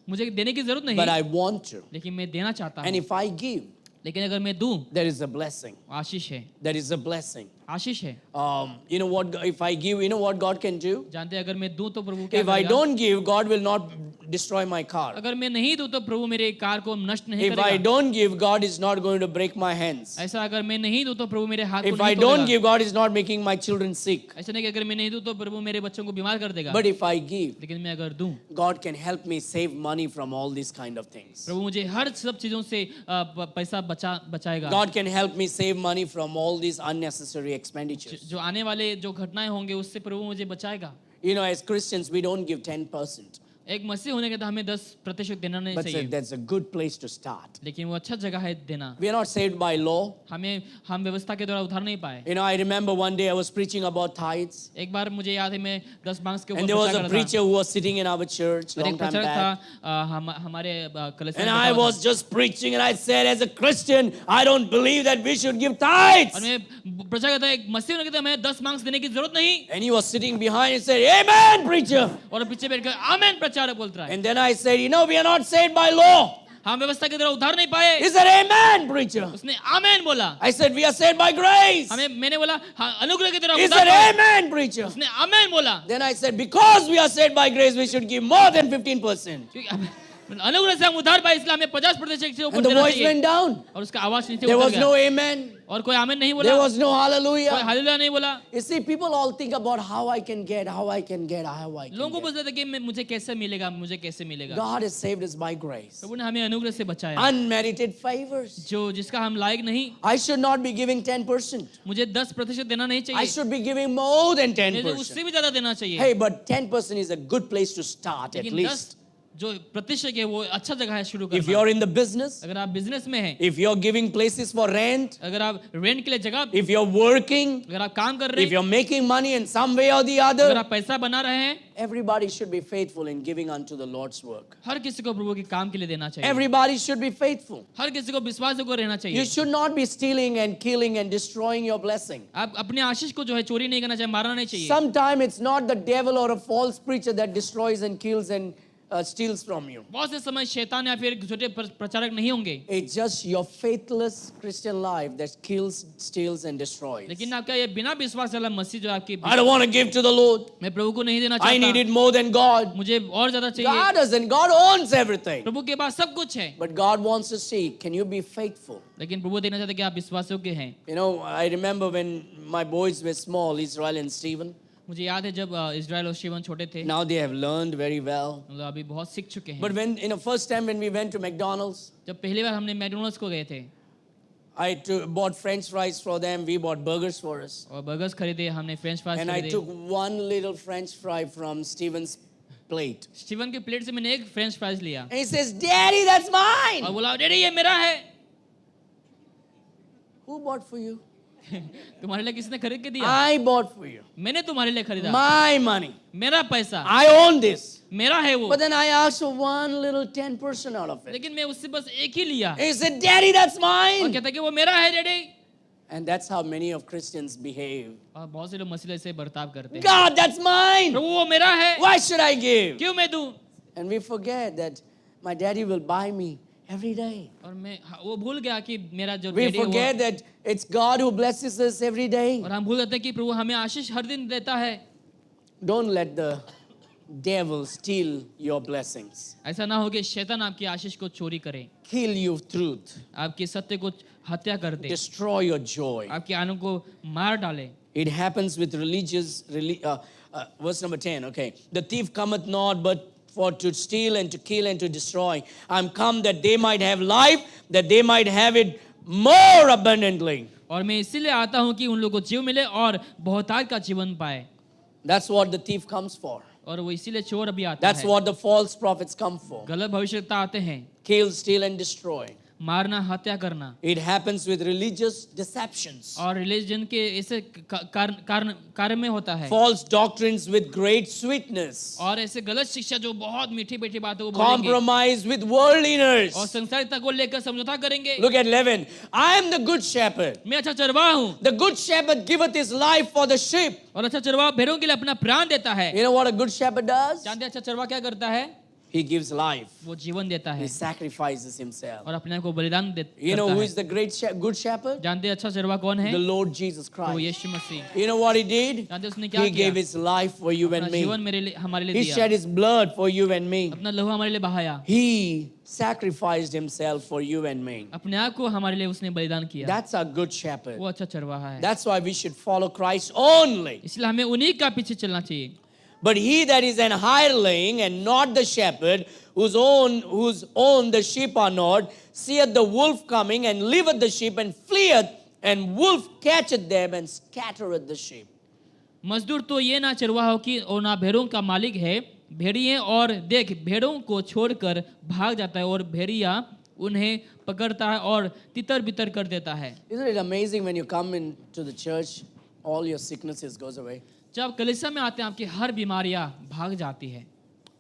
Speaker 2: मुझे देने की जरूरत
Speaker 1: but
Speaker 2: नहीं,
Speaker 1: I want to.
Speaker 2: लेकिन मैं देना चाहता
Speaker 1: And
Speaker 2: हूँ।
Speaker 1: if I give,
Speaker 2: लेकिन अगर मैं दूं,
Speaker 1: there is a blessing.
Speaker 2: आशीष है,
Speaker 1: There is a blessing.
Speaker 2: आशीष है।
Speaker 1: You know what? If I give, you know what God can do?
Speaker 2: जानते हैं अगर मैं दूं तो प्रभु क्या
Speaker 1: If I
Speaker 2: करेगा?
Speaker 1: don't give, God will not destroy my car.
Speaker 2: अगर मैं नहीं दूं तो प्रभु मेरे कार को नष्ट नहीं
Speaker 1: If I
Speaker 2: करेगा।
Speaker 1: don't give, God is not going to break my hands.
Speaker 2: ऐसा अगर मैं नहीं दूं तो प्रभु मेरे हाथ को
Speaker 1: If I
Speaker 2: नहीं
Speaker 1: don't
Speaker 2: तोड़ेगा।
Speaker 1: give, God is not making my children sick.
Speaker 2: ऐसा नहीं कि अगर मैं नहीं दूं तो प्रभु मेरे बच्चों को बीमार कर देगा।
Speaker 1: But if I give,
Speaker 2: लेकिन मैं अगर दूं,
Speaker 1: God can help me save money from all these kind of things.
Speaker 2: प्रभु मुझे हर सब चीजों से पैसा बचाएगा।
Speaker 1: God can help me save money from all these unnecessary expenditures.
Speaker 2: जो आने वाले जो घटनाएं होंगे उससे प्रभु मुझे बचाएगा।
Speaker 1: You know, as Christians, we don't give 10%.
Speaker 2: एक मसीह होने के तो हमें 10% देना नहीं
Speaker 1: But
Speaker 2: चाहिए,
Speaker 1: that's a good place to start.
Speaker 2: लेकिन वो अच्छा जगह है देना।
Speaker 1: We are not saved by law.
Speaker 2: हम व्यवस्था के द्वारा उधार नहीं पाए।
Speaker 1: You know, I remember one day I was preaching about tithes.
Speaker 2: एक बार मुझे याद है मैं 10 मांग्स के ऊपर
Speaker 1: And there was
Speaker 2: प्रचार
Speaker 1: a
Speaker 2: कर रहा था।
Speaker 1: preacher who was sitting in our church
Speaker 2: और
Speaker 1: long
Speaker 2: एक
Speaker 1: time
Speaker 2: प्रचारक
Speaker 1: back.
Speaker 2: था हमारे कलीसिया
Speaker 1: And
Speaker 2: में
Speaker 1: I
Speaker 2: बैठा हुआ
Speaker 1: was just preaching and I said, as a Christian, I don't believe that we should give
Speaker 2: था। और
Speaker 1: tithes.
Speaker 2: मैं प्रचार करता एक मसीह होने के तो हमें 10 मांग्स देने की जरूरत नहीं।
Speaker 1: And he was sitting behind and said, Amen, preacher.
Speaker 2: और पीछे बैठकर आमेन प्रचारक बोलता है।
Speaker 1: And then I said, you know, we are not saved by law.
Speaker 2: हम व्यवस्था के द्वारा उधार नहीं पाए।
Speaker 1: He said, Amen, preacher.
Speaker 2: उसने आमेन बोला।
Speaker 1: I said, we are saved by grace.
Speaker 2: मैंने बोला अनुग्रह के द्वारा
Speaker 1: He
Speaker 2: उधार
Speaker 1: said,
Speaker 2: पाए।
Speaker 1: Amen, preacher.
Speaker 2: उसने आमेन बोला।
Speaker 1: Then I said, because we are saved by grace, we should give more than 15%.
Speaker 2: अनुग्रह से हम उधार पाए इसलिए हमें 50% से ऊपर
Speaker 1: And the
Speaker 2: देना
Speaker 1: voice
Speaker 2: चाहिए।
Speaker 1: went down.
Speaker 2: और उसका आवाज नीचे
Speaker 1: There
Speaker 2: उतर
Speaker 1: was
Speaker 2: गया।
Speaker 1: no amen.
Speaker 2: और कोई आमेन नहीं बोला,
Speaker 1: There was no
Speaker 2: कोई
Speaker 1: hallelujah.
Speaker 2: हालेलुया नहीं बोला।
Speaker 1: You see, people all think about how I can get.
Speaker 2: लोगों को पूछते थे कि मुझे कैसे मिलेगा।
Speaker 1: God has saved us by grace.
Speaker 2: प्रभु ने हमें अनुग्रह से बचाया,
Speaker 1: Unmerited favors.
Speaker 2: जो जिसका हम लायक नहीं।
Speaker 1: I should not be giving 10%.
Speaker 2: मुझे 10% देना नहीं
Speaker 1: I
Speaker 2: चाहिए,
Speaker 1: should be giving more than
Speaker 2: मुझे
Speaker 1: 10%.
Speaker 2: उससे भी ज्यादा देना चाहिए।
Speaker 1: Hey, but 10% is a good place to start at
Speaker 2: लेकिन
Speaker 1: least.
Speaker 2: जो प्रतिष्ठित है वो अच्छा जगह है शुरू
Speaker 1: If
Speaker 2: करना।
Speaker 1: you're in the business,
Speaker 2: अगर आप बिजनेस में हैं,
Speaker 1: if you're giving places for rent,
Speaker 2: अगर आप रेंट के लिए जगह,
Speaker 1: if you're working,
Speaker 2: अगर आप काम कर रहे
Speaker 1: if
Speaker 2: हैं,
Speaker 1: you're making money in some way or the
Speaker 2: अगर
Speaker 1: other,
Speaker 2: आप पैसा बना रहे हैं,
Speaker 1: everybody should be faithful in giving unto the Lord's work.
Speaker 2: हर किसी को प्रभु के काम के लिए देना चाहिए।
Speaker 1: Everybody should be faithful.
Speaker 2: हर किसी को विश्वास को रहना
Speaker 1: You
Speaker 2: चाहिए।
Speaker 1: should not be stealing and killing and destroying your blessing.
Speaker 2: आप अपने आशीष को जो है चोरी नहीं करना चाहिए, मारना नहीं चाहिए।
Speaker 1: Sometimes it's not the devil or a false preacher that destroys and kills and steals from you.
Speaker 2: बहुत से समय शैतान या फिर छोटे प्रचारक नहीं होंगे,
Speaker 1: It's just your faithless Christian life that kills, steals, and destroys.
Speaker 2: लेकिन आपका ये बिना विश्वास वाला मसीह जो आपकी,
Speaker 1: I don't want to give to the Lord.
Speaker 2: मैं प्रभु को नहीं देना
Speaker 1: I need
Speaker 2: चाहता,
Speaker 1: it more than God.
Speaker 2: मुझे और ज्यादा चाहिए।
Speaker 1: God doesn't. God owns everything.
Speaker 2: प्रभु के पास सब कुछ है,
Speaker 1: But God wants to see, can you be faithful?
Speaker 2: लेकिन प्रभु देखना चाहते हैं कि आप विश्वासयोग्य हैं।
Speaker 1: You know, I remember when my boys were small, Israel and Stephen.
Speaker 2: मुझे याद है जब इजराइल और शिवन छोटे थे,
Speaker 1: Now they have learned very well.
Speaker 2: मतलब अभी बहुत सीख चुके हैं।
Speaker 1: But when, first time when we went to McDonald's,
Speaker 2: जब पहली बार हमने मैकडॉनल्ड्स को गए थे
Speaker 1: I bought French fries for them. We bought burgers for us.
Speaker 2: और बर्गर्स खरीदे, हमने फ्रेंच फ्राइज
Speaker 1: And I
Speaker 2: खरीदे।
Speaker 1: took one little French fry from Stephen's plate.
Speaker 2: Stephen के प्लेट से मैंने एक फ्रेंच फ्राइज लिया
Speaker 1: And he says, Daddy, that's
Speaker 2: और
Speaker 1: mine.
Speaker 2: बोला, डैडी ये मेरा है।
Speaker 1: Who bought for you?
Speaker 2: तुम्हारे लिए किसने खरीद के दिया?
Speaker 1: I bought for you.
Speaker 2: मैंने तुम्हारे लिए खरीदा,
Speaker 1: My money.
Speaker 2: मेरा पैसा,
Speaker 1: I own this.
Speaker 2: मेरा है वो।
Speaker 1: But then I asked for one little 10% out of it.
Speaker 2: लेकिन मैं उससे बस एक ही लिया
Speaker 1: He said, Daddy, that's
Speaker 2: और
Speaker 1: mine.
Speaker 2: कहता कि वो मेरा है daddy.
Speaker 1: And that's how many of Christians behave.
Speaker 2: और बहुत से लोग मसीह से बर्ताव करते हैं,
Speaker 1: God, that's mine.
Speaker 2: प्रभु वो मेरा है,
Speaker 1: Why should I give?
Speaker 2: क्यों मैं दूं?
Speaker 1: And we forget that my daddy will buy me every day.
Speaker 2: और मैं वो भूल गया कि मेरा जो
Speaker 1: We
Speaker 2: डैडी है वो,
Speaker 1: forget that it's God who blesses us every day.
Speaker 2: और हम भूल जाते हैं कि प्रभु हमें आशीष हर दिन देता है।
Speaker 1: Don't let the devil steal your blessings.
Speaker 2: ऐसा ना हो कि शैतान आपकी आशीष को चोरी करे,
Speaker 1: Kill you truth.
Speaker 2: आपके सत्य को हत्या कर दे,
Speaker 1: Destroy your joy.
Speaker 2: आपके आनंद को मार डाले।
Speaker 1: It happens with verse number 10, okay. The thief cometh not but for to steal and to kill and to destroy. I'm come that they might have life, that they might have it more abundantly.
Speaker 2: और मैं इसीलिए आता हूँ कि उन लोगों को जीव मिले और बहुतायत का जीवन पाए।
Speaker 1: That's what the thief comes for.
Speaker 2: और वो इसीलिए चोर अभी आता
Speaker 1: That's
Speaker 2: है,
Speaker 1: what the false prophets come for.
Speaker 2: गलत भविष्यवक्ता आते हैं,
Speaker 1: Kill, steal, and destroy.
Speaker 2: मारना, हत्या करना।
Speaker 1: It happens with religious deceptions.
Speaker 2: और रिलीजन के ऐसे कार्य में होता है,
Speaker 1: False doctrines with great sweetness.
Speaker 2: और ऐसे गलत शिक्षा जो बहुत मीठी मीठी बातों को बोलेंगे
Speaker 1: Compromise with worldliness.
Speaker 2: और संसारिकता को लेकर समझौता करेंगे।
Speaker 1: Look at 11. I am the good shepherd.
Speaker 2: मैं अच्छा चरवाहा हूँ,
Speaker 1: The good shepherd giveth his life for the sheep.
Speaker 2: और अच्छा चरवाहा भेड़ों के लिए अपना प्राण देता है।
Speaker 1: You know what a good shepherd does?
Speaker 2: जानते हैं अच्छा चरवाहा क्या करता है?
Speaker 1: He gives life.
Speaker 2: वो जीवन देता है
Speaker 1: He sacrifices himself.
Speaker 2: और अपने आप को बलिदान
Speaker 1: You know
Speaker 2: करता
Speaker 1: who
Speaker 2: है।
Speaker 1: is the good shepherd?
Speaker 2: जानते हैं अच्छा चरवाहा कौन है?
Speaker 1: The Lord Jesus
Speaker 2: वो
Speaker 1: Christ.
Speaker 2: Yeshu Masih.
Speaker 1: You know what he did?
Speaker 2: जानते हैं उसने क्या
Speaker 1: He
Speaker 2: किया?
Speaker 1: gave his life for you and
Speaker 2: अपना
Speaker 1: me.
Speaker 2: जीवन मेरे लिए, हमारे लिए
Speaker 1: He
Speaker 2: दिया,
Speaker 1: shed his blood for you and me.
Speaker 2: अपना लहू हमारे लिए बहाया,
Speaker 1: He sacrificed himself for you and me.
Speaker 2: अपने आप को हमारे लिए उसने बलिदान किया।
Speaker 1: That's our good shepherd.
Speaker 2: वो अच्छा चरवाहा है,
Speaker 1: That's why we should follow Christ only.
Speaker 2: इसलिए हमें उन्हीं का पीछे चलना चाहिए।
Speaker 1: But he that is an hireling and not the shepherd, whose own the sheep are not, seeth the wolf coming and leaveth the sheep and fleeth, and wolf catcheth them and scattereth the sheep.
Speaker 2: मजदूर तो ये ना चरवाहा हो कि और ना भेड़ों का मालिक है, भेड़िए और देख भेड़ों को छोड़कर भाग जाता है और भेड़िया उन्हें पकड़ता है और तितर बितर कर देता है।
Speaker 1: Isn't it amazing when you come into the church, all your sicknesses goes away?
Speaker 2: जब कलीसिया में आते हैं आपकी हर बीमारियां भाग जाती है।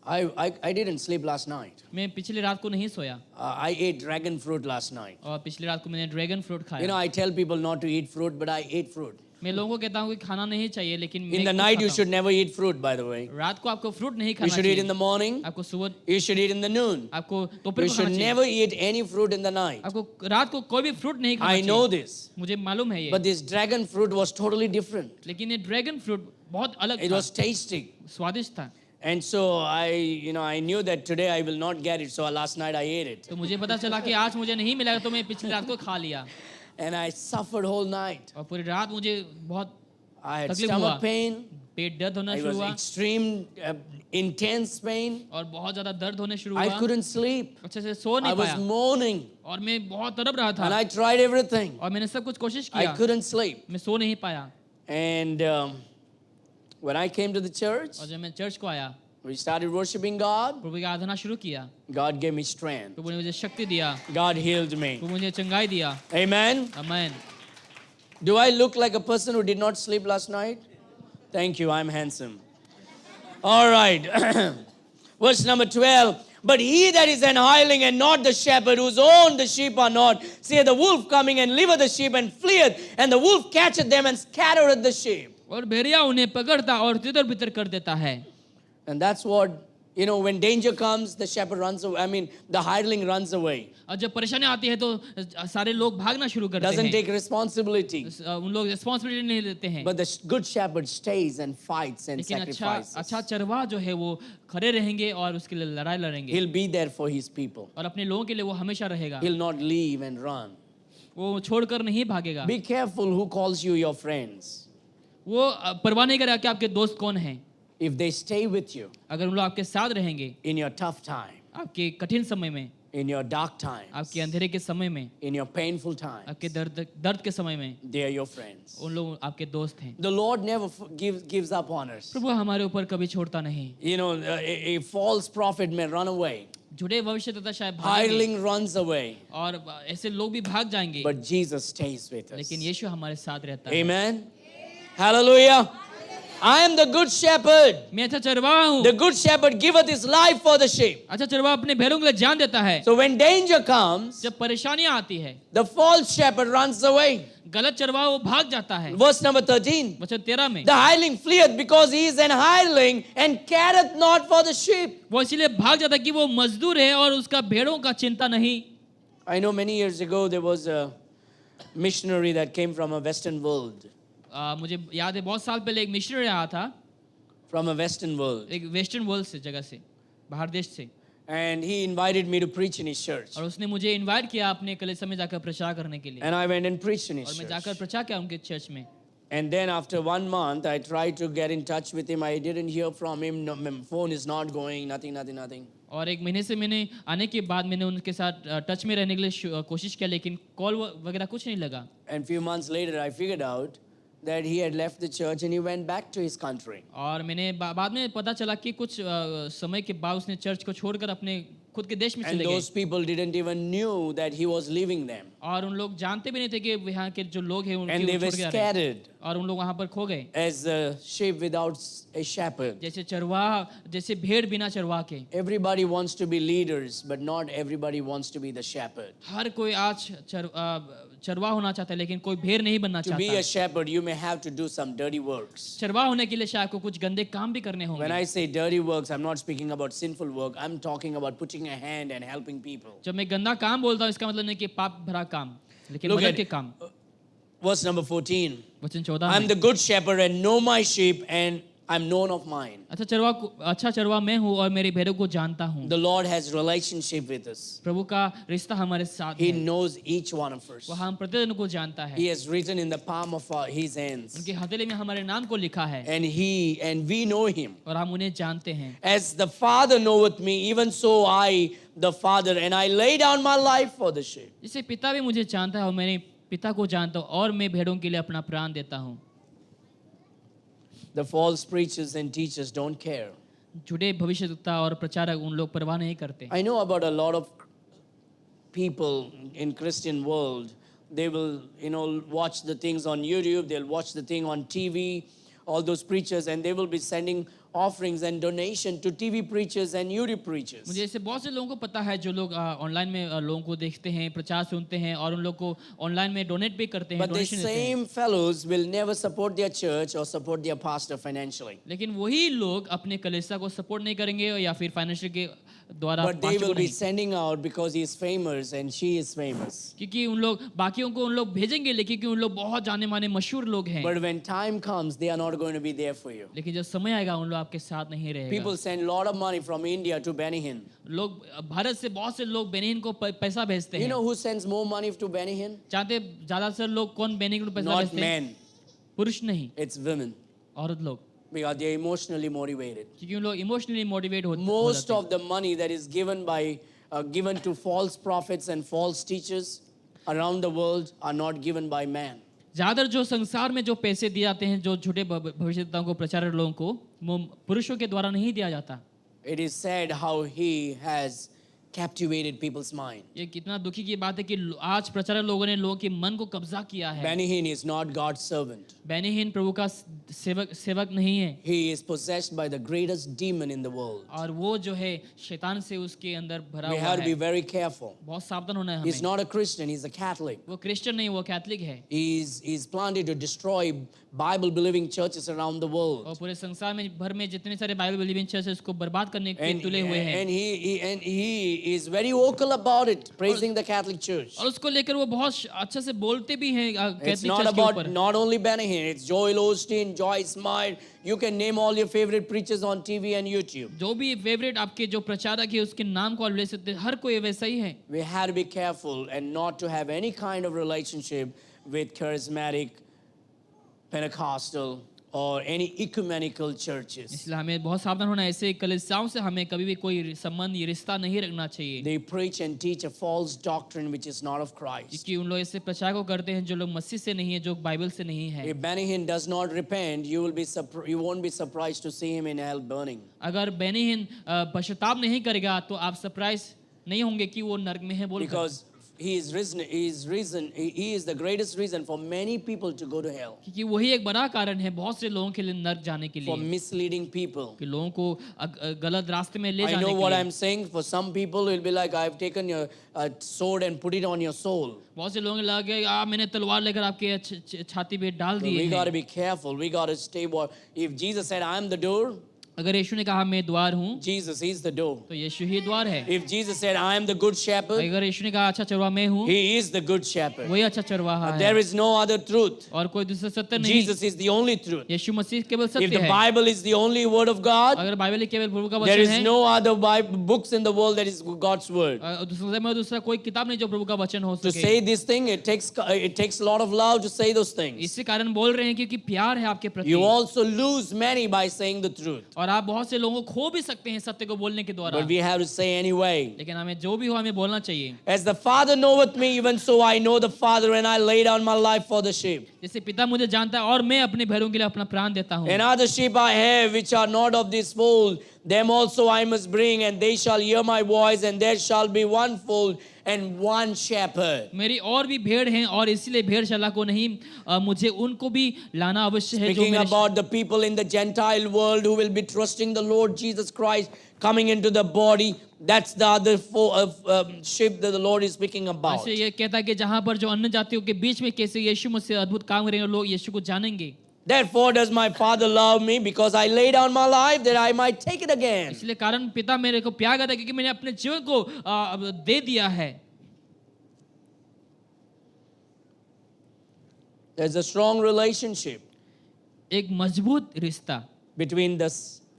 Speaker 1: I didn't sleep last night.
Speaker 2: मैं पिछली रात को नहीं सोया
Speaker 1: I ate dragon fruit last night.
Speaker 2: और पिछली रात को मैंने ड्रैगन फ्रूट
Speaker 1: You
Speaker 2: खाया।
Speaker 1: know, I tell people not to eat fruit, but I ate fruit.
Speaker 2: मैं लोगों को कहता हूँ कि खाना नहीं चाहिए, लेकिन
Speaker 1: In the
Speaker 2: मैं
Speaker 1: night, you
Speaker 2: खाता
Speaker 1: should never eat fruit, by the way.
Speaker 2: हूँ। रात को आपको फ्रूट नहीं
Speaker 1: You
Speaker 2: खाना
Speaker 1: should eat in
Speaker 2: चाहिए,
Speaker 1: the morning,
Speaker 2: आपको सुबह,
Speaker 1: you should eat in the noon.
Speaker 2: आपको दोपहर
Speaker 1: You
Speaker 2: को
Speaker 1: should
Speaker 2: खाना चाहिए,
Speaker 1: never eat any fruit in the night.
Speaker 2: आपको रात को कोई भी फ्रूट नहीं खाना
Speaker 1: I know
Speaker 2: चाहिए।
Speaker 1: this.
Speaker 2: मुझे मालूम है ये,
Speaker 1: But this dragon fruit was totally different.
Speaker 2: लेकिन ये ड्रैगन फ्रूट बहुत अलग
Speaker 1: It
Speaker 2: था,
Speaker 1: was tasty.
Speaker 2: स्वादिष्ट था।
Speaker 1: And so I knew that today I will not get it. So last night I ate it.
Speaker 2: तो मुझे पता चला कि आज मुझे नहीं मिलेगा, तो मैं पिछली रात को खा लिया
Speaker 1: And I suffered whole night.
Speaker 2: और पूरी रात मुझे बहुत
Speaker 1: I had
Speaker 2: तकलीफ
Speaker 1: stomach
Speaker 2: हुआ,
Speaker 1: pain.
Speaker 2: पेट दर्द होना
Speaker 1: It
Speaker 2: शुरू
Speaker 1: was
Speaker 2: हुआ
Speaker 1: extreme, intense pain.
Speaker 2: और बहुत ज्यादा दर्द होने शुरू
Speaker 1: I
Speaker 2: हुआ,
Speaker 1: couldn't sleep.
Speaker 2: अच्छे से सो
Speaker 1: I
Speaker 2: नहीं
Speaker 1: was
Speaker 2: पाया
Speaker 1: moaning.
Speaker 2: और मैं बहुत तड़प रहा
Speaker 1: And
Speaker 2: था
Speaker 1: I tried everything.
Speaker 2: और मैंने सब कुछ कोशिश
Speaker 1: I
Speaker 2: किया,
Speaker 1: couldn't sleep.
Speaker 2: मैं सो नहीं पाया।
Speaker 1: And when I came to the church,
Speaker 2: और जब मैं चर्च को आया,
Speaker 1: We started worshiping God.
Speaker 2: प्रभु की आराधना शुरू किया,
Speaker 1: God gave me strength.
Speaker 2: प्रभु ने मुझे शक्ति दिया,
Speaker 1: God healed me.
Speaker 2: प्रभु मुझे चंगाई दिया।
Speaker 1: Amen.
Speaker 2: आमीन।
Speaker 1: Do I look like a person who did not sleep last night? Thank you, I'm handsome. All right. Verse number 12. But he that is an hireling and not the shepherd, whose own the sheep are not, seeth the wolf coming and leaveth the sheep and fleeth, and the wolf catcheth them and scattereth the sheep.
Speaker 2: और भेड़िया उन्हें पकड़ता और तितर बितर कर देता है।
Speaker 1: And that's what, when danger comes, the shepherd runs away. The hireling runs away.
Speaker 2: और जब परेशानी आती है तो सारे लोग भागना शुरू करते
Speaker 1: Doesn't
Speaker 2: हैं।
Speaker 1: take responsibility.
Speaker 2: उन लोग रिस्पांसिबिलिटी नहीं लेते हैं।
Speaker 1: But the good shepherd stays and fights and
Speaker 2: लेकिन
Speaker 1: sacrifices.
Speaker 2: अच्छा चरवाहा जो है वो खड़े रहेंगे और उसके लिए लड़ाई लड़ेंगे।
Speaker 1: He'll be there for his people.
Speaker 2: और अपने लोगों के लिए वो हमेशा रहेगा।
Speaker 1: He'll not leave and run.
Speaker 2: वो छोड़कर नहीं भागेगा।
Speaker 1: Be careful who calls you your friends.
Speaker 2: वो परवाह नहीं करेगा कि आपके दोस्त कौन हैं।
Speaker 1: If they stay with you
Speaker 2: अगर उन लोग आपके साथ रहेंगे
Speaker 1: in your tough time,
Speaker 2: आपके कठिन समय में,
Speaker 1: in your dark times,
Speaker 2: आपके अंधेरे के समय में,
Speaker 1: in your painful times,
Speaker 2: आपके दर्द के समय में,
Speaker 1: they are your friends.
Speaker 2: उन लोग आपके दोस्त हैं।
Speaker 1: The Lord never gives up on us.
Speaker 2: प्रभु हमारे ऊपर कभी छोड़ता नहीं।
Speaker 1: A false prophet may run away.
Speaker 2: झूठे भविष्यद्वक्ता शायद भागेंगे
Speaker 1: Hireling runs away.
Speaker 2: और ऐसे लोग भी भाग जाएंगे,
Speaker 1: But Jesus stays with us.
Speaker 2: लेकिन यीशु हमारे साथ रहता है।
Speaker 1: Amen. Hallelujah. I am the good shepherd.
Speaker 2: मैं अच्छा चरवाहा हूँ।
Speaker 1: The good shepherd giveth his life for the sheep.
Speaker 2: अच्छा चरवाहा अपने भेड़ों के लिए जान देता है।
Speaker 1: So when danger comes,
Speaker 2: जब परेशानियां आती है,
Speaker 1: the false shepherd runs away.
Speaker 2: गलत चरवाहा वो भाग जाता है।
Speaker 1: Verse number 13.
Speaker 2: वचन 13 में,
Speaker 1: The hireling fleeth because he is an hireling and careth not for the sheep.
Speaker 2: वो इसीलिए भाग जाता है कि वो मजदूर है और उसका भेड़ों का चिंता नहीं।
Speaker 1: I know many years ago there was a missionary that came from a Western world.
Speaker 2: मुझे याद है बहुत साल पहले एक मिशनरी आया था,
Speaker 1: From a Western world.
Speaker 2: एक वेस्टर्न वर्ल्ड से, जगह से, बाहर देश से,
Speaker 1: And he invited me to preach in his church.
Speaker 2: और उसने मुझे इनवाइट किया अपने कलीसिया में जाकर प्रचार करने के लिए,
Speaker 1: And I went and preached in
Speaker 2: और
Speaker 1: his
Speaker 2: मैं
Speaker 1: church.
Speaker 2: जाकर प्रचार किया उनके चर्च में।
Speaker 1: And then after 1 month, I tried to get in touch with him. I didn't hear from him. No, my phone is not going. Nothing.
Speaker 2: और एक महीने से मैंने आने के बाद मैंने उनके साथ टच में रहने के लिए कोशिश किया, लेकिन कॉल वगैरह कुछ नहीं लगा।
Speaker 1: And few months later, I figured out that he had left the church and he went back to his country.
Speaker 2: और मैंने बाद में पता चला कि कुछ समय के बाद उसने चर्च को छोड़कर अपने खुद के देश में
Speaker 1: And
Speaker 2: चले
Speaker 1: those
Speaker 2: गए,
Speaker 1: people didn't even knew that he was leaving them.
Speaker 2: और उन लोग जानते भी नहीं थे कि यहाँ के जो लोग हैं
Speaker 1: And
Speaker 2: उनके
Speaker 1: they
Speaker 2: वो
Speaker 1: were
Speaker 2: छोड़ के आ रहे हैं,
Speaker 1: scattered
Speaker 2: और उन लोग वहाँ पर खो गए,
Speaker 1: as a sheep without a shepherd.
Speaker 2: जैसे चरवाहा, जैसे भेड़ बिना चरवाह के।
Speaker 1: Everybody wants to be leaders, but not everybody wants to be the shepherd.
Speaker 2: हर कोई आज चरवाहा होना चाहता है, लेकिन कोई भेड़ नहीं बनना
Speaker 1: To be
Speaker 2: चाहता।
Speaker 1: a shepherd, you may have to do some dirty works.
Speaker 2: चरवाहा होने के लिए शायद को कुछ गंदे काम भी करने
Speaker 1: When
Speaker 2: होंगे।
Speaker 1: I say dirty works, I'm not speaking about sinful work. I'm talking about putting a hand and helping people.
Speaker 2: जब मैं गंदा काम बोलता हूँ इसका मतलब नहीं कि पाप भरा काम, लेकिन
Speaker 1: Look
Speaker 2: मदद
Speaker 1: at
Speaker 2: के काम।
Speaker 1: verse number 14.
Speaker 2: वचन 14
Speaker 1: I'm
Speaker 2: में,
Speaker 1: the good shepherd and know my sheep and I'm known of mine.
Speaker 2: अच्छा चरवाहा मैं हूँ और मेरे भेड़ों को जानता हूँ।
Speaker 1: The Lord has relationship with us.
Speaker 2: प्रभु का रिश्ता हमारे साथ
Speaker 1: He
Speaker 2: है,
Speaker 1: knows each one of us.
Speaker 2: वो हम प्रतिदिन को जानता है।
Speaker 1: He has written in the palm of his hands.
Speaker 2: उनके हथेली में हमारे नाम को लिखा है,
Speaker 1: And we know him.
Speaker 2: और हम उन्हें जानते हैं।
Speaker 1: As the Father knoweth me, even so I, the Father, and I lay down my life for the sheep.
Speaker 2: जिसे पिता भी मुझे जानता है और मेरे पिता को जानता हूँ, और मैं भेड़ों के लिए अपना प्राण देता हूँ।
Speaker 1: The false preachers and teachers don't care.
Speaker 2: झूठे भविष्यवक्ता और प्रचारक उन लोग परवाह नहीं करते।
Speaker 1: I know about a lot of people in Christian world. They will, watch the things on YouTube. They'll watch the thing on TV. All those preachers, and they will be sending offerings and donation to TV preachers and YouTube preachers.
Speaker 2: मुझे ऐसे बहुत से लोगों को पता है जो लोग ऑनलाइन में लोगों को देखते हैं, प्रचार सुनते हैं, और उन लोग को ऑनलाइन में डोनेट भी करते हैं,
Speaker 1: But the
Speaker 2: डोनेशन देते हैं।
Speaker 1: same fellows will never support their church or support their pastor financially.
Speaker 2: लेकिन वही लोग अपने कलीसिया को सपोर्ट नहीं करेंगे या फिर फाइनेंशियल के द्वारा
Speaker 1: But they
Speaker 2: पास्टर
Speaker 1: will
Speaker 2: को
Speaker 1: be
Speaker 2: नहीं,
Speaker 1: sending out because he is famous and she is famous.
Speaker 2: क्योंकि उन लोग बाकियों को उन लोग भेजेंगे, लेकिन क्योंकि उन लोग बहुत जाने माने मशहूर लोग हैं,
Speaker 1: But when time comes, they are not going to be there for you.
Speaker 2: लेकिन जब समय आएगा उन लोग आपके साथ नहीं रहेगा।
Speaker 1: People send a lot of money from India to Benny Hinn.
Speaker 2: लोग भारत से बहुत से लोग बेनिन को पैसा भेजते
Speaker 1: You
Speaker 2: हैं।
Speaker 1: know who sends more money to Benny Hinn?
Speaker 2: चाहते ज्यादातर लोग कौन बेनिन को पैसा
Speaker 1: Not
Speaker 2: भेजते हैं?
Speaker 1: men.
Speaker 2: पुरुष नहीं,
Speaker 1: It's women.
Speaker 2: औरत लोग,
Speaker 1: Because they are emotionally motivated.
Speaker 2: क्योंकि उन लोग इमोशनली मोटिवेट हो
Speaker 1: Most
Speaker 2: जाते हैं।
Speaker 1: of the money that is given to false prophets and false teachers around the world are not given by man.
Speaker 2: ज्यादातर जो संसार में जो पैसे दिए जाते हैं जो झूठे भविष्यवक्ताओं को, प्रचारक लोगों को, वो पुरुषों के द्वारा नहीं दिया जाता।
Speaker 1: It is said how he has captivated people's mind.
Speaker 2: ये कितना दुखी की बात है कि आज प्रचारक लोगों ने लोगों के मन को कब्जा किया है।
Speaker 1: Benny Hinn is not God's servant.
Speaker 2: Beni हिन प्रभु का सेवक नहीं है,
Speaker 1: He is possessed by the greatest demon in the world.
Speaker 2: और वो जो है शैतान से उसके अंदर भरा
Speaker 1: We
Speaker 2: हुआ
Speaker 1: have to be
Speaker 2: है।
Speaker 1: very careful.
Speaker 2: बहुत सावधान होना है
Speaker 1: He's
Speaker 2: हमें।
Speaker 1: not a Christian, he's a Catholic.
Speaker 2: वो क्रिश्चियन नहीं, वो कैथलिक है,
Speaker 1: He's planted to destroy Bible believing churches around the world.
Speaker 2: और पूरे संसार में भर में जितने सारे बाइबल बिलीविंग चर्च है उसको बर्बाद करने के
Speaker 1: And,
Speaker 2: तुले हुए हैं,
Speaker 1: and he is very vocal about it, praising the Catholic Church.
Speaker 2: और उसको लेकर वो बहुत अच्छे से बोलते भी हैं
Speaker 1: It's
Speaker 2: कैथलिक
Speaker 1: not
Speaker 2: चर्च के
Speaker 1: about
Speaker 2: ऊपर।
Speaker 1: not only Benny Hinn, it's Joel Osteen, Joyce Meyer. You can name all your favorite preachers on TV and YouTube.
Speaker 2: जो भी फेवरेट आपके जो प्रचारक है उसके नाम को आप ले सकते हैं, हर कोई वैसा ही है।
Speaker 1: We have to be careful and not to have any kind of relationship with charismatic, Pentecostal, or any ecumenical churches.
Speaker 2: इसलिए हमें बहुत सावधान होना है, ऐसे कलीसियाओं से हमें कभी भी कोई संबंध या रिश्ता नहीं रखना चाहिए,
Speaker 1: They preach and teach a false doctrine which is not of Christ.
Speaker 2: क्योंकि उन लोग ऐसे प्रचार को करते हैं जो लोग मसीह से नहीं है, जो बाइबल से नहीं है।
Speaker 1: If Benny Hinn does not repent, you won't be surprised to see him in hell burning.
Speaker 2: अगर बेनी हिन पश्चाताप नहीं करेगा तो आप सरप्राइज नहीं होंगे कि वो नरक में है बोलकर,
Speaker 1: Because he is the greatest reason for many people to go to hell.
Speaker 2: क्योंकि वही एक बड़ा कारण है बहुत से लोगों के लिए नरक जाने के
Speaker 1: For
Speaker 2: लिए,
Speaker 1: misleading people.
Speaker 2: कि लोगों को गलत रास्ते में ले
Speaker 1: I
Speaker 2: जाने
Speaker 1: know
Speaker 2: के
Speaker 1: what
Speaker 2: लिए।
Speaker 1: I'm saying. For some people, it will be like, I've taken your sword and put it on your soul.
Speaker 2: बहुत से लोगों लगे मैंने तलवार लेकर आपके छाती पे डाल
Speaker 1: So
Speaker 2: the
Speaker 1: we got to
Speaker 2: है।
Speaker 1: be careful. We got to stay. If Jesus said, I am the door,
Speaker 2: अगर यीशु ने कहा मैं द्वार हूँ,
Speaker 1: Jesus is the door.
Speaker 2: तो यीशु ही द्वार है।
Speaker 1: If Jesus said, I am the good shepherd,
Speaker 2: अगर यीशु ने कहा अच्छा चरवाहा मैं हूँ,
Speaker 1: he is the good shepherd.
Speaker 2: वही अच्छा चरवाहा है,
Speaker 1: There is no other truth.
Speaker 2: और कोई दूसरा सत्य नहीं।
Speaker 1: Jesus is the only truth.
Speaker 2: यीशु मसीह केवल
Speaker 1: If
Speaker 2: सत्य
Speaker 1: the
Speaker 2: है।
Speaker 1: Bible is the only word of God,
Speaker 2: अगर बाइबल ही केवल प्रभु का
Speaker 1: there
Speaker 2: वचन
Speaker 1: is
Speaker 2: है,
Speaker 1: no other books in the world that is God's word.
Speaker 2: दूसरा कोई किताब नहीं जो प्रभु का वचन हो
Speaker 1: To
Speaker 2: सके।
Speaker 1: say this thing, it takes a lot of love to say those things.
Speaker 2: इसी कारण बोल रहे हैं क्योंकि प्यार है आपके प्रति,
Speaker 1: You also lose many by saying the truth.
Speaker 2: और आप बहुत से लोगों को खो भी सकते हैं सत्य को बोलने के द्वारा,
Speaker 1: But we have to say anyway.
Speaker 2: लेकिन हमें जो भी हो हमें बोलना चाहिए।
Speaker 1: As the Father knoweth me, even so I know the Father, and I lay down my life for the sheep.
Speaker 2: जैसे पिता मुझे जानता है और मैं अपने भेड़ों के लिए अपना प्राण देता हूँ।
Speaker 1: And other sheep I have which are not of this fold, them also I must bring, and they shall hear my voice, and there shall be one fold and one shepherd.
Speaker 2: मेरी और भी भेड़ हैं और इसीलिए भेड़शाला को नहीं मुझे उनको भी लाना अवश्य है। जो
Speaker 1: Speaking
Speaker 2: मेरे
Speaker 1: about the people in the Gentile world who will be trusting the Lord Jesus Christ coming into the body, that's the other sheep that the Lord is speaking about.
Speaker 2: ऐसे ये कहता है कि जहाँ पर जो अन्य जातियों के बीच में कैसे यीशु मसीह अद्भुत काम करेंगे, लोग यीशु को जानेंगे।
Speaker 1: Therefore does my Father love me, because I lay down my life that I might take it again.
Speaker 2: इसलिए कारण पिता मेरे को प्यार करता है क्योंकि मैंने अपने जीवन को दे दिया है।
Speaker 1: There's a strong relationship
Speaker 2: एक मजबूत रिश्ता
Speaker 1: between the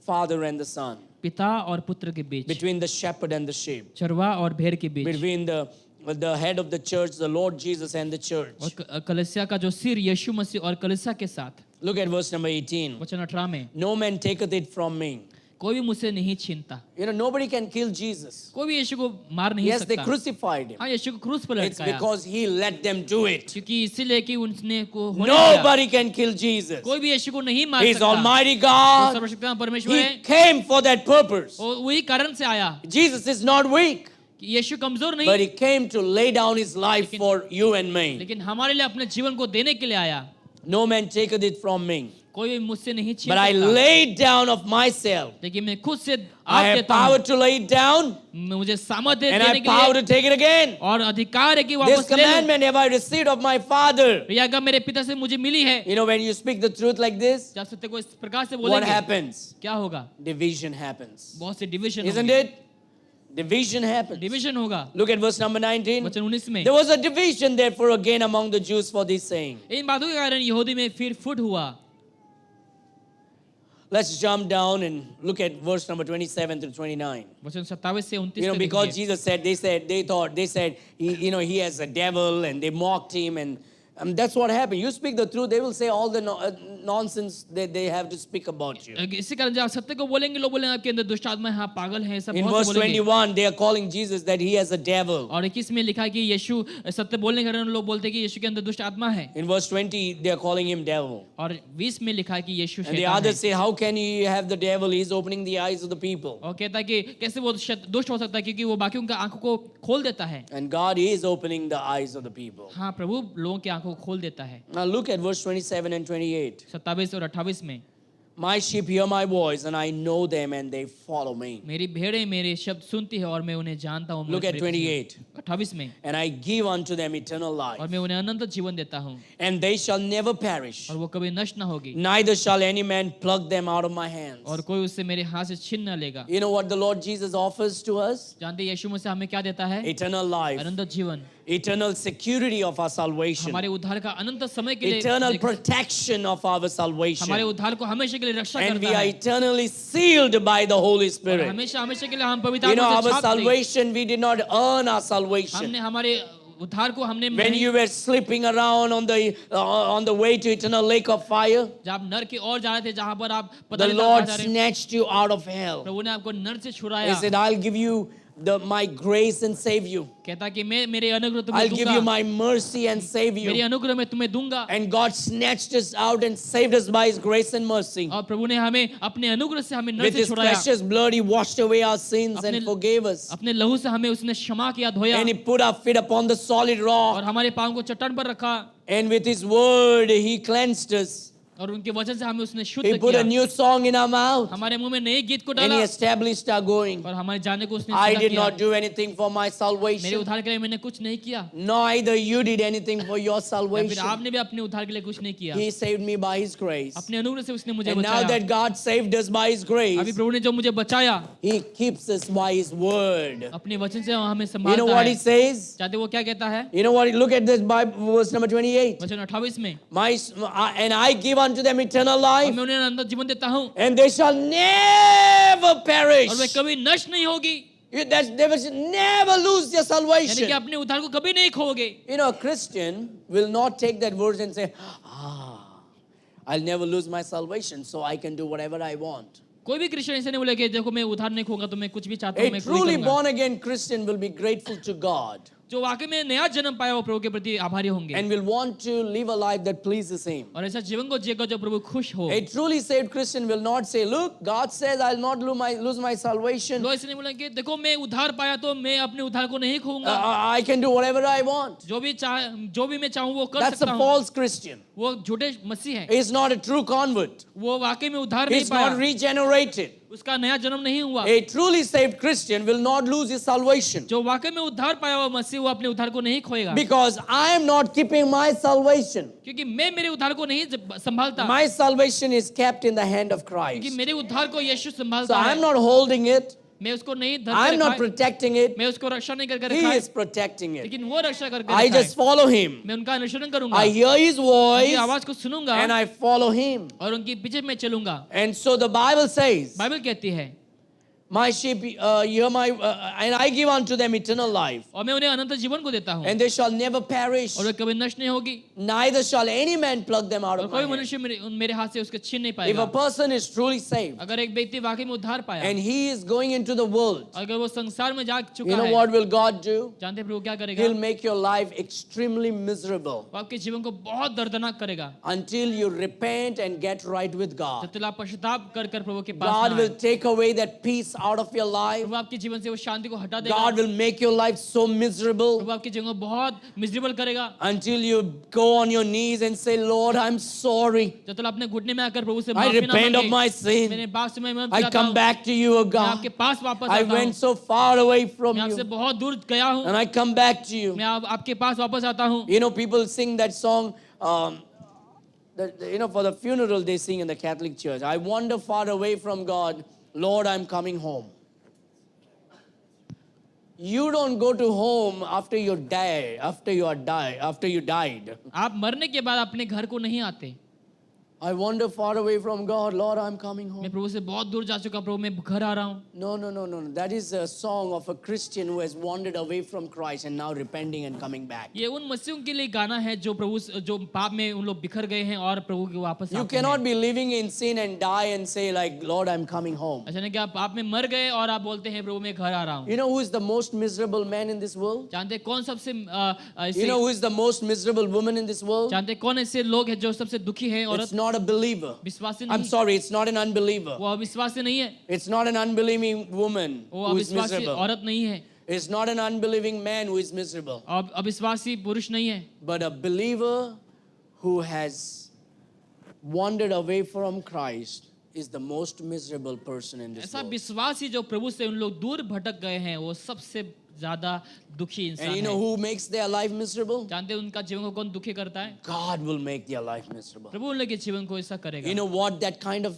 Speaker 1: Father and the Son,
Speaker 2: पिता और पुत्र के बीच,
Speaker 1: between the shepherd and the sheep,
Speaker 2: चरवा और भेड़ के बीच,
Speaker 1: between the head of the church, the Lord Jesus, and the church.
Speaker 2: और कलीसिया का जो सिर यीशु मसीह और कलीसिया के साथ।
Speaker 1: Look at verse number 18.
Speaker 2: वचन 18 में,
Speaker 1: No man taketh it from me.
Speaker 2: कोई भी मुझसे नहीं छीनता।
Speaker 1: Nobody can kill Jesus.
Speaker 2: कोई भी यीशु को मार नहीं
Speaker 1: Yes, they
Speaker 2: सकता।
Speaker 1: crucified him.
Speaker 2: हाँ, यीशु को क्रूस पर
Speaker 1: It's
Speaker 2: लटकाया,
Speaker 1: because he let them do it.
Speaker 2: क्योंकि इसीलिए कि उसने को होने दिया।
Speaker 1: Nobody can kill Jesus.
Speaker 2: कोई भी यीशु को नहीं मार
Speaker 1: He's
Speaker 2: सकता।
Speaker 1: Almighty
Speaker 2: वो
Speaker 1: God.
Speaker 2: सर्वशक्तिमान परमेश्वर
Speaker 1: He
Speaker 2: है,
Speaker 1: came for that purpose.
Speaker 2: और वही कारण से आया
Speaker 1: Jesus is not weak,
Speaker 2: कि यीशु कमजोर
Speaker 1: but
Speaker 2: नहीं,
Speaker 1: he came to lay down his life for you and me.
Speaker 2: लेकिन हमारे लिए अपने जीवन को देने के लिए आया।
Speaker 1: No man taketh it from me,
Speaker 2: कोई भी मुझसे नहीं छीन
Speaker 1: but I
Speaker 2: सकता,
Speaker 1: laid down of myself.
Speaker 2: लेकिन मैं खुद से
Speaker 1: I
Speaker 2: आप
Speaker 1: have
Speaker 2: देता
Speaker 1: power
Speaker 2: हूँ,
Speaker 1: to lay it down,
Speaker 2: मुझे सामर्थ्य है
Speaker 1: and I
Speaker 2: देने
Speaker 1: have
Speaker 2: के
Speaker 1: power
Speaker 2: लिए,
Speaker 1: to take it again.
Speaker 2: और अधिकार है कि
Speaker 1: This
Speaker 2: वापस ले लूं।
Speaker 1: commandment have I received of my Father.
Speaker 2: यह आज्ञा मेरे पिता से मुझे मिली है।
Speaker 1: When you speak the truth like this,
Speaker 2: जब सत्य को इस प्रकार से
Speaker 1: what
Speaker 2: बोलेंगे,
Speaker 1: happens?
Speaker 2: क्या होगा?
Speaker 1: Division happens.
Speaker 2: बहुत से division
Speaker 1: Isn't it? Division happens.
Speaker 2: Division होगा।
Speaker 1: Look at verse number 19.
Speaker 2: वचन 19 में,
Speaker 1: There was a division therefore again among the Jews for this saying.
Speaker 2: इन बातों के कारण यहूदी में फिर फुट हुआ।
Speaker 1: Let's jump down and look at verse number 27 to 29.
Speaker 2: वचन 27 से 29 तक
Speaker 1: Because
Speaker 2: देखिए।
Speaker 1: Jesus said, he has a devil, and they mocked him, and That's what happened. You speak the truth, they will say all the nonsense that they have to speak about you.
Speaker 2: इसी कारण जब आप सत्य को बोलेंगे लोग बोलेंगे आपके अंदर दुष्ट आत्मा है, हाँ पागल है, सब
Speaker 1: In
Speaker 2: बहुत
Speaker 1: verse
Speaker 2: से बोलेंगे।
Speaker 1: 21, they are calling Jesus that he has a devil.
Speaker 2: और 21 में लिखा है कि यीशु सत्य बोलने के कारण लोग बोलते हैं कि यीशु के अंदर दुष्ट आत्मा है।
Speaker 1: In verse 20, they are calling him devil.
Speaker 2: और 20 में लिखा है कि यीशु
Speaker 1: And the
Speaker 2: शैतान है।
Speaker 1: others say, how can he have the devil? He's opening the eyes of the people.
Speaker 2: और कहता है कि कैसे वो दुष्ट हो सकता है, क्योंकि वो बाकी उनका आंखों को खोल देता है।
Speaker 1: And God is opening the eyes of the people.
Speaker 2: हाँ प्रभु लोगों की आंखों को खोल देता है।
Speaker 1: Now look at verse 27 and 28.
Speaker 2: 27 और 28 में,
Speaker 1: My sheep hear my voice, and I know them, and they follow me.
Speaker 2: मेरी भेड़ें मेरे शब्द सुनती है और मैं उन्हें जानता हूँ।
Speaker 1: Look at 28.
Speaker 2: 28 में,
Speaker 1: And I give unto them eternal life,
Speaker 2: और मैं उन्हें अनंत जीवन देता हूँ
Speaker 1: and they shall never perish.
Speaker 2: और वो कभी नष्ट न होगी,
Speaker 1: Neither shall any man pluck them out of my hands.
Speaker 2: और कोई उससे मेरे हाथ से छीन न लेगा।
Speaker 1: You know what the Lord Jesus offers to us?
Speaker 2: जानते हैं यीशु मसीह हमें क्या देता है?
Speaker 1: Eternal life,
Speaker 2: अनंत जीवन,
Speaker 1: eternal security of our salvation,
Speaker 2: हमारे उद्धार का अनंत समय के लिए,
Speaker 1: eternal protection of our
Speaker 2: हमारे
Speaker 1: salvation,
Speaker 2: उद्धार को हमेशा के लिए रक्षा
Speaker 1: and we
Speaker 2: करता
Speaker 1: are
Speaker 2: है।
Speaker 1: eternally sealed by the Holy
Speaker 2: और
Speaker 1: Spirit.
Speaker 2: हमेशा हमेशा के लिए हम पवित्र
Speaker 1: You know,
Speaker 2: आत्मा से
Speaker 1: our
Speaker 2: छाप देंगे।
Speaker 1: salvation, we did not earn our salvation.
Speaker 2: हमने हमारे उद्धार को हमने
Speaker 1: When you were slipping around on the way to eternal lake of fire,
Speaker 2: जब आप नर की ओर जा रहे थे, जहाँ पर आप पता
Speaker 1: the
Speaker 2: नहीं था
Speaker 1: Lord
Speaker 2: कहाँ जा रहे हैं,
Speaker 1: snatched you out of hell.
Speaker 2: प्रभु ने आपको नर से
Speaker 1: He
Speaker 2: छुड़ाया।
Speaker 1: said, I'll give you my grace and save you.
Speaker 2: कहता कि मैं मेरे अनुग्रह तुम्हें
Speaker 1: I'll give you
Speaker 2: दूंगा,
Speaker 1: my mercy and save
Speaker 2: मेरे
Speaker 1: you.
Speaker 2: अनुग्रह में तुम्हें दूंगा।
Speaker 1: And God snatched us out and saved us by His grace and mercy.
Speaker 2: और प्रभु ने हमें अपने अनुग्रह से हमें नर
Speaker 1: With
Speaker 2: से
Speaker 1: His
Speaker 2: छुड़ाया,
Speaker 1: precious blood, He washed away our sins and
Speaker 2: अपने-
Speaker 1: forgave us.
Speaker 2: अपने लहू से हमें उसने क्षमा किया, धोया,
Speaker 1: And He put our feet upon the solid
Speaker 2: और
Speaker 1: rock.
Speaker 2: हमारे पाँव को चट्टान पर रखा,
Speaker 1: And with His word, He cleansed us.
Speaker 2: और उनके वचन से हमें उसने शुद्ध
Speaker 1: He put
Speaker 2: किया,
Speaker 1: a new song in our mouth.
Speaker 2: हमारे मुंह में नए गीत को
Speaker 1: And
Speaker 2: डाला,
Speaker 1: He established our going.
Speaker 2: और हमारे जाने को उसने
Speaker 1: I
Speaker 2: सीधा
Speaker 1: did
Speaker 2: किया।
Speaker 1: not do anything for my
Speaker 2: मेरे
Speaker 1: salvation.
Speaker 2: उद्धार के लिए मैंने कुछ नहीं किया,
Speaker 1: Neither you did anything for your
Speaker 2: या फिर
Speaker 1: salvation.
Speaker 2: आपने भी अपने उद्धार के लिए कुछ नहीं किया।
Speaker 1: He saved me by His grace.
Speaker 2: अपने अनुग्रह से उसने मुझे
Speaker 1: And now
Speaker 2: बचाया।
Speaker 1: that God saved us by His
Speaker 2: अभी
Speaker 1: grace,
Speaker 2: प्रभु ने जो मुझे बचाया,
Speaker 1: He keeps us by His word.
Speaker 2: अपने वचन से हमें
Speaker 1: You know
Speaker 2: संभालता
Speaker 1: what
Speaker 2: है।
Speaker 1: He says?
Speaker 2: चाहते वो क्या कहता है?
Speaker 1: You know what? Look at this Bible, verse number 28.
Speaker 2: वचन 28 में,
Speaker 1: And I give unto them eternal
Speaker 2: और
Speaker 1: life,
Speaker 2: मैं उन्हें अनंत जीवन देता हूँ,
Speaker 1: and they shall never perish.
Speaker 2: और वे कभी नष्ट नहीं होगी,
Speaker 1: They will never lose their
Speaker 2: यानी कि
Speaker 1: salvation.
Speaker 2: अपने उद्धार को कभी नहीं खोगे।
Speaker 1: You know, a Christian will not take that verse and say, I'll never lose my salvation, so I can do whatever I want.
Speaker 2: कोई भी क्रिश्चियन ऐसे नहीं बोले कि देखो मैं उद्धार नहीं खोऊंगा तो मैं कुछ भी चाहता हूँ
Speaker 1: A
Speaker 2: मैं पूरी
Speaker 1: truly
Speaker 2: करूंगा।
Speaker 1: born again Christian will be grateful to God
Speaker 2: जो वाकई में नया जन्म पाया वो प्रभु के प्रति आभारी होंगे,
Speaker 1: and will want to live a life that pleases Him.
Speaker 2: और ऐसा जीवन को जिएगा जो प्रभु खुश हो।
Speaker 1: A truly saved Christian will not say, look, God says I'll not lose my salvation.
Speaker 2: लोग ऐसे नहीं बोलेंगे देखो मैं उद्धार पाया तो मैं अपने उद्धार को नहीं खोऊंगा,
Speaker 1: I can do whatever I want.
Speaker 2: जो भी मैं चाहूँ वो कर
Speaker 1: That's
Speaker 2: सकता
Speaker 1: a
Speaker 2: हूँ।
Speaker 1: false Christian.
Speaker 2: वो झूठे मसीह है,
Speaker 1: He's not a true convert.
Speaker 2: वो वाकई में उद्धार नहीं
Speaker 1: He's not
Speaker 2: पाया,
Speaker 1: regenerated.
Speaker 2: उसका नया जन्म नहीं हुआ।
Speaker 1: A truly saved Christian will not lose his salvation
Speaker 2: जो वाकई में उद्धार पाया हुआ मसीह वो अपने उद्धार को नहीं खोएगा,
Speaker 1: because I am not keeping my salvation.
Speaker 2: क्योंकि मैं मेरे उद्धार को नहीं संभालता,
Speaker 1: My salvation is kept in the hand of
Speaker 2: क्योंकि
Speaker 1: Christ.
Speaker 2: मेरे उद्धार को यीशु
Speaker 1: So
Speaker 2: संभालता
Speaker 1: I'm
Speaker 2: है।
Speaker 1: not holding it.
Speaker 2: मैं उसको नहीं धर
Speaker 1: I'm
Speaker 2: के
Speaker 1: not
Speaker 2: रखा है,
Speaker 1: protecting it.
Speaker 2: मैं उसको रक्षा नहीं करके
Speaker 1: He
Speaker 2: रखा है,
Speaker 1: is protecting it.
Speaker 2: लेकिन वो रक्षा करके
Speaker 1: I
Speaker 2: रखा
Speaker 1: just
Speaker 2: है।
Speaker 1: follow Him.
Speaker 2: मैं उनका अनुसरण करूंगा,
Speaker 1: I hear His
Speaker 2: उनकी
Speaker 1: voice
Speaker 2: आवाज को सुनूंगा
Speaker 1: and I follow Him.
Speaker 2: और उनके पीछे मैं चलूंगा।
Speaker 1: And so the Bible says,
Speaker 2: Bible कहती है,
Speaker 1: my sheep hear my, and I give unto them eternal life,
Speaker 2: और मैं उन्हें अनंत जीवन को देता हूँ,
Speaker 1: and they shall never perish.
Speaker 2: और वे कभी नष्ट नहीं होगी,
Speaker 1: Neither shall any man pluck them out
Speaker 2: और
Speaker 1: of my
Speaker 2: कोई
Speaker 1: hand.
Speaker 2: मनुष्य मेरे हाथ से उसके छीन नहीं
Speaker 1: If a
Speaker 2: पाएगा।
Speaker 1: person is truly saved
Speaker 2: अगर एक व्यक्ति वाकई में उद्धार पाया,
Speaker 1: and he is going into the world,
Speaker 2: अगर वो संसार में जा
Speaker 1: you
Speaker 2: चुका
Speaker 1: know
Speaker 2: है,
Speaker 1: what will God do?
Speaker 2: जानते हैं प्रभु क्या करेगा?
Speaker 1: He'll make your life extremely miserable
Speaker 2: वो आपके जीवन को बहुत दर्दनाक करेगा,
Speaker 1: until you repent and get right with God.
Speaker 2: जब तक आप पश्चाताप कर प्रभु के पास
Speaker 1: God
Speaker 2: ना
Speaker 1: will
Speaker 2: आए।
Speaker 1: take away that peace out of your life.
Speaker 2: प्रभु आपके जीवन से वो शांति को हटा देगा,
Speaker 1: God will make your life so miserable
Speaker 2: प्रभु आपके जीवन को बहुत मिजरेबल करेगा,
Speaker 1: until you go on your knees and say, Lord, I'm sorry.
Speaker 2: जब तक अपने घुटने में आकर प्रभु से
Speaker 1: I
Speaker 2: माफी ना
Speaker 1: repent of
Speaker 2: मांगे,
Speaker 1: my sin.
Speaker 2: मेरे पाप से मैं माफी
Speaker 1: I
Speaker 2: चाहता
Speaker 1: come
Speaker 2: हूँ,
Speaker 1: back to you, O
Speaker 2: मैं
Speaker 1: God.
Speaker 2: आपके पास वापस
Speaker 1: I
Speaker 2: आता हूँ,
Speaker 1: went so far away from
Speaker 2: मैं आपसे
Speaker 1: you
Speaker 2: बहुत दूर गया हूँ,
Speaker 1: and I come back to you.
Speaker 2: मैं आपके पास वापस आता हूँ।
Speaker 1: You know, people sing that song, for the funeral they sing in the Catholic Church. I wander far away from God. Lord, I'm coming home. You don't go to home after you died.
Speaker 2: आप मरने के बाद अपने घर को नहीं आते,
Speaker 1: I wander far away from God. Lord, I'm coming
Speaker 2: मैं
Speaker 1: home.
Speaker 2: प्रभु से बहुत दूर जा चुका, प्रभु मैं घर आ रहा हूँ.
Speaker 1: No, no, no, no, no. That is a song of a Christian who has wandered away from Christ and now repenting and coming back.
Speaker 2: ये उन मसीहों के लिए गाना है जो जो पाप में उन लोग बिखर गए हैं और प्रभु के वापस
Speaker 1: You
Speaker 2: आते हैं.
Speaker 1: cannot be living in sin and die and say like, Lord, I'm coming home.
Speaker 2: ऐसा नहीं कि आप पाप में मर गए और आप बोलते हैं प्रभु मैं घर आ रहा हूँ.
Speaker 1: You know who is the most miserable man in this world?
Speaker 2: जानते हैं कौन सबसे
Speaker 1: You know who is the most miserable woman in this world?
Speaker 2: जानते हैं कौन ऐसे लोग हैं जो सबसे दुखी हैं?
Speaker 1: It's not a believer.
Speaker 2: विश्वासी
Speaker 1: I'm
Speaker 2: नहीं.
Speaker 1: sorry, it's not an unbeliever.
Speaker 2: वो अविश्वासी नहीं है.
Speaker 1: It's not an unbelieving woman
Speaker 2: वो
Speaker 1: who is
Speaker 2: अविश्वासी
Speaker 1: miserable.
Speaker 2: औरत नहीं है.
Speaker 1: It's not an unbelieving man who is miserable.
Speaker 2: और अविश्वासी पुरुष नहीं है.
Speaker 1: But a believer who has wandered away from Christ is the most miserable person in this
Speaker 2: ऐसा
Speaker 1: world.
Speaker 2: विश्वासी जो प्रभु से उन लोग दूर भटक गए हैं वो सबसे ज्यादा दुखी इंसान
Speaker 1: And you know
Speaker 2: है.
Speaker 1: who makes their life miserable?
Speaker 2: जानते हैं उनका जीवन को कौन दुखी करता है?
Speaker 1: God will make their life miserable.
Speaker 2: प्रभु उन लोग के जीवन को ऐसा करेगा.
Speaker 1: You know what that kind of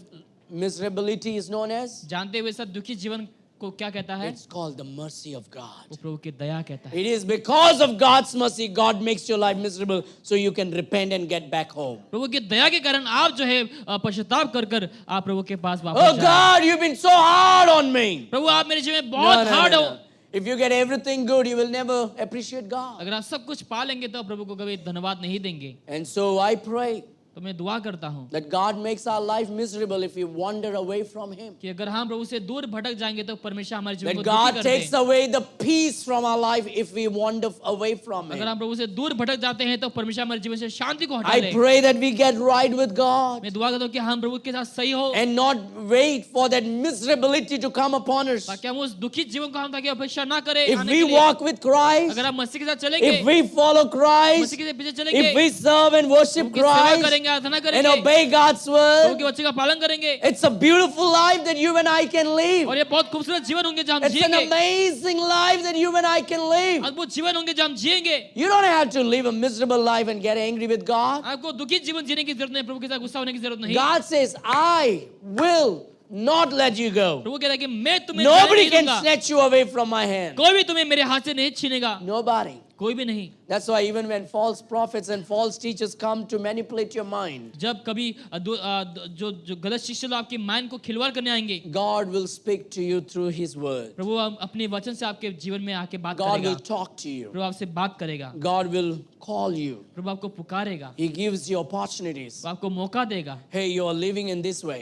Speaker 1: miserability is known as?
Speaker 2: जानते हैं वैसा दुखी जीवन को क्या कहता है?
Speaker 1: It's called the mercy of God.
Speaker 2: वो प्रभु की दया कहता है.
Speaker 1: It is because of God's mercy, God makes your life miserable so you can repent and get back home.
Speaker 2: प्रभु की दया के कारण आप जो है पश्चाताप कर कर आप प्रभु के पास वापस
Speaker 1: Oh
Speaker 2: जाएं.
Speaker 1: God, you've been so hard on me.
Speaker 2: प्रभु आप मेरे जीवन में
Speaker 1: No,
Speaker 2: बहुत
Speaker 1: no,
Speaker 2: हार्ड
Speaker 1: no,
Speaker 2: हो.
Speaker 1: no. If you get everything good, you will never appreciate God.
Speaker 2: अगर आप सब कुछ पा लेंगे तो प्रभु को कभी धन्यवाद नहीं देंगे.
Speaker 1: And so I pray
Speaker 2: तो मैं दुआ करता हूँ
Speaker 1: that God makes our life miserable if we wander away from Him.
Speaker 2: कि अगर हम प्रभु से दूर भटक जाएंगे तो परमेश्वर हमारे जीवन
Speaker 1: That
Speaker 2: को
Speaker 1: God
Speaker 2: दुखी कर
Speaker 1: takes
Speaker 2: they.
Speaker 1: away the peace from our life if we wander away from
Speaker 2: अगर
Speaker 1: Him.
Speaker 2: हम प्रभु से दूर भटक जाते हैं तो परमेश्वर हमारे जीवन से शांति को हटा
Speaker 1: I
Speaker 2: ले.
Speaker 1: pray that we get right with God
Speaker 2: मैं दुआ करता हूँ कि हम प्रभु के साथ सही हो
Speaker 1: and not wait for that miserability to come upon us.
Speaker 2: ताकि हम उस दुखी जीवन को हम ताकि अपेक्षा ना करें.
Speaker 1: If
Speaker 2: आने
Speaker 1: we
Speaker 2: के लिए.
Speaker 1: walk with Christ,
Speaker 2: अगर हम मसीह के साथ चलेंगे,
Speaker 1: if we follow
Speaker 2: Masih
Speaker 1: Christ,
Speaker 2: के पीछे चलेंगे,
Speaker 1: if we serve and worship
Speaker 2: उनकी सेवा
Speaker 1: Christ
Speaker 2: करेंगे, आराधना
Speaker 1: and
Speaker 2: करेंगे,
Speaker 1: obey God's
Speaker 2: प्रभु
Speaker 1: word,
Speaker 2: के वचन का पालन करेंगे,
Speaker 1: it's a beautiful life that you and I can live.
Speaker 2: और ये बहुत खूबसूरत जीवन होंगे जहाँ हम
Speaker 1: It's an
Speaker 2: जिएंगे.
Speaker 1: amazing life that you and I can live.
Speaker 2: अद्भुत जीवन होंगे जहाँ हम जिएंगे.
Speaker 1: You don't have to live a miserable life and get angry with God.
Speaker 2: आपको दुखी जीवन जीने की जरूरत नहीं, प्रभु के साथ गुस्सा होने की जरूरत नहीं.
Speaker 1: God says, I will not let you go.
Speaker 2: प्रभु कहता है कि मैं तुम्हें जाने
Speaker 1: Nobody
Speaker 2: नहीं
Speaker 1: can
Speaker 2: दूंगा.
Speaker 1: snatch you away from my hand.
Speaker 2: कोई भी तुम्हें मेरे हाथ से नहीं छीनेगा.
Speaker 1: Nobody.
Speaker 2: कोई भी नहीं.
Speaker 1: That's why even when false prophets and false teachers come to manipulate your mind,
Speaker 2: जब कभी जो गलत शिष्य लोग आपके माइंड को खिलवाड़ करने आएंगे,
Speaker 1: God will speak to you through His word.
Speaker 2: प्रभु अपने वचन से आपके जीवन में आके बात
Speaker 1: God
Speaker 2: करेगा.
Speaker 1: will talk to you.
Speaker 2: प्रभु आपसे बात करेगा.
Speaker 1: God will call you.
Speaker 2: प्रभु आपको पुकारेगा.
Speaker 1: He gives you opportunities.
Speaker 2: वो आपको मौका देगा.
Speaker 1: Hey, you are living in this way.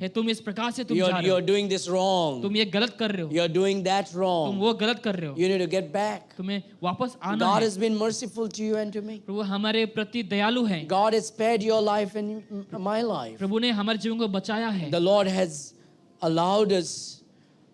Speaker 2: है तुम इस प्रकार से तुम जा रहे
Speaker 1: You're
Speaker 2: हो.
Speaker 1: doing this wrong.
Speaker 2: तुम ये गलत कर रहे हो.
Speaker 1: You're doing that
Speaker 2: तुम
Speaker 1: wrong.
Speaker 2: वो गलत कर रहे हो.
Speaker 1: You need to get back.
Speaker 2: तुम्हें वापस आना
Speaker 1: God
Speaker 2: है.
Speaker 1: has been merciful to you and to me.
Speaker 2: प्रभु हमारे प्रति दयालु हैं.
Speaker 1: God has spared your life and my life.
Speaker 2: प्रभु ने हमारे जीवन को बचाया है.
Speaker 1: The Lord has allowed us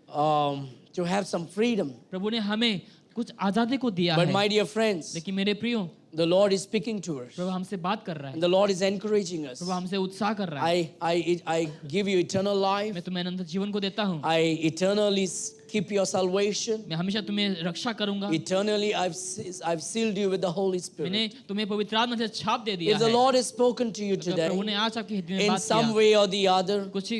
Speaker 1: to have some freedom.
Speaker 2: प्रभु ने हमें कुछ आजादी को दिया
Speaker 1: But
Speaker 2: है.
Speaker 1: my dear friends,
Speaker 2: लेकिन मेरे प्रियो,
Speaker 1: the Lord is speaking to us.
Speaker 2: प्रभु हमसे बात कर रहा है.
Speaker 1: And the Lord is encouraging us.
Speaker 2: प्रभु हमसे उत्साह कर रहा है.
Speaker 1: I give you eternal life.
Speaker 2: मैं तुम्हें अनंत जीवन को देता हूँ.
Speaker 1: I eternally keep your salvation.
Speaker 2: मैं हमेशा तुम्हें रक्षा करूंगा.
Speaker 1: Eternally I've sealed you with the Holy Spirit.
Speaker 2: मैंने तुम्हें पवित्र आत्मा से छाप दे दिया
Speaker 1: If the
Speaker 2: है.
Speaker 1: Lord has spoken to you
Speaker 2: अगर प्रभु ने
Speaker 1: today
Speaker 2: आज आपके हृदय में
Speaker 1: in
Speaker 2: बात
Speaker 1: some
Speaker 2: किया,
Speaker 1: way or the other,
Speaker 2: कुछ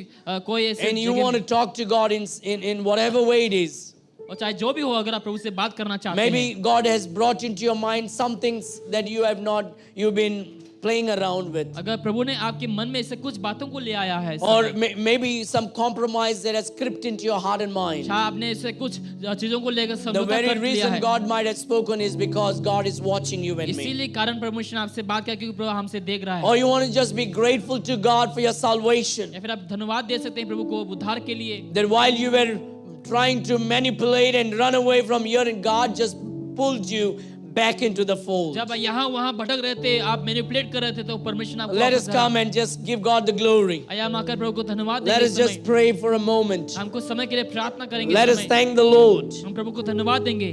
Speaker 2: कोई ऐसे
Speaker 1: and you
Speaker 2: जगह
Speaker 1: want to
Speaker 2: में-
Speaker 1: talk to God in whatever way it is,
Speaker 2: और चाहे जो भी हो, अगर आप प्रभु से बात करना चाहते
Speaker 1: maybe
Speaker 2: हैं,
Speaker 1: God has brought into your mind some things that you've been playing around with,
Speaker 2: अगर प्रभु ने आपके मन में ऐसे कुछ बातों को ले आया है,
Speaker 1: or maybe some compromise that has crept into your heart and mind.
Speaker 2: शायद आपने ऐसे कुछ चीजों को लेकर
Speaker 1: The
Speaker 2: समझौता
Speaker 1: very
Speaker 2: कर लिया
Speaker 1: reason
Speaker 2: है.
Speaker 1: God might have spoken is because God is watching you and me.
Speaker 2: इसीलिए कारण परमेश्वर ने आपसे बात किया क्योंकि प्रभु हमसे देख रहा है.
Speaker 1: Or you want to just be grateful to God for your salvation.
Speaker 2: या फिर आप धन्यवाद दे सकते हैं प्रभु को उद्धार के लिए.
Speaker 1: That while you were trying to manipulate and run away from here, and God just pulled you back into the fold.
Speaker 2: जब यहाँ वहाँ भटक रहे थे, आप मैनिपुलेट कर रहे थे, तो परमेश्वर ने आपको
Speaker 1: Let
Speaker 2: वापस
Speaker 1: us come and just give God the glory.
Speaker 2: आया हम आकर प्रभु को धन्यवाद
Speaker 1: Let
Speaker 2: देंगे.
Speaker 1: us just pray for a moment.
Speaker 2: हमको समय के लिए प्रार्थना करेंगे.
Speaker 1: Let us
Speaker 2: समय.
Speaker 1: thank the Lord.
Speaker 2: हम प्रभु को धन्यवाद देंगे.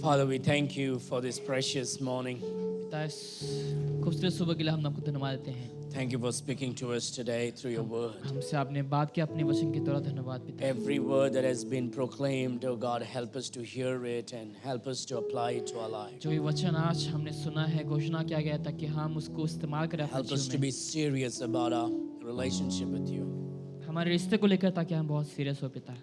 Speaker 1: Father, we thank you for this precious morning.
Speaker 2: पिता, इस खूबसूरत सुबह के लिए हम आपको धन्यवाद देते हैं।
Speaker 1: Thank you for speaking to us today through your word.
Speaker 2: हमसे आपने बात की अपने वचन के द्वारा, धन्यवाद पिता।
Speaker 1: Every word that has been proclaimed, oh God, help us to hear it and help us to apply it to our lives.
Speaker 2: जो ये वचन आज हमने सुना है, घोषणा किया गया है, ताकि हम उसको इस्तेमाल करें अपने
Speaker 1: Help us to
Speaker 2: जीवन में।
Speaker 1: be serious about our relationship with you,
Speaker 2: हमारे रिश्ते को लेकर, ताकि हम बहुत सीरियस हो पिता,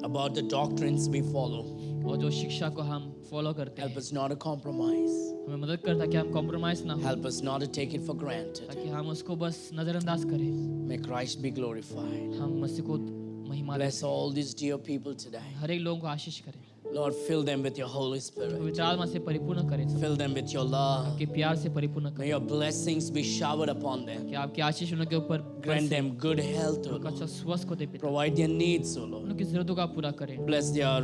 Speaker 1: about the doctrines we follow.
Speaker 2: और जो शिक्षा को हम फॉलो करते
Speaker 1: Help
Speaker 2: हैं,
Speaker 1: us not to compromise.
Speaker 2: हमें मदद कर, ताकि हम कॉम्प्रोमाइज ना हो,
Speaker 1: Help us not to take it for granted.
Speaker 2: ताकि हम उसको बस नजरअंदाज करें।
Speaker 1: May Christ be glorified.
Speaker 2: हम मसीह को महिमा दें।
Speaker 1: Bless all these dear people today.
Speaker 2: हर एक लोगों को आशीष करें,
Speaker 1: Lord, fill them with your Holy Spirit.
Speaker 2: पवित्र आत्मा से परिपूर्ण करें,
Speaker 1: Fill them with your love.
Speaker 2: आपके प्यार से परिपूर्ण
Speaker 1: May
Speaker 2: करें,
Speaker 1: your blessings be showered upon them.
Speaker 2: कि आपकी आशीष उनके ऊपर
Speaker 1: Grant them good health, O
Speaker 2: उनका
Speaker 1: Lord.
Speaker 2: अच्छा स्वस्थ को दे पिता,
Speaker 1: Provide their needs, O Lord.
Speaker 2: उनकी जरूरतों का पूरा करें,
Speaker 1: Bless their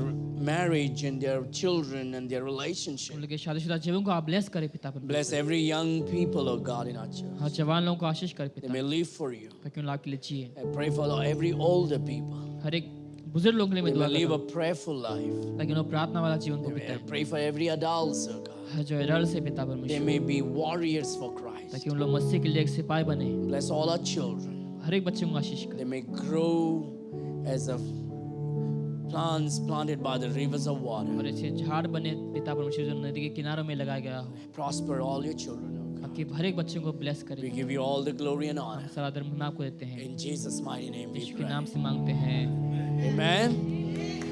Speaker 1: marriage and their children and their relationship.
Speaker 2: उनके शादीशुदा जीवन को आप ब्लेस करें पिता,
Speaker 1: Bless every young people, O God, in our church.
Speaker 2: हर जवान लोगों को आशीष करें
Speaker 1: They
Speaker 2: पिता,
Speaker 1: may live for you.
Speaker 2: ताकि उन आपके लिए जिए।
Speaker 1: I pray for every older people.
Speaker 2: हर एक बुजुर्ग लोगों के लिए
Speaker 1: They
Speaker 2: मैं
Speaker 1: may
Speaker 2: दुआ
Speaker 1: live
Speaker 2: करता
Speaker 1: a
Speaker 2: हूँ,
Speaker 1: prayerful life.
Speaker 2: ताकि उन्हें प्रार्थना वाला जीवन को
Speaker 1: I
Speaker 2: बिताए।
Speaker 1: pray for every adult, O God.
Speaker 2: हर जो एडल्ट से पिता
Speaker 1: They
Speaker 2: परमेश्वर,
Speaker 1: may be warriors for Christ.
Speaker 2: ताकि उन लोग मसीह के लिए एक सिपाही बने।
Speaker 1: Bless all our children.
Speaker 2: हर एक बच्चे को आशीष करें,
Speaker 1: They may grow as a plants planted by the rivers of water.
Speaker 2: और ऐसे झाड़ बने पिता परमेश्वर, जो नदी के किनारों में लगाया गया हो।
Speaker 1: Prosper all your children, O God.
Speaker 2: आपके हर एक बच्चे को ब्लेस
Speaker 1: We
Speaker 2: करें।
Speaker 1: give you all the glory and
Speaker 2: हम
Speaker 1: honor.
Speaker 2: सारा धर्म महिमा आपको देते हैं,
Speaker 1: In Jesus' mighty name we
Speaker 2: यीशु के
Speaker 1: pray.
Speaker 2: नाम से मांगते हैं।
Speaker 1: Amen.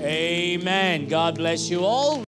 Speaker 1: Amen. God bless you all.